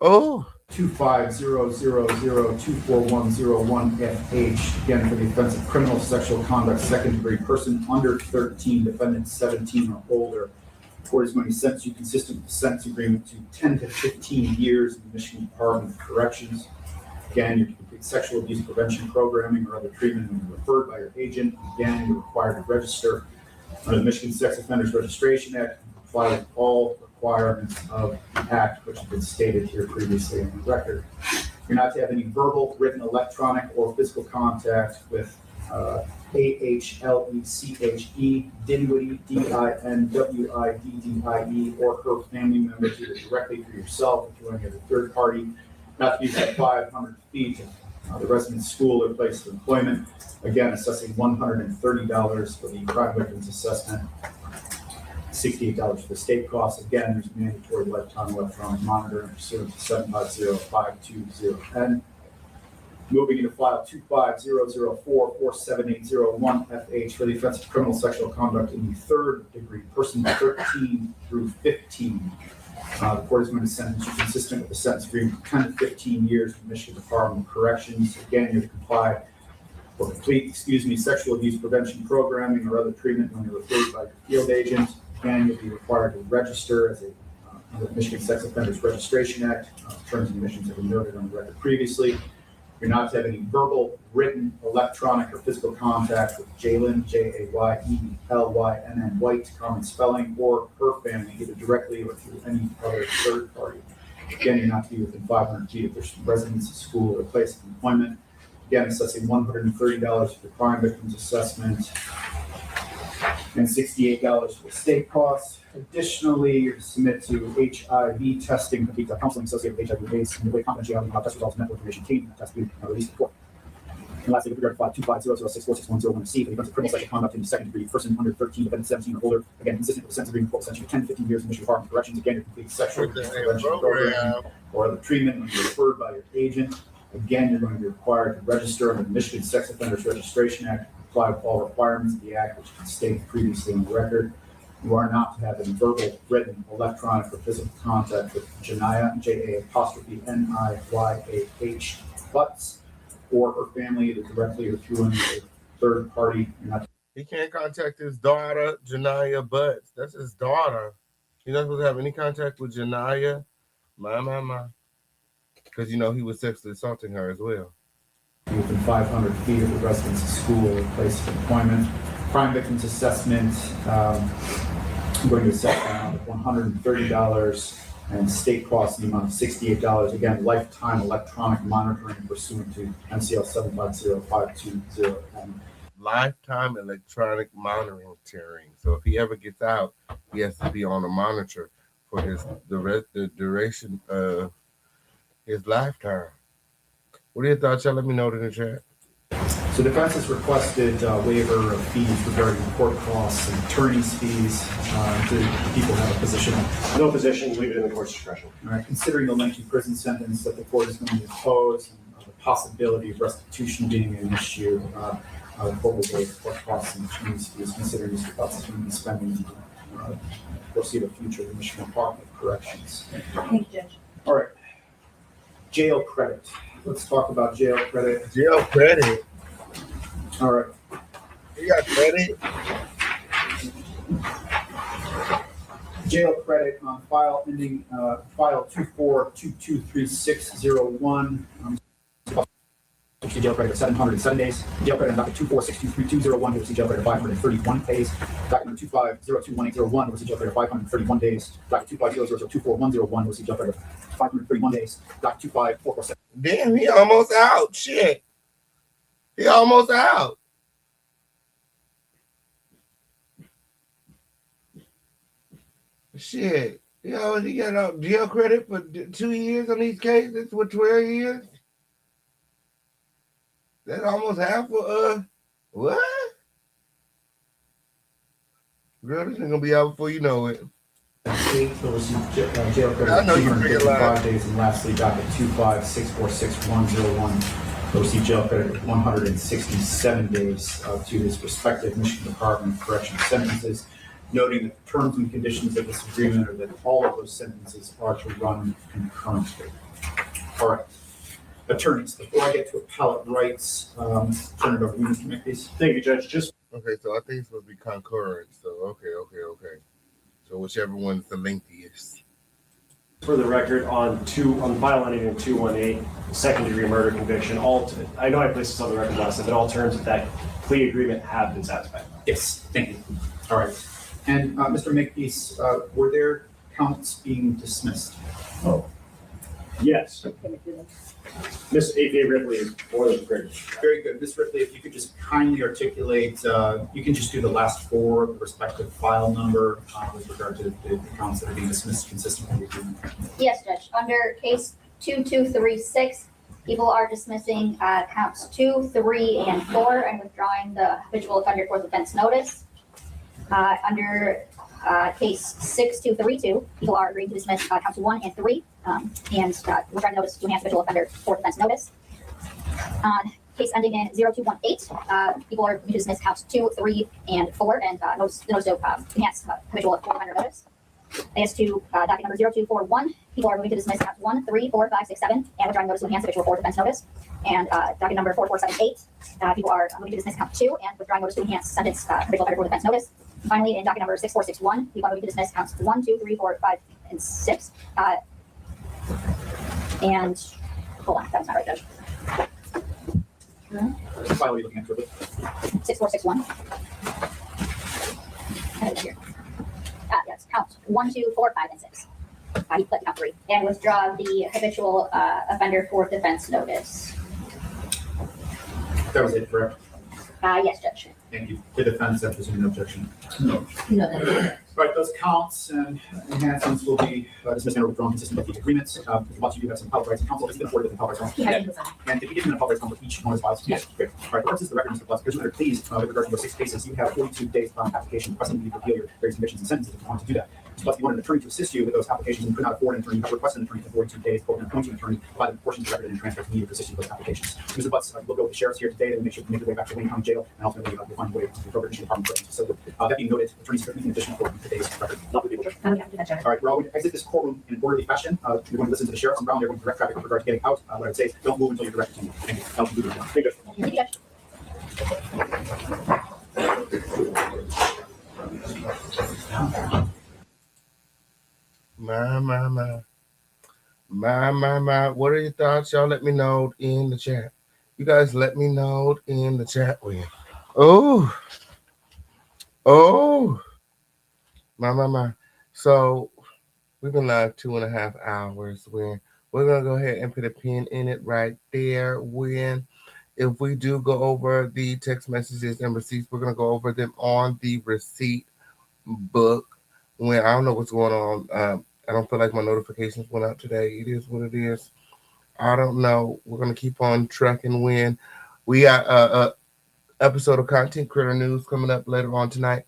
250002401FH, again for the offense of criminal sexual conduct, second degree, person under 13, defendant 17 or older. Court is going to sentence you consistent with the sentence agreement to 10 to 15 years in the Michigan Department of Corrections. Again, you can complete sexual abuse prevention programming or other treatment when you're referred by your agent. Again, you're required to register under the Michigan Sex Offenders Registration Act and comply with all requirements of the Act, which have been stated here previously on the record. You're not to have any verbal, written, electronic, or physical contact with AHLECHE, Dinwiddie, DINWIDDIE, or her family members, either directly through yourself or through any other third party. Not to be within 500 feet of the resident's school or place of employment. Again, assessing $130 for the crime victims assessment, $68 for the state costs. Again, there's mandatory lifetime electronic monitoring pursuant to 750.520N. Moving into file 25004478001FH for the offense of criminal sexual conduct in the third degree, person 13 through 15. The court is going to sentence you consistent with the sentence agreement 10 to 15 years in the Michigan Department of Corrections. Again, you have to comply or complete, sexual abuse prevention programming or other treatment when you're referred by your field agent. Again, you'll be required to register as under the Michigan Sex Offenders Registration Act. Terms and conditions have been noted on the record previously. You're not to have any verbal, written, electronic, or physical contact with Jaylen, JAYELYNN White, common spelling, or her family, either directly or through any other third party. Again, you're not to be within 500 feet of their residence, school, or place of employment. Again, assessing $130 for the crime victims assessment and $68 for state costs. Additionally, you're to submit to HIV testing, complete counseling associated with HIV/AIDS, and the confidentiality of test results, medical information team, test be released before. And lastly, with regard to 25006461001C, for the offense of criminal sexual conduct in the second degree, person under 13, defendant 17 or older. Again, consistent with the sentence agreement, court will sentence you 10 to 15 years in the Michigan Department of Corrections. Again, you're complete sexual abuse prevention program or other treatment when you're referred by your agent. Again, you're going to be required to register under the Michigan Sex Offenders Registration Act, comply with all requirements of the Act, which is stated previously on the record. You are not to have any verbal, written, electronic, or physical contact with Janiyah, JA'NIYAH, Butts, or her family, either directly or through any third party. He can't contact his daughter, Janiyah Butts. That's his daughter. He's not supposed to have any contact with Janiyah. My. Because, he was sexually assaulting her as well. Within 500 feet of the residence, school, or place of employment. Crime victims assessment, I'm going to assess the amount of $130 and state costs in the amount of $68. Again, lifetime electronic monitoring pursuant to MCL 750.520. Lifetime electronic monitoring. So if he ever gets out, he has to be on a monitor for the duration of his lifetime. What are your thoughts? Y'all let me know in the chat. So defense has requested waiver of fees regarding court costs and attorney's fees. Do people have a position? No position, leave it in the court's discretion. All right, considering the lengthy prison sentence that the court is going to impose and the possibility of restitution being an issue, the court will waive court costs and attorney's fees, considering Mr. Butts is going to be spending foreseeable future in the Michigan Department of Corrections. Thank you, Judge. All right, jail credit. Let's talk about jail credit. Jail credit. All right. You got credit? Jail credit on file ending file 24223601. Jail credit of 707 days. Jail credit on docket 246232201 was jail credit of 531 days. Document 250218001 was jail credit of 531 days. Docket 250024101 was jail credit of 531 days. Docket 25447. Damn, he almost out. Shit. He almost out. Shit. You already got a jail credit for 2 years on these cases for 12 years. That's almost half of what? Girl, this ain't gonna be out before you know it. They'll receive jail credit I know of you pretty 255 days, and lastly, docket 256466101 will receive jail credit of 167 days to his respective Michigan Department of Correctional sentences, noting that the terms and conditions of this agreement are that all of those sentences are to run concurrently. All right. Attorneys, before I get to appellate rights, turn it over to you, Mr. McPeace. Thank you, Judge. Okay, so I think it's supposed to be concurrent. So okay. So whichever one's the lengthiest. For the record, on file ending 218, second-degree murder conviction. I know I placed this on the record last time, but all terms of that plea agreement have been satisfied. Yes, thank you. All right. And Mr. Makepeace, were there counts being dismissed? Oh, yes. Miss A.K. Ripley is more than prepared. Very good. Ms. Ripley, if you could just kindly articulate, you can just do the last four of the respective file number with regard to the counts that are being dismissed consistent with the agreement. Yes, Judge. Under case 2236, people are dismissing counts 2, 3, and 4 and withdrawing the habitual offender fourth offense notice. Under case 6232, people are agreeing to dismiss counts 1 and 3 and withdrawing notice to enhance habitual offender fourth offense notice. On case ending in 0218, people are going to dismiss counts 2, 3, and 4 and notice to enhance habitual fourth offender notice. As to docket number 0241, people are moving to dismiss counts 1, 3, 4, 5, 6, 7, and withdrawing notice to enhance habitual fourth offense notice. And docket number 4478, people are moving to dismiss count 2 and withdrawing notice to enhance sentence habitual offender fourth offense notice. Finally, in docket number 6461, people are moving to dismiss counts 1, 2, 3, 4, 5, and 6. And hold on, that's not right, Judge. What file are you looking at, Ripley? 6461. Here. Yes, count 1, 2, 4, 5, and 6. He put count 3 and withdraw the habitual offender fourth defense notice. That was it, correct? Yes, Judge. Thank you. The defense, I presume no objection. No, that's Right, those counts and enhancements will be dismissed and withdrawn consistent with the agreements. Once you do have some public rights and counsel, it's been afforded with the public rights counsel. And if you give them a public rights counsel each one is filed. Yes, great. All right, what is the record, Mr. Butts? Because please, with regard to your 6 cases, you have 42 days on application requesting you to appeal your various convictions and sentences if you want to do that. Mr. Butts, you want an attorney to assist you with those applications and could not afford an attorney. You have requested an attorney for 42 days, quote, an appointing attorney, by the portions of the record and transcript needed to assist you with those applications. Mr. Butts, we'll go with the sheriff's here today to make sure you make your way back to Wayne County Jail and ultimately you'll find your way to the appropriate Michigan Department of Corrections facility. That being noted, attorneys, anything additional for today's record? Not with you, all right, we're all going to exit this courtroom in an orderly fashion. You're going to listen to the sheriff's on ground. They're going to direct traffic with regard to getting out. What I would say is don't move until you're directed to move. Thank you. Thank you. Thank you. My. What are your thoughts? Y'all let me know in the chat. You guys let me know in the chat. My. So we've been live 2.5 hours. We're gonna go ahead and put a pin in it right there. If we do go over the text messages and receipts, we're gonna go over them on the receipt book. I don't know what's going on. I don't feel like my notifications went out today. It is what it is. I don't know. We're gonna keep on tracking when we got a episode of Content Critter News coming up later on tonight.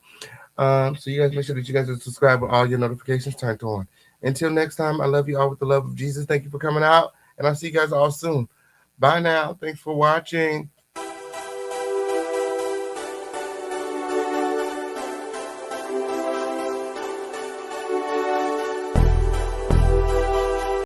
So you guys make sure that you guys are subscribed with all your notifications turned on. Until next time, I love you all with the love of Jesus. Thank you for coming out, and I'll see you guys all soon. Bye now. Thanks for watching.